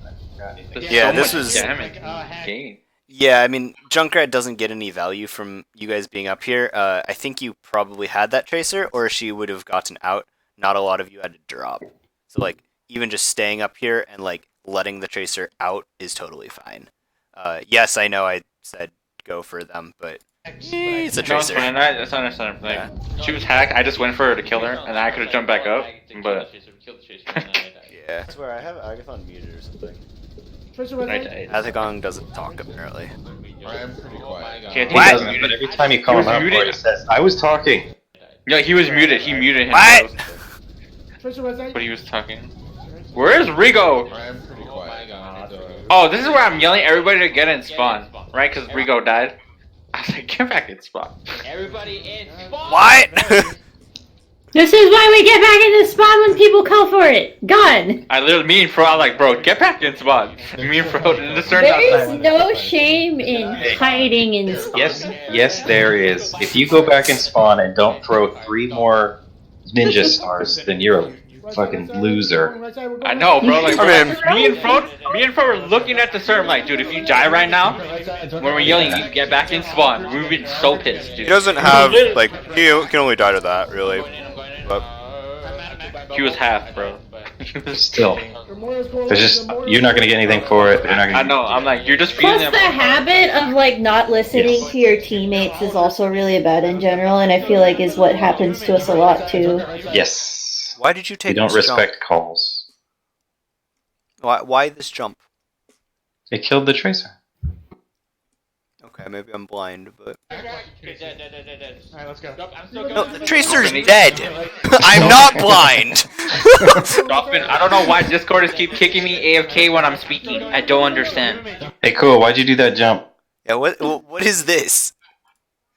Yeah, this was. damage gain. Yeah, I mean, Junkrat doesn't get any value from you guys being up here. I think you probably had that tracer, or she would have gotten out. Not a lot of you had to drop. So, like, even just staying up here and, like, letting the tracer out is totally fine. Yes, I know I said go for them, but it's a No, it's tracer. fine. That's understandable. Like, she was hacked. I just went for her to kill her, and I could have jumped back up, but Yeah. I swear I have Agathon muted or something. I died. Athagong doesn't talk, apparently. I'm pretty quiet. Okay, I think He he was doesn't, but muted. every time you He call was him out, muted. Boyd says, "I was talking." Yeah, he was muted. He muted him. What? But he was talking. Where is Rigo? I'm pretty quiet. Oh, this is where I'm yelling everybody to get in spawn, right? Because Rigo died. I was like, get back in spawn. Everybody in spawn. What? This is why we get back in the spawn when people call for it. Gone. I literally, me and Fro, I was like, bro, get back in spawn. Me and Fro didn't discern There is outside. no shame in hiding in spawn. Yes, there is. If you go back and spawn and don't throw 3 more ninja stars, then you're a fucking loser. I know, bro. Like, I bro, me and Fro were looking at the server like, dude, if you die right now, when we're yelling, you get back in spawn. We've been so pissed, He dude. doesn't have, like, he can only die to that, really. But He was half, bro. He was Still, there's just you're not gonna get anything for it. They're not gonna. I know. I'm like, you're just feeding Plus, them. the habit of like not listening to your teammates is also really bad in general, and I feel like is what happens to us a lot too. Yes. why did you take We don't this jump? respect calls. Why this jump? It killed the tracer. Okay, maybe I'm blind, but Okay, dead. Alright, let's go. Nope, I'm still no, going. the Tracer's dead. I'm not blind. Dolphin, I don't know why Discorders keep kicking me AFK when I'm speaking. I don't understand. Hey, cool. Why'd you do that jump? Yeah, what is this?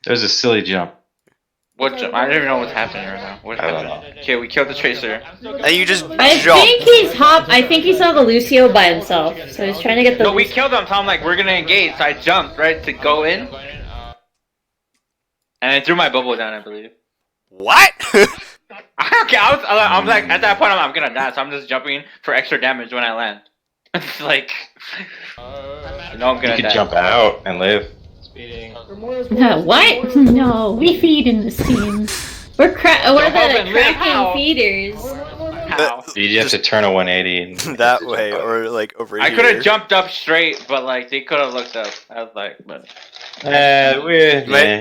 It was a silly jump. What jump? I don't even know what's happening right now. What's I don't happening? Okay, we killed the Tracer. And you just I jump. think he saw the Lucio by himself, so he's trying to get the. No, we killed him, so I'm like, we're gonna engage. So I jumped, right, to go in. And I threw my bubble down, I believe. What? Okay, I'm like, at that point, I'm gonna die, so I'm just jumping for extra damage when I land. It's like, no, I'm You gonna could die. jump out and live. Speeding. No, what? No, we feed in this team. We're Jump up the and live how? Kraken feeders. How? You have to turn a 180 and That way, or like over I here. could have jumped up straight, but like they could have looked up. I was like, but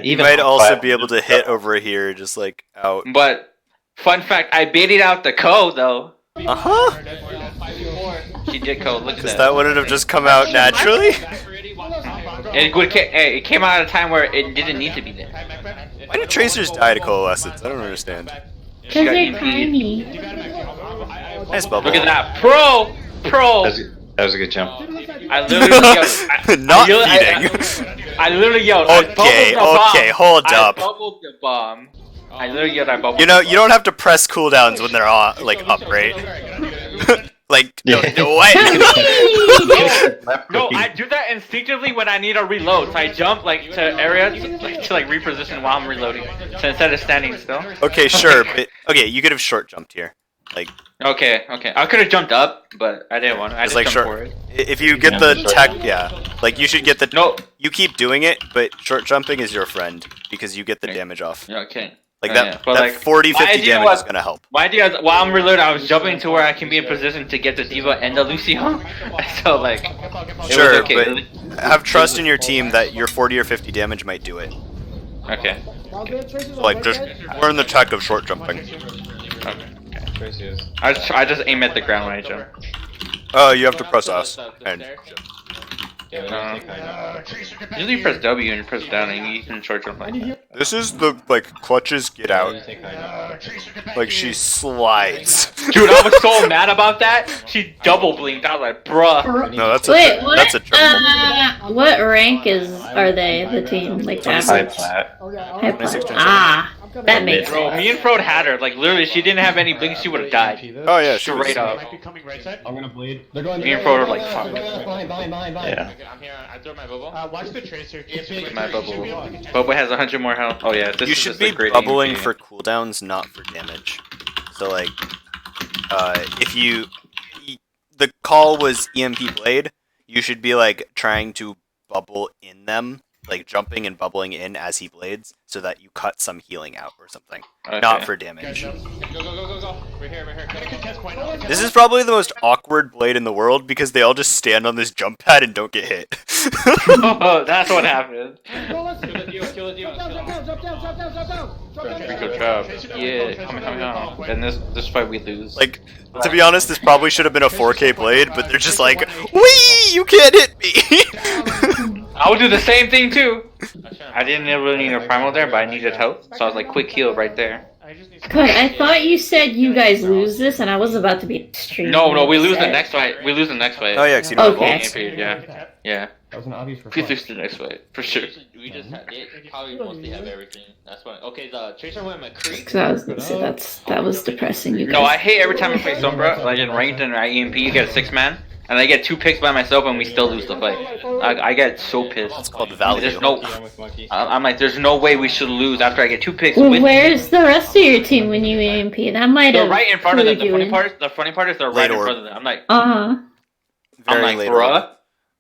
You might also be able to hit over here, just like out. But fun fact, I baited out the code though. Uh-huh. She did code. Look at Because that. that wouldn't have just come out naturally? It came out at a time where it didn't need to be there. Why do Tracers die to Coalescence? I don't understand. Because they're tiny. Nice bubble. Look at that, pro. That was a good jump. I literally yelled. Not feeding. I literally yelled. Okay, hold up. I bubbled the bomb. I literally yelled. I bubbled. You know, you don't have to press cooldowns when they're on, like up, right? Like, no, what? No, I do that instinctively when I need to reload. So I jump like to areas to reposition while I'm reloading. So instead of standing still. Okay, sure, but okay, you could have short jumped here. Like, okay, I could have jumped up, but I didn't want to. I it's just like jumped short. forward. If you get the tech, yeah, like you should get the. No. You keep doing it, but short jumping is your friend because you get the damage off. Okay. Like Oh, that, yeah. But that like, 40, my 50 idea damage was- is gonna help. My idea is while I'm reloading, I was jumping to where I can be in position to get the Diva and the Lucio. So like, it Sure, was okay. but have trust in your team that your 40 or 50 damage might do it. Okay. So, like, just learn the tech of short jumping. I just aim at the ground when I jump. Oh, you have to press S. And Usually you press W and you press down and you can short jump like that. this is the, like, clutches get out. Like, she slides. Dude, I was so mad about that. She double blinked. I was like, bruh. No, that's Wait, a what? that's a triple. What rank are they? The team, like that? High plat. High plat. Ah, that makes sense. Bro, me and Frode had her. Like, literally, she didn't have any blinks, she would have died. Oh yeah, she was. Straight up. I'm gonna bleed. They're going. Me and Frode were like, fuck. Behind. Yeah. I'm here. I throw my bubble. Watch the tracer. My bubble. Bubble has 100 more health. Oh yeah, this You is should just a be great bubbling aim. for cooldowns, not for damage. So like, if you, the call was EMP Blade, you should be like trying to bubble in them, like jumping and bubbling in as he blades, so that you cut some healing out or something, not Okay. for damage. Go. We're here. This is probably the most awkward blade in the world because they all just stand on this jump pad and don't get hit. Oh, that's what happened. Kill the Diva. Kill down. Good job. Yeah, come. And this fight we lose. Like, to be honest, this probably should have been a 4K blade, but they're just like, wee, you can't hit me. I would do the same thing too. I didn't really need a primal there, but I needed health, so I was like, quick heal right there. God, I thought you said you guys lose this, and I was about to be extremely No, we lose the upset. next fight. We lose the next fight. Oh yeah, 'cause you don't Okay. have bolts. Yeah. That was an obvious We response. lose the next fight for sure. We just had it. Probably mostly have everything. That's why. Okay, the Tracer went McCree. Because I was gonna say that was depressing. You guys. No, I hate every time I play Sombra, like in ranked and EMP, you get a 6-man, and I get 2 picks by myself, and we still lose the fight. I get so pissed. It's called value. There's no. I'm like, there's no way we should lose after I get 2 picks. Well, with where's the rest of your team when you EMP? That might They're have. right in front of them. clued you in. The funny part is they're Late right in orb. front of them. I'm like, Uh-huh. Very like, late bruh.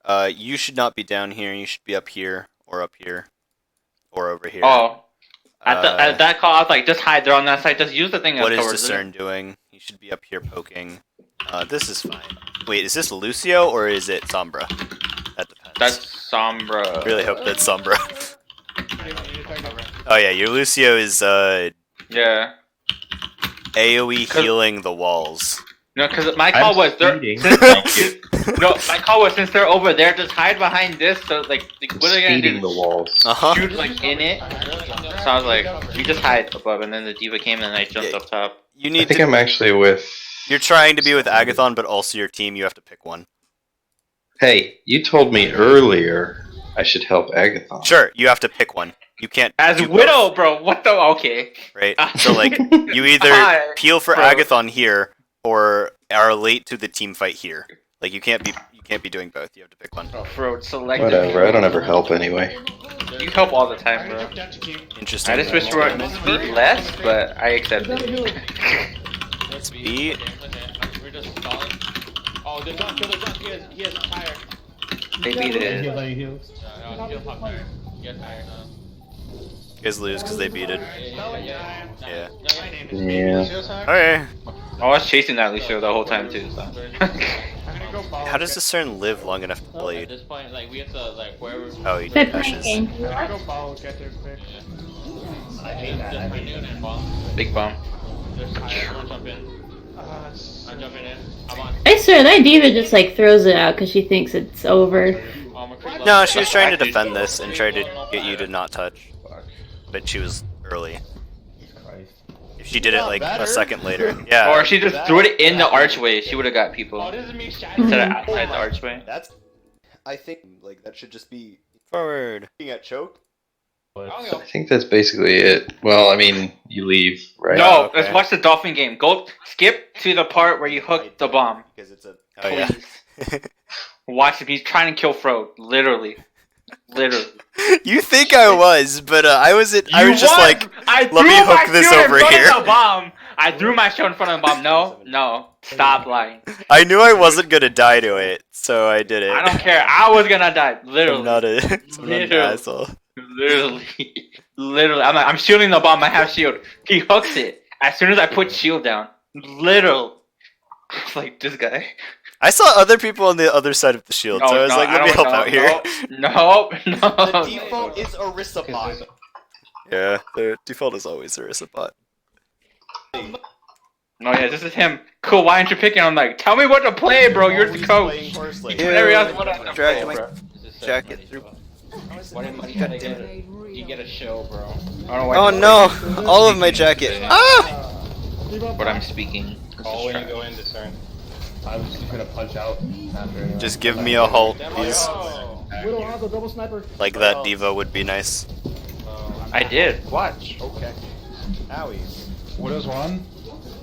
orb. You should not be down here. You should be up here, or over here. Oh. At Uh, that call, I was like, just hide. They're on that side. Just use the thing as What is cover. Discern doing? You should be up here poking. This is fine. Wait, is this Lucio or is it Sombra? That depends. That's Sombra. I really hope that's Sombra. Oh yeah, your Lucio is Yeah. AoE healing the walls. No, because my call was they're speeding. since No, my call was since they're over there, just hide behind this. So like, what are they gonna Speeding do? the walls. Shoot like in it. So I was like, you just hide above, and then the diva came and I jumped up top. You I need think to. I'm actually with. You're trying to be with Agathon, but also your team. You have to pick one. Hey, you told me earlier I should help Agathon. Sure, you have to pick one. You can't. As do both, Widow, bro. What the? Okay. right? So like, you either Hi, peel for bro. Agathon here, or are late to the team fight here. Like you can't be doing both. You have to pick one. Bro, select. Whatever. I don't ever help anyway. You help all the time, bro. Interesting. I just wish we were speed less, but I accept it. Speed. We're just stalling. Oh, the John, kill the John. He has tire. They beat it. Heal, let you heal. No, he has pop tire. He has tire. You guys lose because they beat it. Yeah. Yeah. Okay. I was chasing that Alicia the whole time too. So. How does Discern live long enough to At blade? this point, like we have to like wherever. Oh, he They're dashes. playing. Go follow, get there quick. I hate that. I hate that. and bomb. Big bomb. There's tire. I'm jump in. I'm jumping in. I'm on. I swear that diva just like throws it out because she thinks it's over. No, she was trying to defend this and tried to get you to not touch. But she was early. Christ. If she did it like a second later. Yeah. Or if she just threw it in the archway, she would have got people. Oh, this is me Instead shining. of outside the archway. That's. I think like that should just be forward. Being at choke. I think that's basically it. Well, I mean, you leave, right? No, okay. let's watch the dolphin game. Go skip to the part where you hook the bomb. Because it's a. Oh Please. yeah. Watch him. He's trying to kill Frode. Literally. You think I was, but I wasn't. I You was just like, I let me threw my hook this shield in over front of here. the bomb. I threw my shield in front of the bomb. No. Stop lying. I knew I wasn't gonna die to it, so I did it. I don't care. I was gonna die. I'm Literally. not a. I'm not an Literally. asshole. Literally. I'm shielding the bomb. I have shield. He hooks it as soon as I put shield down. Literally. I was like, this guy. I saw other people on the other side of the shield, so I was like, let me help out here. No. The default is Orisa bot. Yeah, the default is always Orisa bot. No, yeah, this is him. Cool, why aren't you picking? I'm like, tell me what to play, bro. You're the coach. Every other one I Drag play, my bro. jacket through. What am I trying to get? You get a show, bro. I don't know why Oh you- no! All of my jacket. Ah! What I'm speaking. Call when you go in, Discern. I'm just gonna punch out after. Anyway. Just give me a halt, please. Widow Hanzo, double sniper. Like that diva would be nice. I did. Watch. Okay. Owie. Widow's one.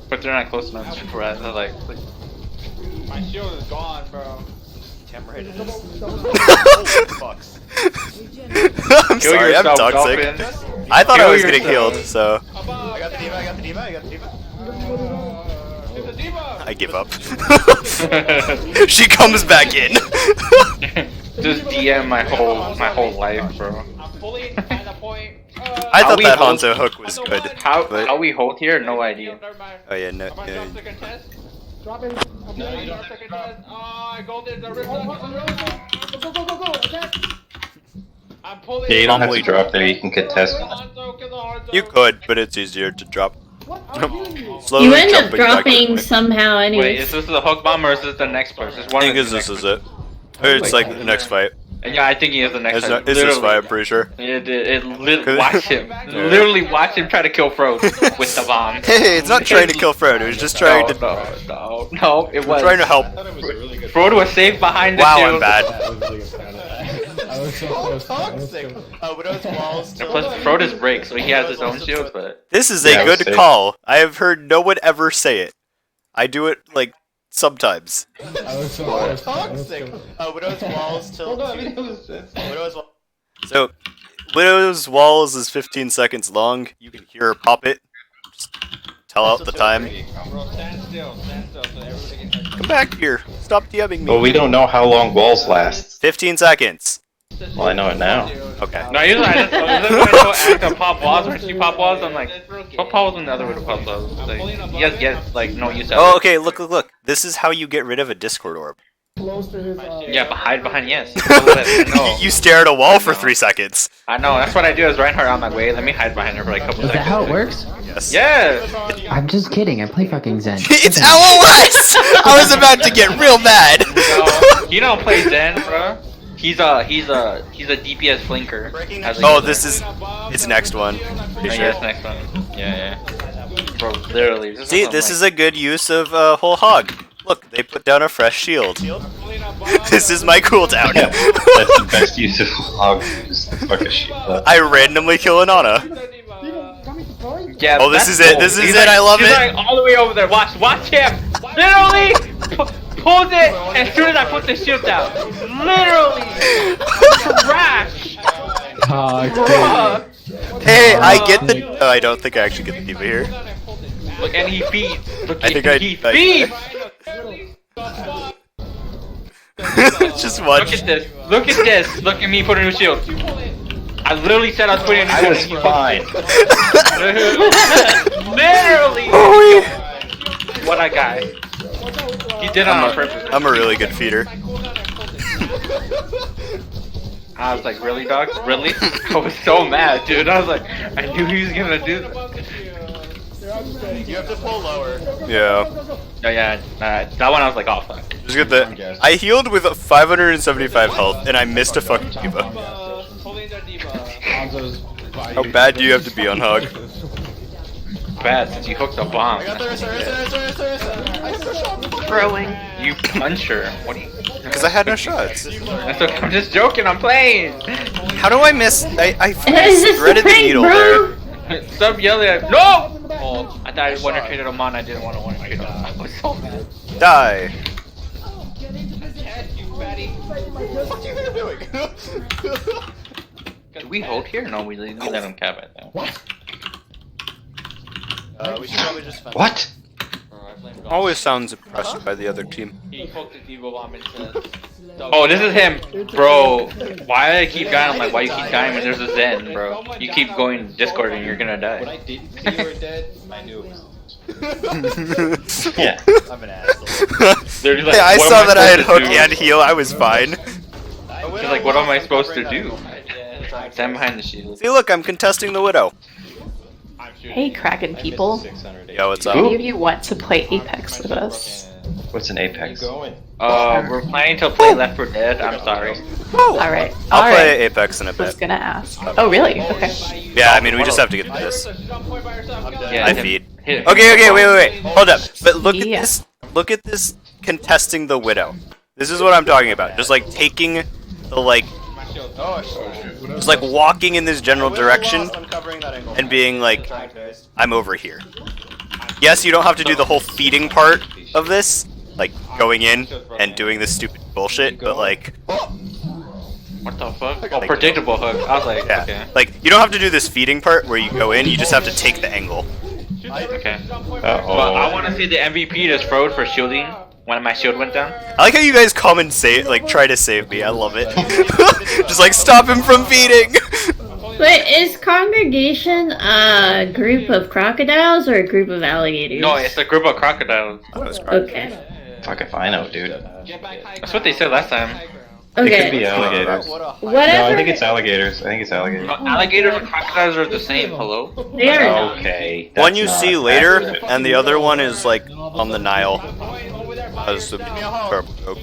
But they're not close enough for us. They're like My shield is gone, bro. Fucks. I'm Kill sorry, I'm yourself, toxic. Dolphin. I thought I Kill was getting yourself. healed, so I got the diva, I got the diva, I got the diva. It's a diva. I give up. She comes back in. Just DM my whole life, bro. I'm fully at the point. I How thought we that hold- Hanzo hook was good. How But- we hold here? No idea. Oh yeah, no. Am I drop second test? Drop in. No, you drop second test. Oh, I go there. The rip. Go. Attack. I'm pulling. Yeah, you don't have to Probably- drop there. You can contest. Kill the Hanzo, kill the Hanzo. You could, but it's easier to drop. What? I'm healing you. Slowly You end up jumping back dropping in. somehow Wait, anyways. is this the hook bomb or is this the next part? Is I one think of is the this next is it. It's like the next fight. part? Yeah, I think he is the next It's part. this fight, I'm pretty sure. Watch him. Literally watch him try to kill Frode with the bomb. Hey, it's not trying to kill Frodo, it was just trying to No, it was. trying to help. Frode was safe behind the Wow, shield. I'm bad. That was really good. I was so close. I was so close. Widow's walls. And plus, Frode is break, so he has his own shield, but... This is Yeah, a I was good safe. call. I have heard no one ever say it. I do it like sometimes. I was so close. Toxic. Widow's walls till. Widow's walls. So, Widow's Walls is 15 seconds long. You can hear her pop it. Just tell out the time. Bro, stand still, so everybody can. Come back here. Stop DMing me. Well, we don't know how long walls last. 15 seconds. Well, I know it now. Okay. No, usually I just act to pop walls. When she pop walls, I'm like, what pop walls another way to pop walls? Like, you guys get, like, no use out Oh, of it. okay, look. This is how you get rid of a Discord orb. close to his. Yeah, but hide behind yes. No. You stare at a wall for 3 seconds. I know. That's what I do. Is Reinhardt on my way. Let me hide behind her for like a couple Is seconds. that how it works? Yes. Yeah. I'm just kidding. I play fucking Zen. It's LOS! I was about to get real mad. No, you don't play Zen, bro. He's a DPS flanker. Oh, this is it's next one. Pretty sure. Yes, next one. Yeah. Bro, literally. See, this is a good use of whole hog. Look, they put down a fresh shield. This is my cooldown. Yeah, that's the best use of log. Just fuck a shit up. I randomly kill an Ana. Yeah, Oh, this that's is it. cool. This is He's it. like- I love he's it. Like all the way over there. Watch him. Literally pulls it as soon as I put the shield down. Literally. Trash. Oh, Hey, I get the. Oh, I don't think I actually get the diva here. Look, and he feeds. Look, I think I. he feeds. Just Look watch. at this. Look at this. Look at me put a new shield. I literally said I was putting a new I shield. was fine. Literally. What a guy. He did it on purpose. I'm a really good feeder. I was like, really, dog? Really? I was so mad, dude. I was like, I knew he was gonna do that. You have to pull lower. Yeah. Oh, yeah, that one I was like, oh, fuck. Just get the. I healed with 575 health, and I missed a fucking diva. Hanzo's How bad do you have to be on hog? Bad, since you hooked a bomb. Throwing. You punch her. What do you... Because I had no shots. That's okay, I'm just joking, I'm playing. How do I miss? I Is this threaded the the prank, needle bro? there. Stop yelling at No! Oh, I thought I one traded a mon, I didn't want to one trade him. I was so mad. Die. Do we hold here? No, we let him cap it. Though. We should probably just. What? Always sounds impressed by the other team. He poked the Devo bomb into... Oh, this is him! Bro, why do I keep dying? I'm like, why you keep dying when there's a Zen, bro? You keep going Discord and you're gonna die. When I didn't see you were dead, I knew it was. Yeah. I'm an asshole. They're just like, Hey, I what saw am that I had supposed hook to do? and heal. I was fine. She's like, what am I supposed to do? Stand behind the shield. See, look, I'm contesting the widow. Hey, Kraken people. Yo, what's Any up? of you want to play Apex with us? What's an Apex? We're planning to play Left 4 Dead. I'm sorry. Alright. I'll play Apex in a I was bit. gonna ask. Oh, really? Okay. Yeah, I mean, we just have to get through this. Yeah, I him- feed. hit- Okay, wait. Hold up. But look at Yeah. this. Look at this contesting the widow. This is what I'm talking about. Just like taking the like, just like walking in this general direction and being like, I'm over here. Yes, you don't have to do the whole feeding part of this, like going in and doing this stupid bullshit, but like, What the fuck? Oh, predictable hook. I was like, yeah, okay. like you don't have to do this feeding part where you go in. You just have to take the angle. Okay. Uh-oh. But I want to see the MVP just throwed for shielding when my shield went down. I like how you guys come and try to save me. I love it. Just like stop him from feeding. But is Congregation a group of crocodiles or a group of alligators? No, it's a group of crocodiles. Okay. Fuck if I know, dude. That's what they said last time. It could Okay. be alligators. No, Whatever. I think it's alligators. I think it's alligators. Alligators and crocodiles are the same. Hello? They are not. Okay. One that's you not see later, accurate. and the other one is like on the Nile. As a purple joke.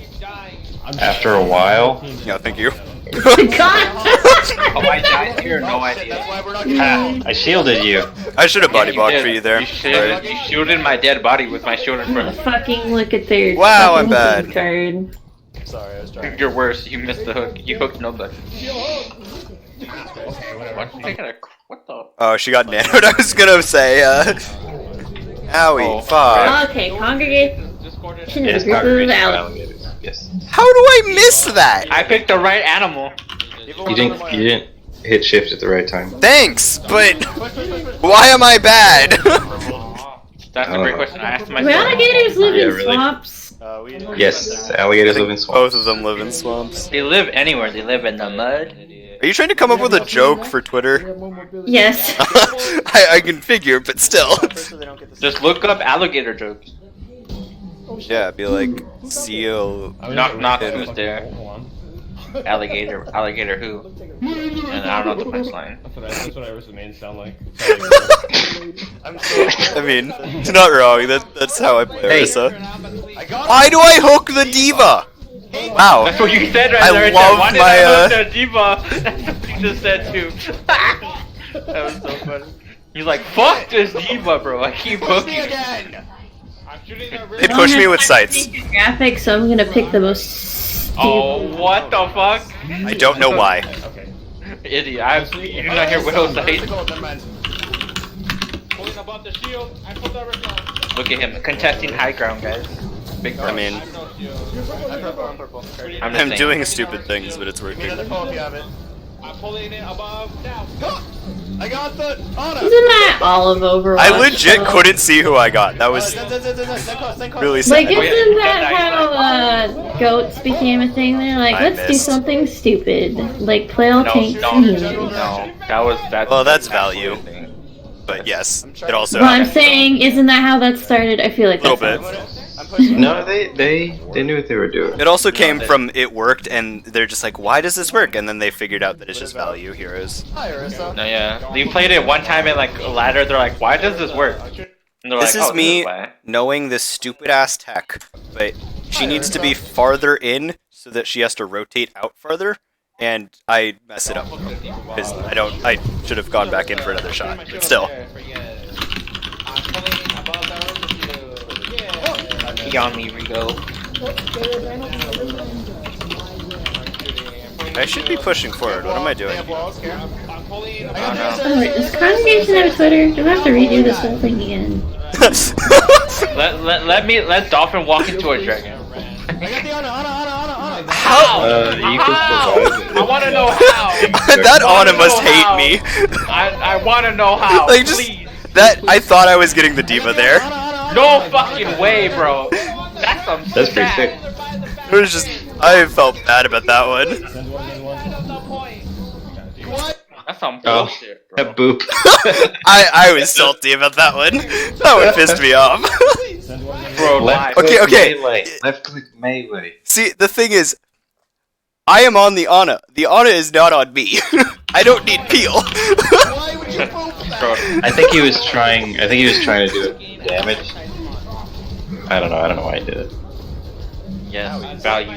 After a while. Yeah, thank you. Oh, I died here? No idea. Ah, I shielded you. I should have body Yeah, blocked you for did. you there. You shielded my dead body with my shield in front. Fucking look at their Wow, I'm fucking bad. card. Sorry, I was trying. You're worse. You missed the hook. You hooked nobody. What the? Oh, she got nanoed. I was gonna say, owie, fuck. Okay, Congregation Yes, is a group of congregation of alligators. alligators. Yes. How do I miss that? I picked the right animal. You didn't hit shift at the right time. Thanks, but why am I bad? That's a great question. I asked Do myself. alligators live Yeah, in really. swamps? Yes, alligators live in swamps. Both of them live in swamps. They live anywhere. They live in the mud. Are you trying to come up with a joke for Twitter? Yes. I can figure, but still. Just look up alligator jokes. Yeah, be like, seal. Knock knock, Yeah, who's fucking there? hold on. Alligator who? And I don't know the punchline. That's what Iris' main sound like. I mean, you're not wrong. That's how I play Hey. Orisa. Why do I hook the diva? Wow. That's what you said right I there. love Why did my, I hook the diva? That's what you just said too. That was so funny. He's like, fuck this diva, bro. I keep hooking. They push me with sights. Graphics, so I'm gonna pick the most. Oh, what the fuck? I don't know why. Okay. Idiot. You do not hear Widow's sight? Pulling above the shield. I put the rifle. Look at him, contesting high ground, guys. Big I mean, No shield. I'm purple. I'm purple. I'm just I'm saying. doing stupid things, but it's working. I'm pulling it above now. I got the Ana. Isn't that all of Overwatch? I legit though? couldn't see who I got. That was really Like, sad. isn't that how goats became a thing? They're like, I let's do missed. something stupid, like play all No, tanks no, and humans. no. That's Well, that's value. But yes, it also. Well, I'm saying, isn't that how that started? I feel like Little that's bit. how it No, they knew what they were doing. It also came from it worked, and they're just like, why does this work? And then they figured out that it's just value heroes. No, yeah. They played it one time in like a ladder. They're like, why does this work? And they're This like, is oh, me why. knowing this stupid ass tech, but she needs to be farther in so that she has to rotate out farther, and I mess it up because I should have gone back in for another shot. But still, I'm pulling above the shield. Yeah. He on me, Rigo. I should be pushing forward. What am I doing? I'm pulling above Oh, wait, does Congregation have Twitter? Do I have to redo this whole thing again? Let Dolphin walk into a dragon. How? You can survive it. I want to know how. That wanna Ana must know hate how. me. I want to know how. Like just Please. that. I thought I was getting the diva there. No fucking way, bro. That's some That's pretty sad- sick. It was just. I felt bad about that one. That's some Oh, bullshit, bro. boop. I was salty about that one. That one pissed me off. Bro, Left live. Okay, click okay. melee. Left click melee. See, the thing is, I am on the Ana. The Ana is not on me. I don't need peel. Bro, I think he was trying. I think he was trying to do it damage. I don't know. I don't know why he did it. yes, value.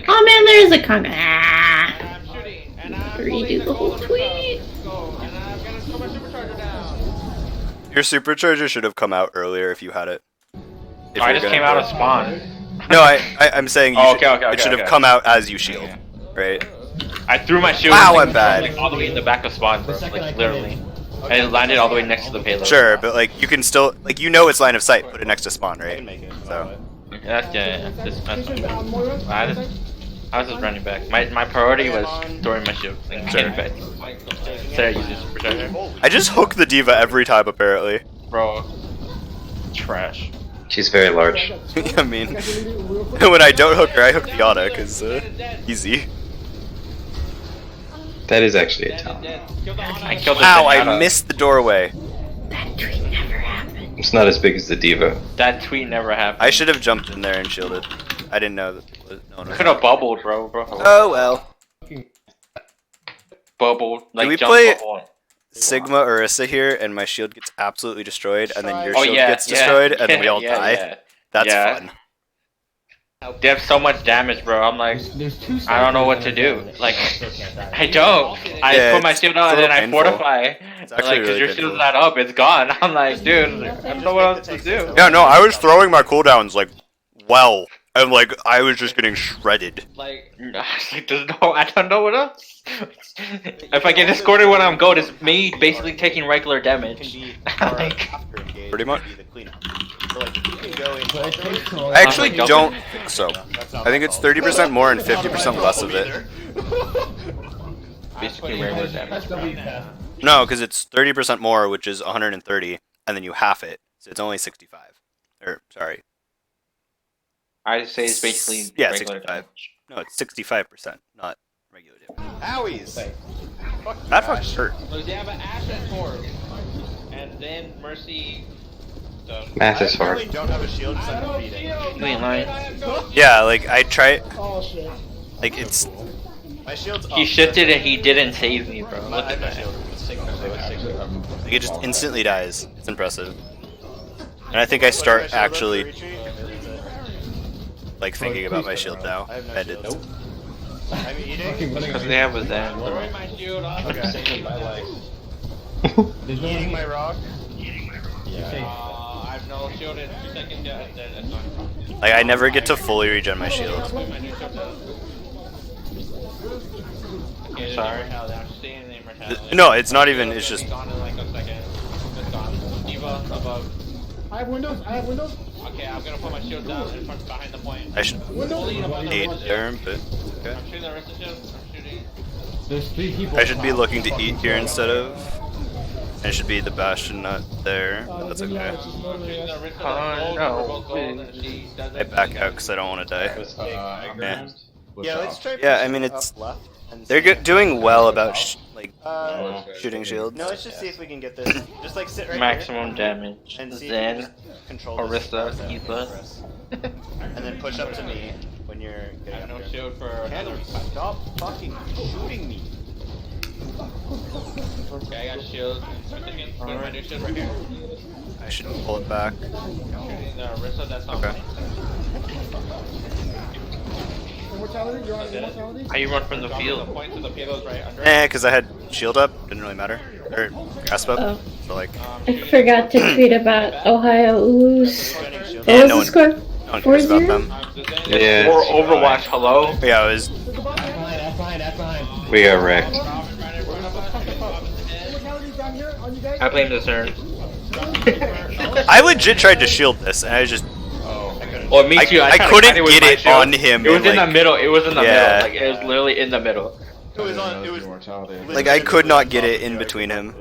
Oh man, there is a con. Ah! I'm shooting. And I'm Redo the whole tweet. go. And I'm gonna throw my supercharger down. Your supercharger should have come out earlier if you had it. If I you're just gonna came out do of it. spawn. No, I'm saying you Oh, should, okay, it should have okay. come out as you shield, right? I threw my shield. Wow, like, I'm bad. Like, all the way in the back of spawn, bro. Like literally. And it landed all the way next to the payload. Sure, but like you can still like you know it's line of sight. Put it next to spawn, right? So Yeah, that's I was just running back. My priority was throwing my shield. Like, Sure. getting back. Sarah uses supercharger. I just hook the diva every time apparently. Bro. Trash. She's very large. I mean, when I don't hook her, I hook the Ana because easy. That is actually a talent. I killed the Ow! Zenyatta. I missed the doorway. That tweet never happened. It's not as big as the diva. That tweet never happened. I should have jumped in there and shielded. I didn't know that. No one was- Could have bubbled, bro. Oh well. Bubbled. Like we jump play- bubble. Sigma Orisa here, and my shield gets absolutely destroyed, and then your Oh shield yeah, gets yeah, destroyed, and then we all yeah, die. yeah. That's Yeah. fun. They have so much damage, bro. I'm like, There's two I don't know what to do. Like, I don't. I Yeah, put my it's shield a on and little then I painful. fortify. It's actually Like, because really your painful. shield's not up, it's gone. I'm like, dude, I don't know what else to do. Yeah, no, I was throwing my cooldowns like well, and like I was just getting shredded. Like, there's no, I don't know what else. If I get discorded when I'm gold, it's me basically taking regular damage. Like, Pretty much. I I actually don't think so. I think it's 30% more and 50% less of it. basically regular damage. No, because it's 30% more, which is 130, and then you half it, so it's only 65. Or sorry, I say it's basically Yeah, regular 65. damage. no, it's 65%, not regular damage. Owies! That fucking hurt. So they have an Ashen Torch. And then Mercy Math is I hard. really don't have a shield because I'm defeating. You ain't lying. Yeah, like I try. Oh shit. Like it's. My shield's up. He shifted and he didn't save me, bro. I had my shield. Like it just instantly dies. It's impressive. And I think I start actually like thinking about my shield now. And it's. I'm eating. Because they have a Zen. Eating my rock. I have no shield in 2 seconds yet. That's fine. Like I never get to fully regen my shield. I'm sorry. No, it's not even. It's just. Gone in like a second. It's gone. Eva above. I have windows. Okay, I'm gonna put my shield down in front behind the point. I should eat there, but okay. I'm shooting the rest of the shield. I'm shooting. There's 3 people. I should be looking to eat here instead of. And it should be the Bastion not there. That's okay. I'm shooting the rest of the Oh, gold. no. We're both gold, and she does I it. back out because I don't want to die. Yeah, let's try. Yeah, I mean it's. They're doing well about shooting shields. No, let's just see if we can get this. Just like sit right Maximum damage. and see Zen, if you just control this Orisa, process. Eva. And then push up to me when you're I getting have up no here. shield for another. Stop fucking shooting me. Okay, I got shield. 2 seconds. Put my new shield right here. I should pull it back. Shooting the Orisa that's on Okay. me. Immortality? You're on immortality? How you run from the Drop field? the point to the payloads right under. Because I had shield up, didn't really matter. Or grasp up. Oh. So like. I forgot to tweet about Ohio Ooze. What Yeah, was no the one- score? No one cares about 4-0? them. Yeah. Or Overwatch, hello? Yeah, it was. Behind. We got wrecked. Immortality's down here on you guys? I blame the Zern. I legit tried to shield this, and I just. Well, me too. I tried to couldn't fight with get my it shield. on him. It was and, in the like, middle. It was in the Yeah. middle. Like, it was literally in the middle. It was on. It was. Like I could not get it in between him.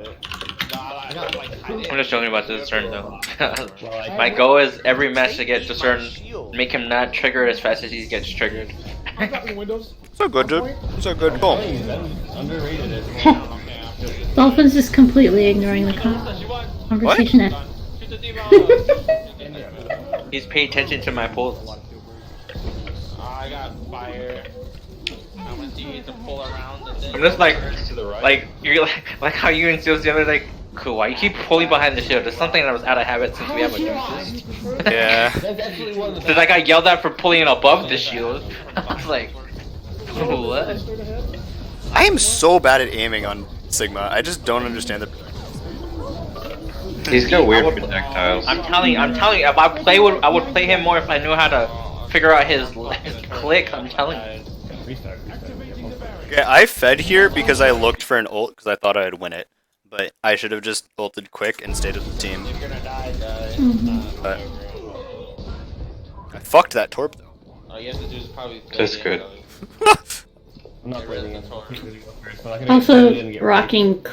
I'm just joking about this Zern though. My goal is every match to get to Zern, make him not trigger as fast as he gets triggered. I'm dropping windows. So good, dude. So good. Boom. Underrated. Dolphins is completely ignoring the conversation. He's paying attention to my pulls. I got fire. I want you to pull around and then. I'm just like you're like how you and Seals the other like, cool. Why you keep pulling behind the shield? It's something that was out of habit since we have a deuces. Yeah. That's actually one of the Cause I got yelled at for pulling it above the shield. I was like, what? I am so bad at aiming on Sigma. I just don't understand the. He's got weird projectiles. I'm telling you, if I would play him more if I knew how to figure out his click. I'm telling you. Okay, I fed here because I looked for an ult because I thought I'd win it, but I should have just ulted quick and stayed with the team. You're gonna die, guys. But I fucked that torp though. All you have to do is probably. Just good. I'm not blaming it. Also, rocking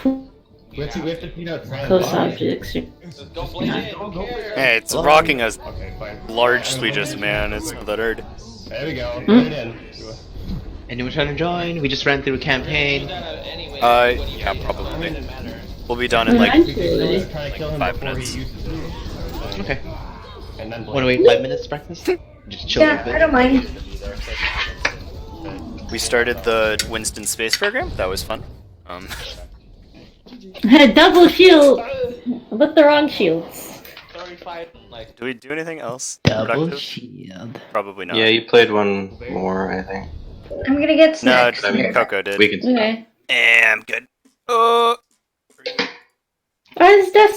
We have to feed out close objects. Just go blade in. Who cares? Hey, it's rocking a Okay, fine. large sweetest man. It's littered. There we go. Put it in. Anyone trying to join? We just ran through a campaign. Yeah, probably. We'll be done in like Eventually. Trying to kill him 5 before minutes. he uses it. Okay. And then Want to wait 5 minutes, breakfast? Just chill Yeah, a bit. I don't mind. We started the Winston space program. That was fun. I had a double shield with the wrong shields. 35, like. Do we do anything else? Double productive? shield. Probably not. Yeah, you played one more, I think. I'm gonna get No, snacks. I mean, Coco did. We can stop. Okay. I'm good. Why is Death